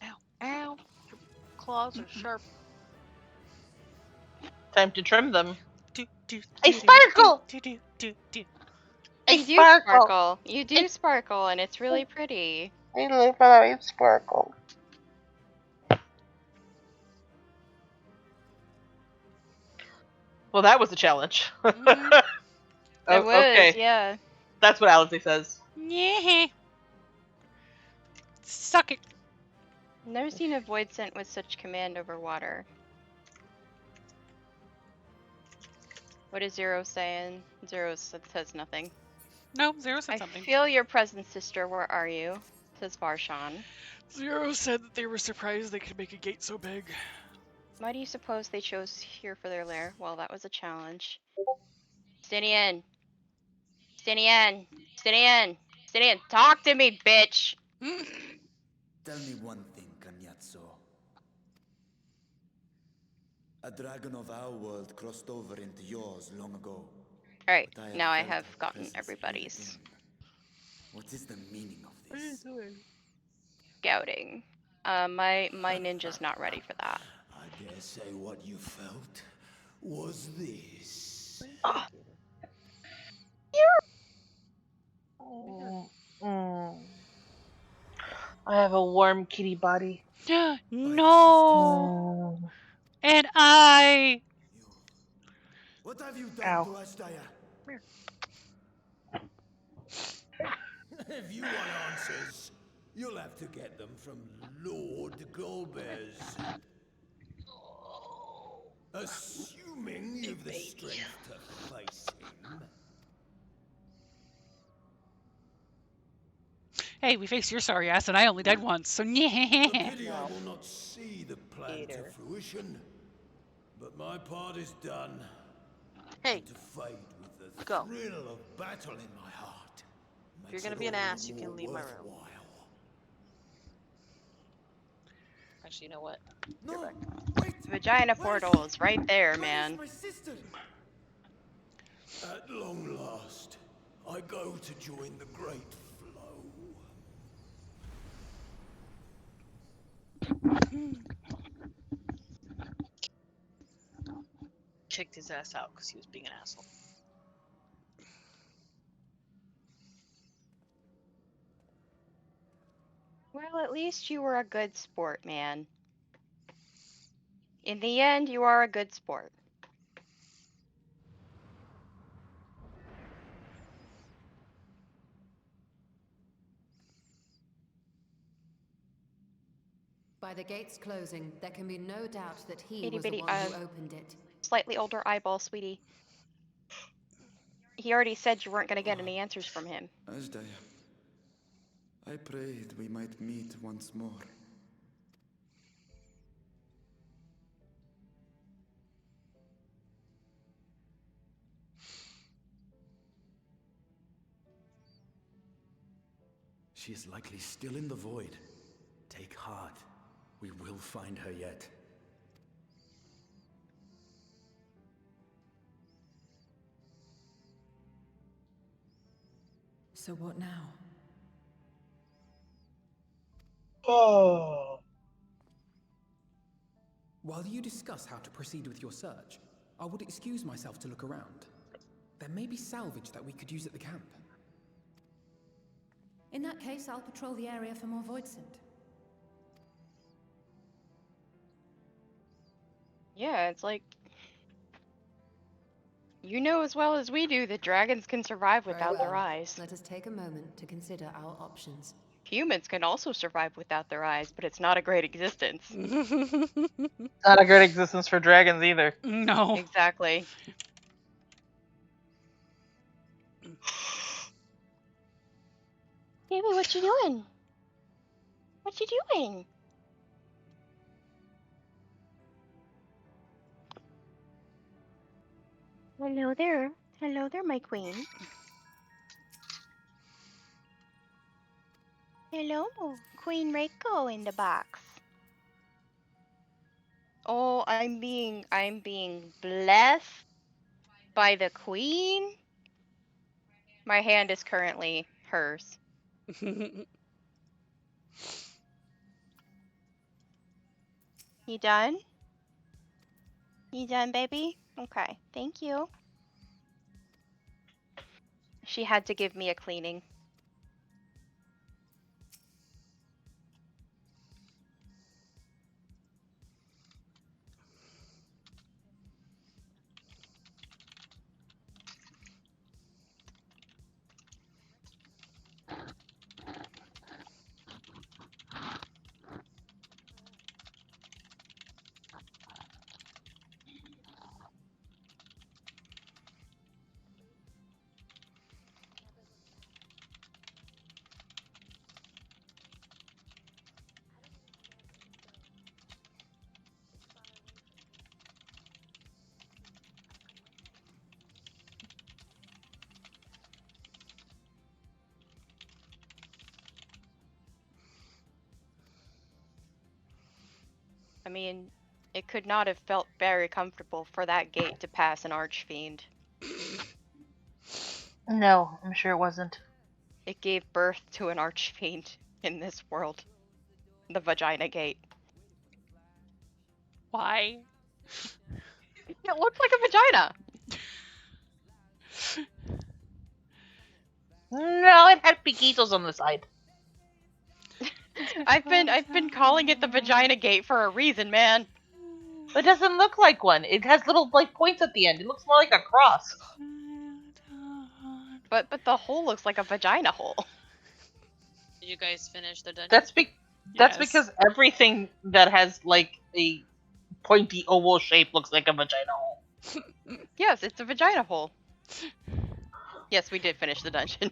Ow. Ow. Your claws are sharp. Time to trim them. A sparkle! A You do sparkle! sparkle. You do sparkle, and it's really pretty. I love how I sparkle. Well, that was a challenge. It Oh, was, okay. yeah. That's what Alice says. Yeah. Suck it. Never seen a void scent with such command over water. What is Zero saying? Zero says nothing. No, Zero said I something. feel your presence, sister. Where are you? Says Varshan. Zero said that they were surprised they could make a gate so big. Why do you suppose they chose here for their lair? Well, that was a challenge. Stinian! Stinian! Stinian! Stinian! Talk to me, bitch! Tell me one thing, Cagnazzo. A dragon of our world crossed over into yours long ago. Alright, But now I felt have her gotten presence everybody's. here again. What is the meaning of this? Scouting. My ninja's not ready for that. I dare say what you felt was this. I have a warm kitty body. No. And I. What have you done Ow. to Astaya? If you want answers, you'll have to get them from Lord Golbez. Assuming you've the strength to face him. Hey, we faced your sorry ass, and I only died once, so yeah. Pity I will not see the plan to fruition, but my part is done. Hey, to fight with the go. thrill of battle in my heart. If you're gonna be an ass, you can leave my room. Actually, you know what? No, Vagina portal is right there, man. At long last, I go to join the great flow. Kicked his ass out because he was being an asshole. Well, at least you were a good sport, man. In the end, you are a good sport. By the gates closing, there can be no doubt that he Itty was the bitty, one who opened it. slightly older eyeball, sweetie. He already said you weren't going to get any answers from him. Ajdaya, I prayed we might meet once more. She is likely still in the void. Take heart. We will find her yet. So what now? Oh. While you discuss how to proceed with your search, I would excuse myself to look around. There may be salvage that we could use at the camp. In that case, I'll patrol the area for more voidsent. Yeah, it's like... You know as well as we do that dragons can survive without their eyes. Let us take a moment to consider our options. Humans can also survive without their eyes, but it's not a great existence. Not a great existence for dragons either. No. Exactly. Baby, what you doing? What you doing? Hello there. Hello there, my queen. Hello, Queen Reiko in the box. Oh, I'm being blessed by the queen. My hand is currently hers. You done? You done, baby? Okay, thank you. She had to give me a cleaning. I mean, it could not have felt very comfortable for that gate to pass an archfiend. No, I'm sure it wasn't. It gave birth to an archfiend in this world. The vagina gate. Why? It looks like a vagina. No, it had piquitos on the side. I've been calling it the vagina gate for a reason, man. It doesn't look like one. It has little like points at the end. It looks more like a cross. But the hole looks like a vagina hole. Did you guys finish the dungeon? That's because everything that has like a pointy oval shape looks like a vagina hole. Yes, it's a vagina hole. Yes, we did finish the dungeon.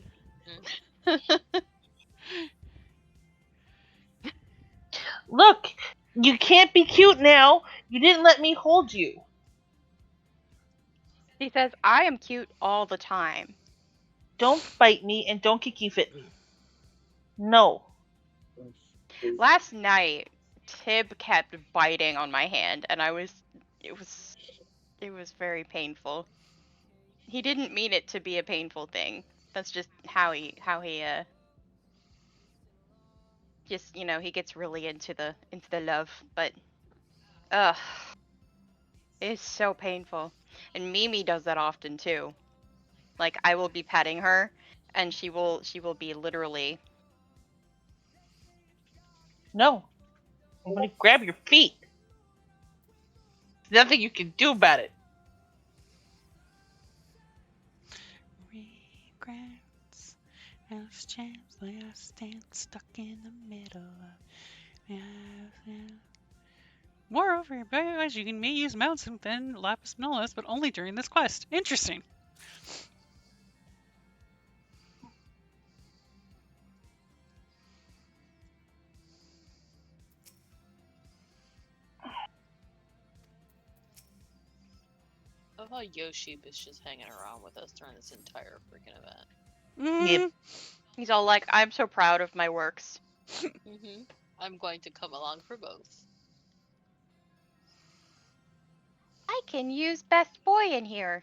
Look, you can't be cute now. You didn't let me hold you. He says, I am cute all the time. Don't bite me and don't kicky fit me. No. Last night, Tib kept biting on my hand, and it was very painful. He didn't mean it to be a painful thing. That's just how he just, he gets really into the love, but it's so painful. And Mimi does that often too. Like, I will be petting her and she will be literally, No. I'm gonna grab your feet. There's nothing you can do about it. Regrets, else chance I stand stuck in the middle of. Moreover, as you may use mounts and then lapis minolis, but only during this quest. Interesting. I love how Yoshi is just hanging around with us during this entire freaking event. Yep. he's all like, I'm so proud of my works. I'm going to come along for both. I can use best boy in here.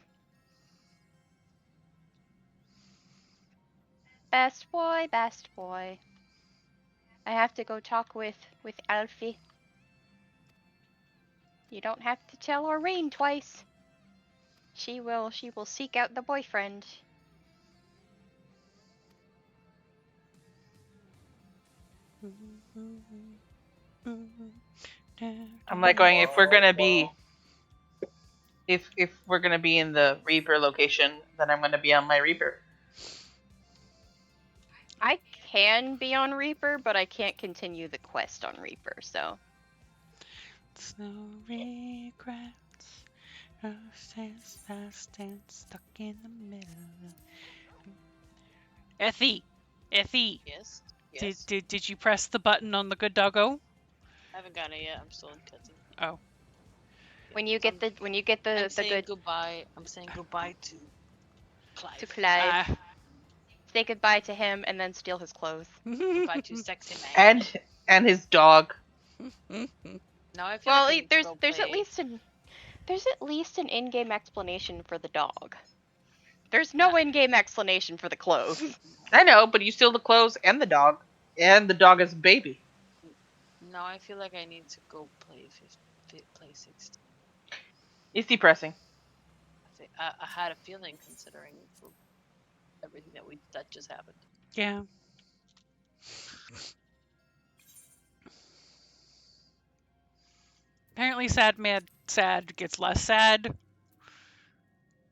Best boy, best boy. I have to go talk with Alfie. You don't have to tell Aurene twice. She will seek out the boyfriend. I'm like going, if we're gonna be in the Reaper location, then I'm gonna be on my Reaper. I can be on Reaper, but I can't continue the quest on Reaper, so. No regrets. I stand stuck in the middle. Effie. Yes. Did you press the button on the good doggo? I haven't gotten it yet. I'm still in cutscene. Oh. When you get the good goodbye. I'm saying goodbye to Clive. To Clive. Say goodbye to him and then steal his clothes. Goodbye to sexy man. And his dog. Now I feel Well, like there's at least an in-game explanation for the dog. There's no in-game explanation for the clothes. I know, but you steal the clothes and the dog as a baby. Now I feel like I need to go play 16. It's depressing. I had a feeling considering everything that just happened. Yeah. Apparently sad gets less sad.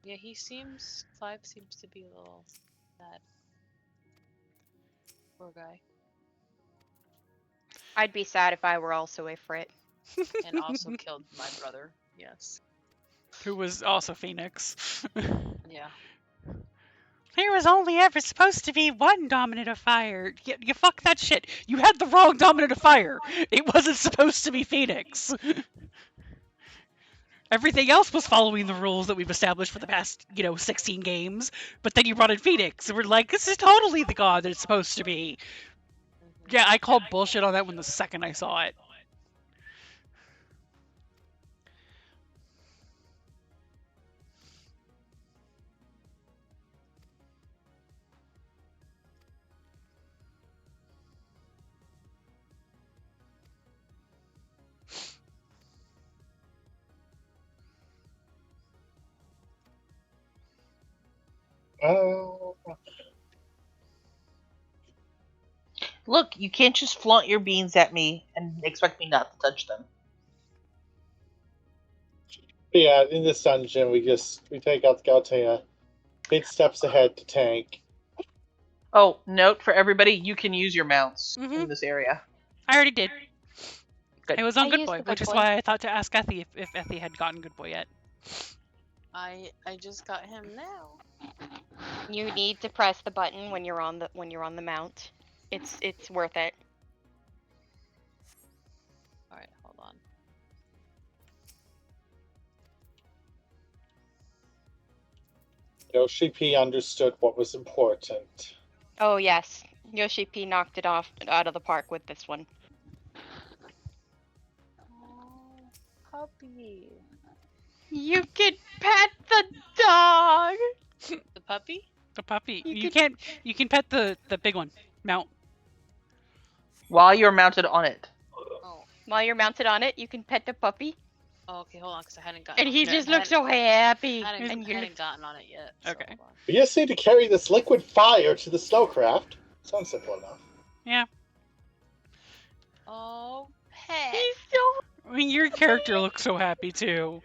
Yeah, Clive seems to be a little sad. Poor guy. I'd be sad if I were also a Frit. And also killed my brother, yes. Who was also Phoenix. Yeah. There was only ever supposed to be one dominant of fire. You fuck that shit. You had the wrong dominant of fire. It wasn't supposed to be Phoenix. Everything else was following the rules that we've established for the past, 16 games. But then you brought in Phoenix, and we're like, this is totally the god that it's supposed to be. Yeah, I called bullshit on that one the second I saw it. Look, you can't just flaunt your beans at me and expect me not to touch them. Yeah, in this dungeon, we take out the Galtea, big steps ahead to tank. Oh, note for everybody, you can use your mounts in this area. I already did. Good. It was on I Good used Boy, the which Good is Boy. why I thought to ask Ethy if Ethy had gotten Good Boy yet. I just got him now. You need to press the button when you're on the mount. It's worth it. Yoshi P understood what was important. Oh yes, Yoshi P knocked it off out of the park with this one. Oh, puppy. You can pet the dog. The puppy? The puppy. You can pet the big one. Mount. While you're mounted on it. Oh. While you're mounted on it, you can pet the puppy. Oh, okay, hold on, because I hadn't gotten. And he just looks so happy. I And hadn't gotten on it yet. So okay. We just need to carry this liquid fire to the snowcraft. Sounds simple enough. Yeah. Oh, pet. He's so. I mean, your character looks so happy too.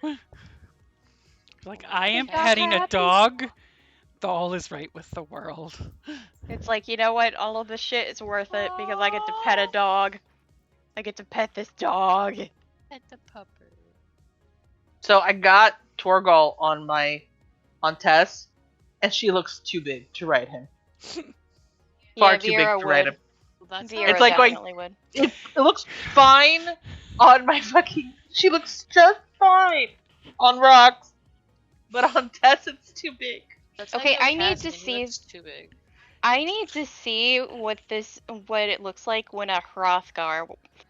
Like, I am He's so petting a happy. dog. All is right with the world. It's like, you know what? All of this shit is worth it because I get to pet a dog. I get to pet this dog. Pet the pupper. So I got Torgal on Tess, and she looks too big to ride him. Far too big Vera to ride him. Well, that's Vera It's like going. definitely would. It looks fine on my fucking. She looks just fine on rocks, but on Tess it's too big. That's Okay, how I you need cast to him, he see. looks too big. I need to see what it looks like when a Hrothgar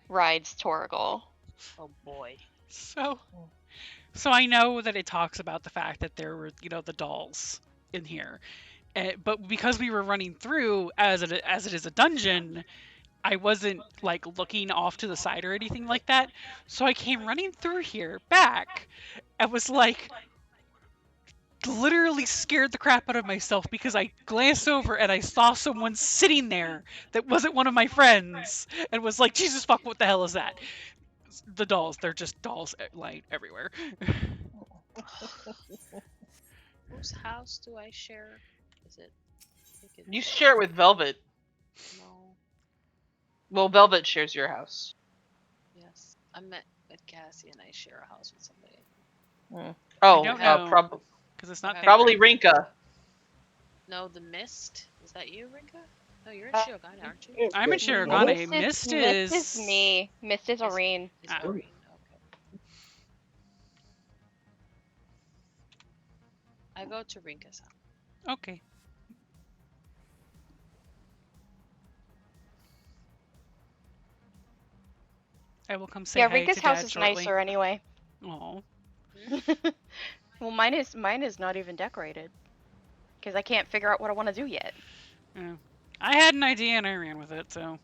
rides Torgal. Oh boy. So I know that it talks about the fact that there were, the dolls in here. But because we were running through as it is a dungeon, I wasn't like looking off to the side or anything like that. So I came running through here back and was like literally scared the crap out of myself because I glanced over and I saw someone sitting there that wasn't one of my friends and was like, Jesus fuck, what the hell is that? The dolls, they're just dolls lying everywhere. Whose house do I share? Is it? You share it with Velvet. No. Well, Velvet shares your house. Yes. I met with Cassie and I share a house with somebody. Oh, I don't know, probably. Because it's not Probably Rinka. No, the Mist. Is that you, Rinka? No, you're in Shirogane, aren't you? I'm in Shirogane. Mist is... Mist is me. Mist is Irene. Is Irene. Okay. I go to Rinka's house. Okay. I will come say Yeah, hi Rika's to house Dad is shortly. nicer anyway. Oh. Well, mine is not even decorated because I can't figure out what I want to do yet. Yeah. I had an idea and I ran with it, so.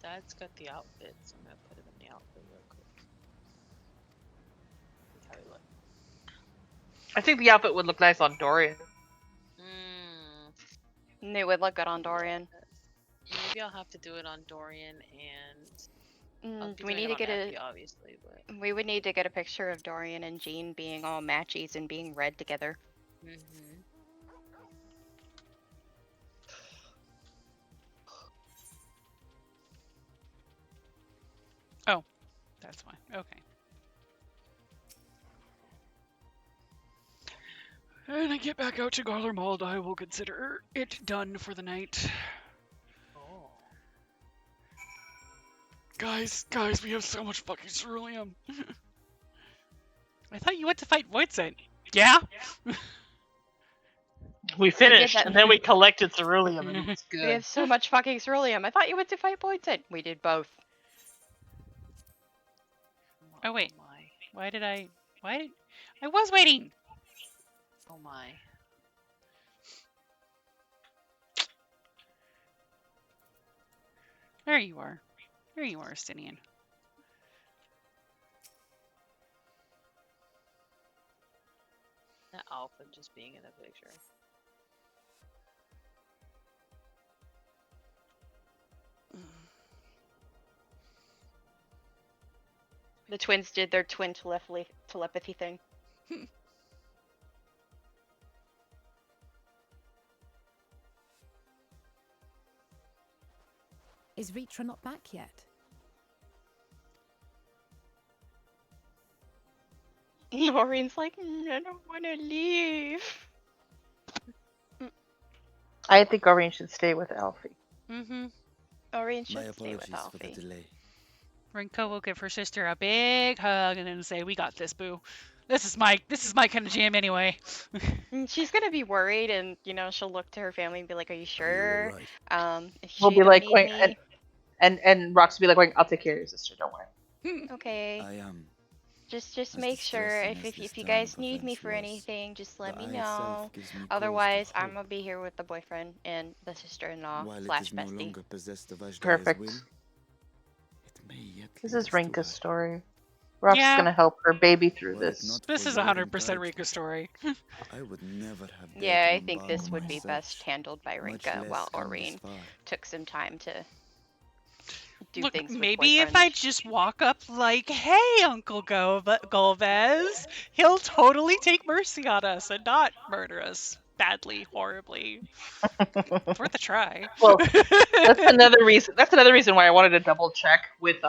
Dad's got the outfits. I'm gonna put him in the outfit real quick. See how he looks. I think the outfit would look nice on Dorian. It would look good on Dorian. Maybe I'll have to do it on Dorian and. I'll be We doing need it to on get Effie, obviously, but. We would need to get a picture of Dorian and Jean being all matchies and being red together. Oh, that's fine. Okay. When I get back out to Garlermold, I will consider it done for the night. Oh. Guys, we have so much fucking ceruleum. I thought you went to fight Voidsent. Yeah? We finished, and then we collected ceruleum, and it was We good. have so much fucking ceruleum. I thought you went to fight Pointed. We did both. Oh wait. Why did I was waiting. Oh my. There you are. There you are, Stinian. That outfit just being in a picture. The twins did their twin telepathy thing. Is Ritra not back yet? Noreen's like, I don't want to leave. I think Irene should stay with Alfie. Mm-hmm. Noreen My should stay with apologies for the Alfie. delay. Rinko will give her sister a big hug and then say, "We got this, boo. This is my kind of jam anyway." And she's gonna be worried, and she'll look to her family and be like, "Are you sure? If We'll you be don't like, need wait, me, and Rox will be like, I'll take care of your sister. Don't worry. okay. I am. Just as make sure distressing as if this you time guys of need me events for was, anything, just let the me eye itself know. gives me cause Otherwise, to I'm hope. gonna be here with the boyfriend and the sister-in-law While it slash is no bestie." longer possessed of Ashdaya's Perfect. will, it may yet This lead is us to Rinka's her. story. Rock's Yeah. gonna help her baby through Were it this. not This for is your 100% encouragement, Rika's story. I would never have dared Yeah, to I think embark this on would my be search, best handled by much Rinka, less while come this Aureen far. took some time to do Look, things with maybe if I boyfriend. just walk up like, "Hey, Uncle Golvez," he'll totally take mercy on us and not murder us badly, horribly. It's worth a try. Well, that's another reason. That's another reason why I wanted to double check with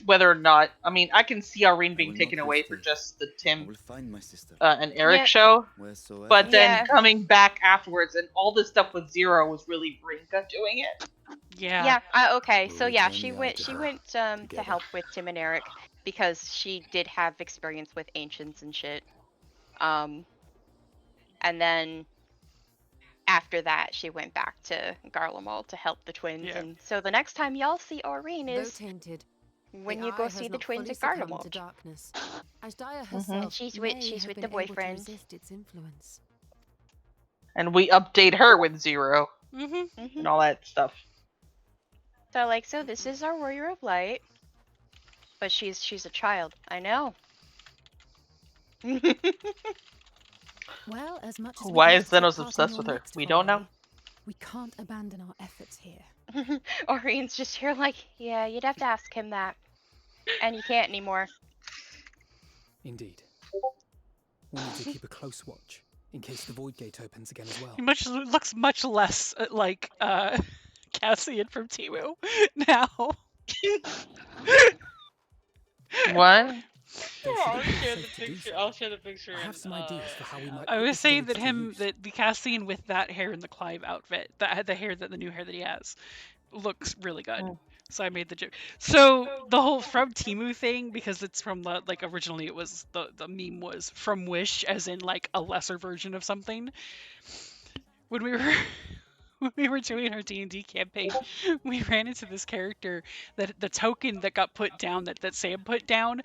whether or not. I mean, I can see Aureen being will taken not away lose for faith. just the I Tim will find my sister. and Eric Yeah. show, Wheresoever but then Yeah. coming back afterwards and all this stuff with Zero was really Rinka doing it. Yeah. Yeah. Okay. So We'll yeah, return she the eye went. to She her went to together. help with Tim and Eric because she did have experience with ancients and shit. And then after that, she went back to Garlemald to help the twins. Yeah. And so the next time y'all see Aureen Though is tainted, when the you go eye see has the not twins fully at succumbed to Garlemald. darkness. Ashdaya herself And she's may with have the been able to boyfriend. resist its influence. And we update her with Zero Mm-hmm. and all that stuff. So so this is our warrior of light, but she's a child. I know. Well, as much as Why we'd is like to take Zenos part in obsessed your with her? next We don't know. foray, we can't abandon our efforts here. Aureen's just here like, yeah, you'd have to ask him that. And you can't anymore. Indeed. We'll need to keep a close watch in case the void gate opens again as well. He looks much less like Cassian from Timu now. What? I'll share the picture. I'll share the picture. I have some ideas for how we might. I put was this saying village that to use. the Cassian with that hair in the Clive outfit, the new hair that he has, looks really good. So I made the joke. So the whole from Timu thing, because it's from the originally it was the meme was from Wish, as in like a lesser version of something. When we were doing our D&D campaign, we ran into this character that the token that got put down that Sam put down.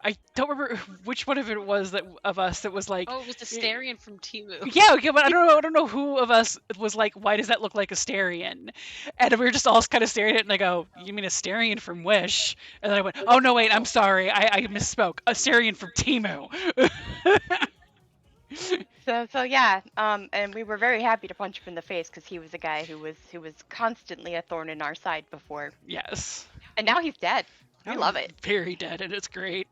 I don't remember which one of it was of us that was like. Oh, it was the Starion from Timu. Yeah, but I don't know who of us was like, why does that look like a Starion? And we were just all kind of staring at it, and I go, you mean a Starion from Wish? And then I went, oh no, wait, I'm sorry, I misspoke. A Starion from Timu. So yeah, and we were very happy to punch him in the face because he was a guy who was constantly a thorn in our side before. Yes. And now he's dead. We love it. Very dead, and it's great.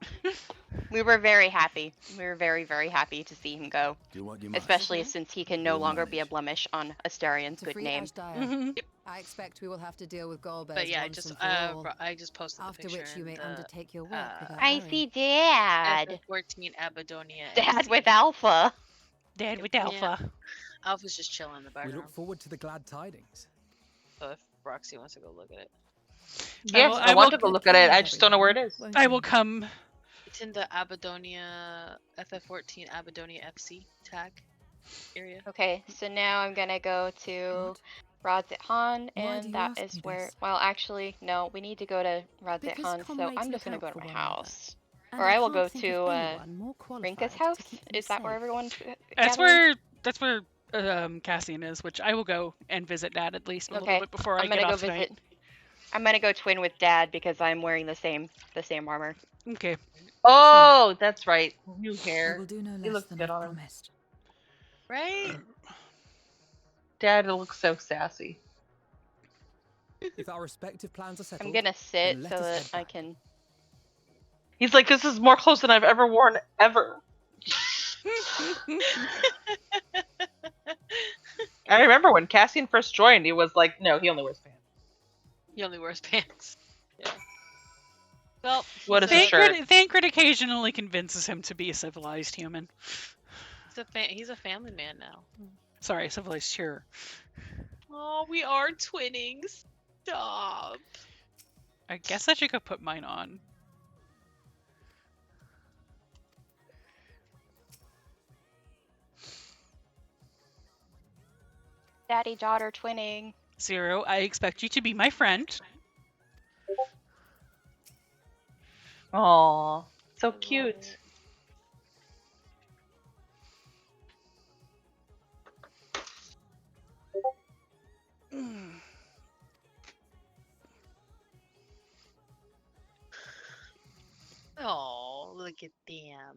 We were very happy. We were very, very happy to see him go. Do what you must. Especially since he can no We'll longer be a manage. blemish on Astarion's To good free name. Ashdaya, I expect we will have to deal with Golbez But yeah, once and for all, I just posted the after picture. which you may in the, undertake your work without I worry. see Dad. 14 Abaddonia. Dad FC. with Alpha. Dad with Yeah. Alpha. Alpha's just chilling in the We background. look forward to the glad tidings. So if Roxy wants to go look at it. Yes, I I want will- to go look at it. I just don't know where it is. I will come. It's in the Abaddonia FF14 Abaddonia FC tag area. Okay, so now I'm gonna go to Radzit Han, Why do and you that ask is me where. this? Well, actually, no, we need to go to Radzit Because Han, so comrades I'm just look gonna go out to for my one another. house. And Or I will can't go think to of anyone more qualified Rinka's to house. keep them Is that where safe. everyone's That's gathering? where Cassian is, which I will go and visit Dad at least a Okay, little bit before I I'm get gonna go off tonight. visit. I'm gonna go twin with Dad because I'm wearing the same armor. Okay. Oh, that's right. New I hair. will do no He less looks than good I on him. promised. Right? Dad looks so sassy. If our respective plans are settled, I'm gonna sit then let so us that head I back. can. He's like, this is more clothes than I've ever worn ever. I remember when Cassian first joined, he was like, no, he only wears pants. He only wears pants. Yeah. Well, What is his shirt? Thancred occasionally convinces him to be a civilized human. he's a family man now. Sorry, civilized cheer. Oh, we are twinnings. Stop. I guess I should go put mine on. Daddy-daughter twinning. Zero, I expect you to be my friend. Aw, so cute. Oh, look at them.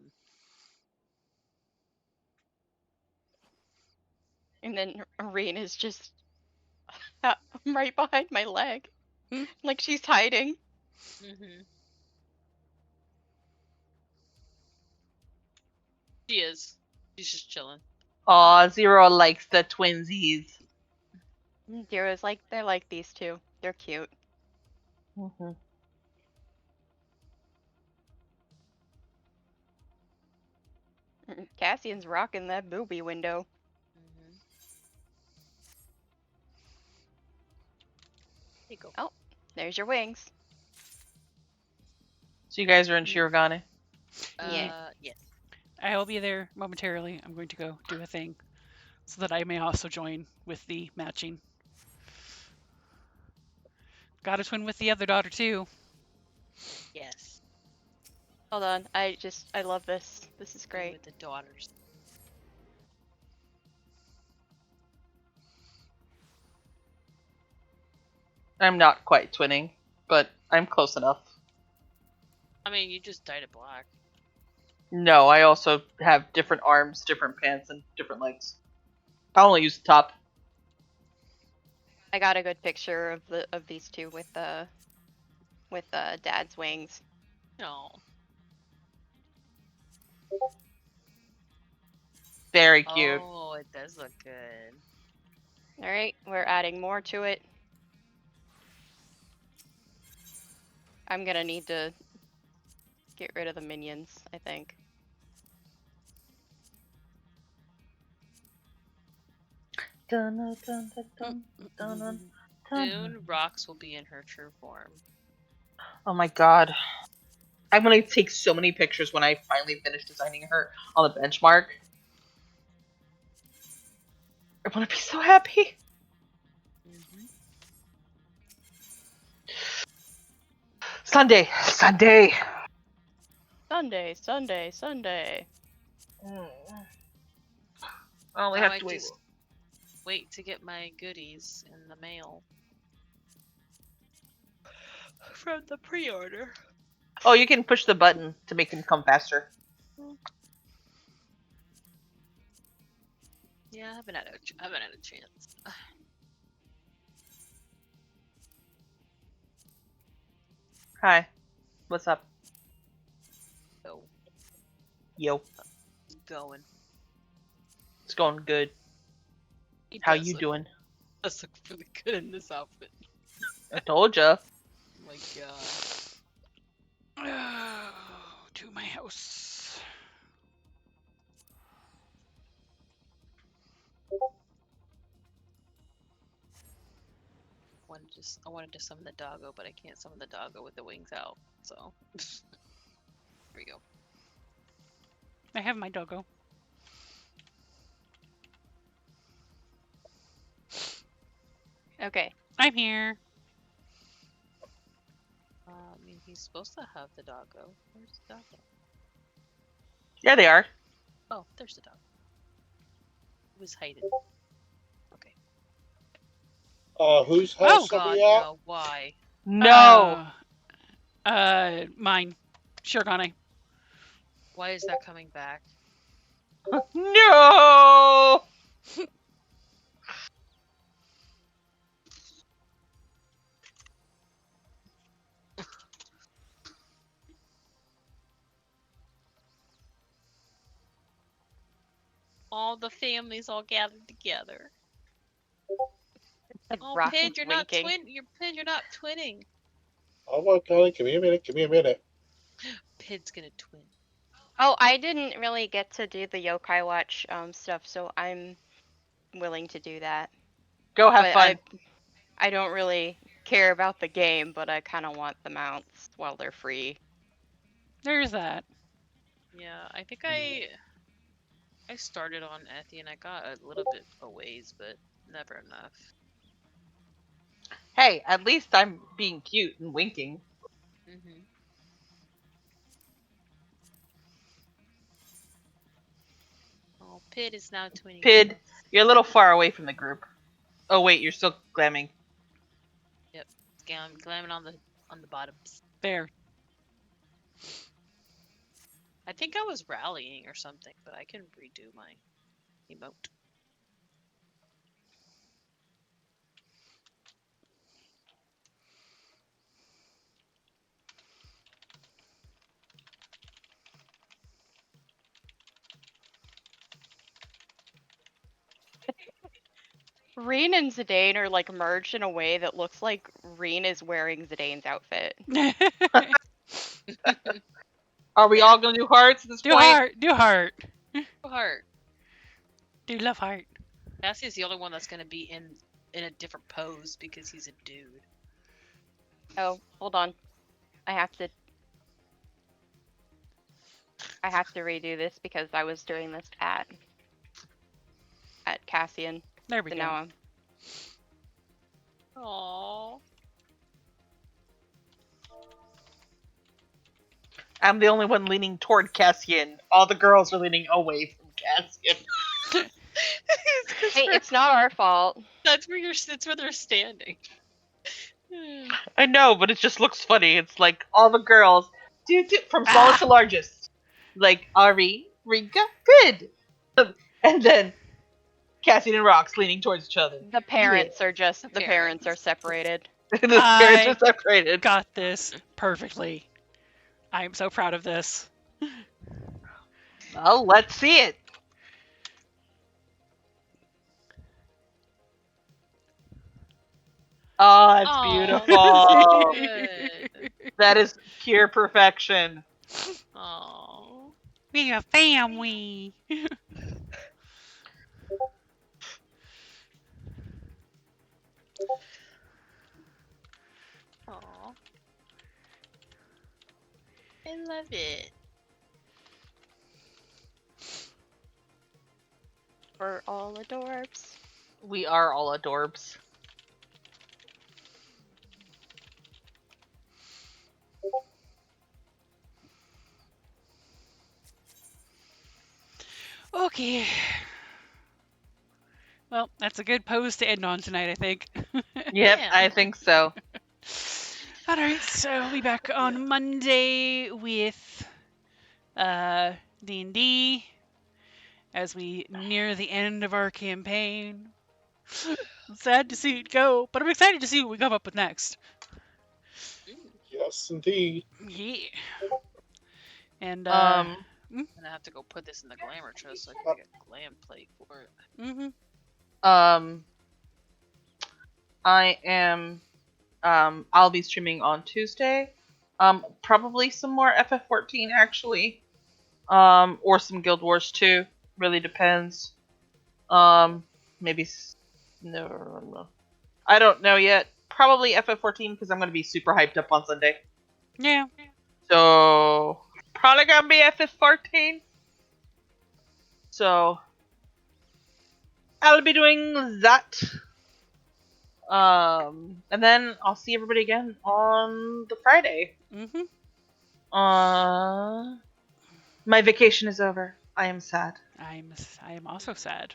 And then Irene is just right behind my leg. Like she's hiding. Mm-hmm. She is. She's just chilling. Aw, Zero likes the twinsies. Zero's like, they're like these two. They're cute. Mm-hmm. Cassian's rocking that booby window. There you go. Oh, there's your wings. So you guys are in Shirogane? Yeah. Yes. I will be there momentarily. I'm going to go do a thing so that I may also join with the matching. Got a twin with the other daughter too. Yes. Hold on. I love this. This is great. With the daughters. I'm not quite twinning, but I'm close enough. I mean, you just dyed it black. No, I also have different arms, different pants, and different legs. I only use the top. I got a good picture of these two with Dad's wings. No. Very cute. Oh, it does look good. All right, we're adding more to it. I'm gonna need to get rid of the minions, I think. Dun, dun, dun, dun, dun, dun, dun. Soon, Rox will be in her true form. Oh my god. I'm gonna take so many pictures when I finally finish designing her on the benchmark. I wanna be so happy. Sunday! Sunday! Sunday, Sunday, Sunday. I only Now have to wait. just wait to get my goodies in the mail. From the pre-order. Oh, you can push the button to make them come faster. Yeah, I haven't had a chance. Hi. What's up? So, Yo. it's going. It's going good. He How does you look- doing? Does look really good in this outfit. I told ya. Oh my god. To my house. I wanted to summon the doggo, but I can't summon the doggo with the wings out. So here we go. I have my doggo. Okay. I'm here. I mean, he's supposed to have the doggo. Where's the doggo? Yeah, they are. Oh, there's the dog. He was hiding. Okay. Whose Oh, house are God, we at? no. Why? No! Mine. Shirogane. Why is that coming back? No! All the families all gathered together. Oh, Rock Pid, was you're not winking. You're not twinning. Oh my god, give me a minute, give me a minute. Pid's gonna twin. Oh, I didn't really get to do the Yokai Watch stuff, so I'm willing to do that. Go have But fun. I don't really care about the game, but I kind of want the mounts while they're free. There's that. Yeah, I think I started on Ethy and I got a little bit a ways, but never enough. Hey, at least I'm being cute and winking. Mm-hmm. Oh, Pid is now 20. Pid, you're a little far away from the group. Oh wait, you're still glamming. Yep, glamming on the bottoms. There. I think I was rallying or something, but I can redo my emote. Reen and Zidane are like merged in a way that looks like Reen is wearing Zidane's outfit. Are we all gonna do hearts at this point? Do heart. Heart. Do love heart. Cassie's the only one that's gonna be in a different pose because he's a dude. Oh, hold on. I have to redo this because I was doing this at Cassian. There we so go. Now I'm... Aww. I'm the only one leaning toward Cassian. All the girls are leaning away from Cassian. Hey, it's not our fault. That's where they're standing. I know, but it just looks funny. It's like all the girls, from smallest to largest, like Ari, Rika, Pid, and then Cassian and Rox leaning towards each other. The parents are just the parents are separated. The parents are separated. Got this perfectly. I am so proud of this. Well, let's see it. Oh, it's beautiful. That is pure perfection. Aww. We a family. Aww. I love it. We're all adorbs. We are all adorbs. Okay. Well, that's a good pose to end on tonight, I think. Yep, I think so. Alright, so we'll be back on Monday with D&D as we near the end of our campaign. I'm sad to see it go, but I'm excited to see what we come up with next. Yes, indeed. Yeah. And I'm gonna have to go put this in the glamour chest so I can get a glam plate for it. Mm-hmm. I am I'll be streaming on Tuesday. Probably some more FF14 actually. Or some Guild Wars 2. Really depends. Maybe no. I don't know yet. Probably FF14 because I'm gonna be super hyped up on Sunday. Yeah. So probably gonna be FF14. So I'll be doing that. And then I'll see everybody again on the Friday. Mm-hmm. My vacation is over. I am sad. I am also sad.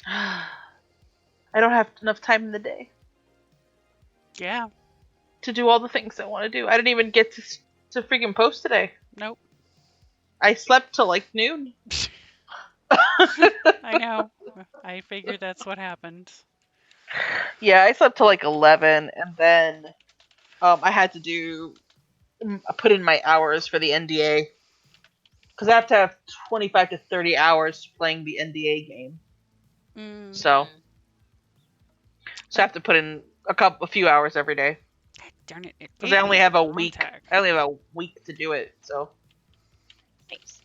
I don't have enough time in the day. Yeah. To do all the things I want to do. I didn't even get to freaking post today. Nope. I slept till like noon. I know. I figured that's what happened. Yeah, I slept till like 11, and then I had to put in my hours for the NDA. Because I have to have 25 to 30 hours playing the NDA game. Mm. So I have to put in a few hours every day. Darn it. Because I only have a week. I only have a week to do it, so. Nice.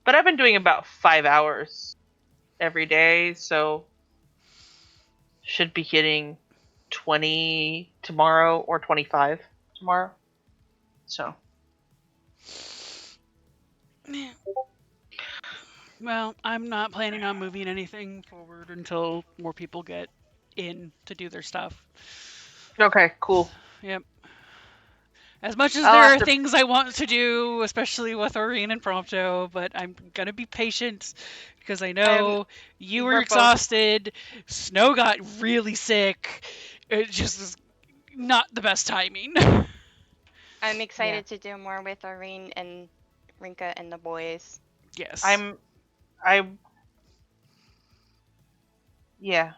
But I've been doing about 5 hours every day, so should be hitting 20 tomorrow or 25 tomorrow. So. Well, I'm not planning on moving anything forward until more people get in to do their stuff. Okay, cool. Yep. As much as I'll there have are to- things I want to do, especially with Aurene and Prompto, but I'm gonna be patient because I know you were we're both- exhausted. Snow got really sick. It just is not the best timing. I'm excited to do more with Aurene and Rinka and the boys. Yes. Yeah.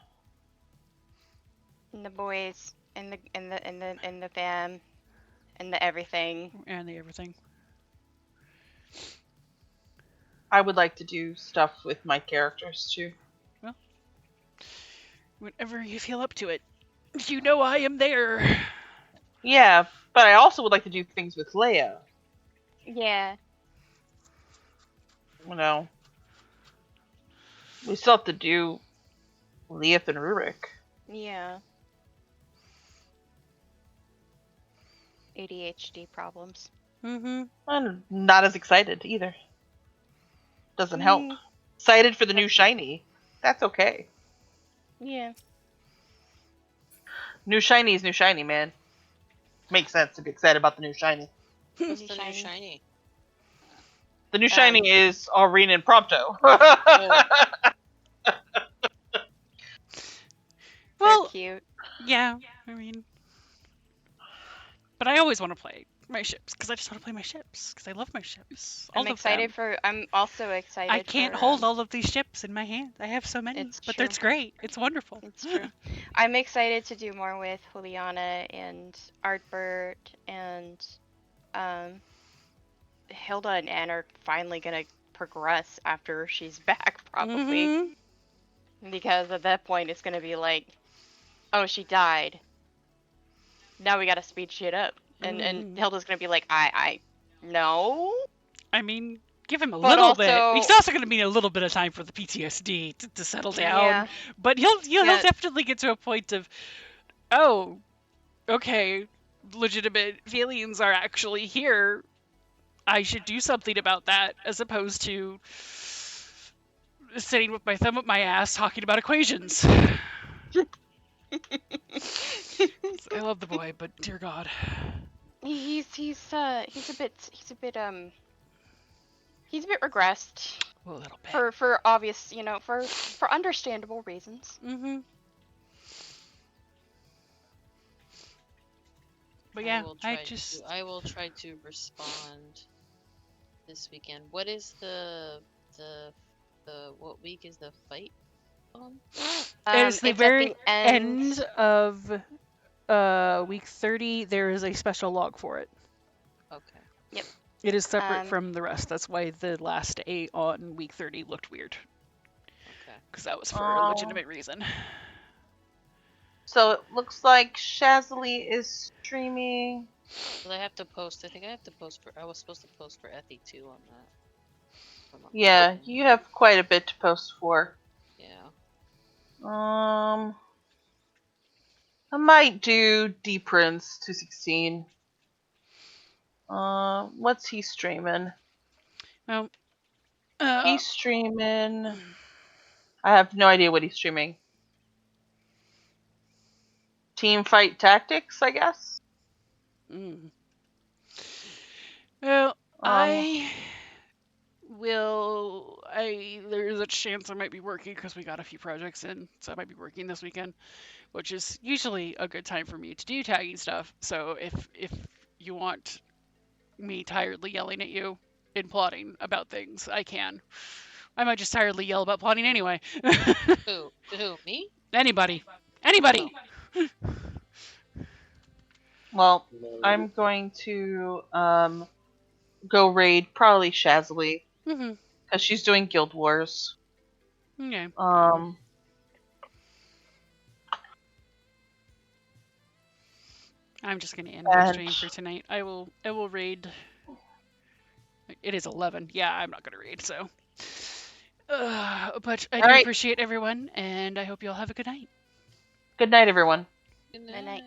And the boys and the fam and the everything. And the everything. I would like to do stuff with my characters too. Well, whenever you feel up to it, you know I am there. Yeah, but I also would like to do things with Leia. Yeah. You know, we still have to do Leith and Rurik. Yeah. ADHD problems. Mm-hmm. I'm not as excited either. Doesn't help. Excited for the new shiny. That's okay. Yeah. New shiny is new shiny, man. Makes sense to be excited about the new shiny. What's the new shiny? The new shiny is Aurene and Prompto. Well, cute. Yeah, I mean, but I always want to play my ships because I just want to play my ships because I love my ships. I'm excited for. I'm also excited. I can't for, hold all of these ships in my hand. I have so many, It's but true. it's great. It's wonderful. It's true. I'm excited to do more with Juliana and Artbert and Hilda and Anne are finally gonna progress after she's back, probably. Mm-hmm. Because at that point it's gonna be like, oh, she died. Now we gotta speed shit up. And Hilda's gonna be like, I no. I mean, give him a But little bit. also- He's also going to need a little bit of time for the PTSD to settle down. Yeah. But he'll Yeah. definitely get to a point of, oh, okay, legitimate feelings are actually here. I should do something about that, as opposed to sitting with my thumb up my ass talking about equations. I love the boy, but dear God. He's a bit regressed. A little bit. For obvious, for understandable reasons. Mm-hmm. But yeah, I will try to respond this weekend. What is the what week is the fight on? It's the it's at very the end. end of week 30. There is a special log for it. Okay. Yep. It is separate from the rest. That's why the last 8 on week 30 looked weird. Okay. Because that was for a legitimate reason. So it looks like Shazly is streaming. Well, I have to post. I think I have to post for. I was supposed to post for Ethy too on that. Yeah, you have quite a bit to post for. Yeah. I might do D Prince 216. What's he streaming? Well, he's streaming. I have no idea what he's streaming. Team Fight Tactics, I guess. Well, there's a chance I might be working because we got a few projects in, so I might be working this weekend, which is usually a good time for me to do tagging stuff. So if you want me tiredly yelling at you in plotting about things, I can. I might just tiredly yell about plotting anyway. Who? Me? Anybody. Well, I'm going to go raid probably Shazly because she's doing Guild Wars. Okay. I'm just gonna end my stream for tonight. I will raid. It is 11. Yeah, I'm not gonna raid. So But I All do right. appreciate everyone, and I hope you all have a good night. Good night, everyone. Good Good night. night.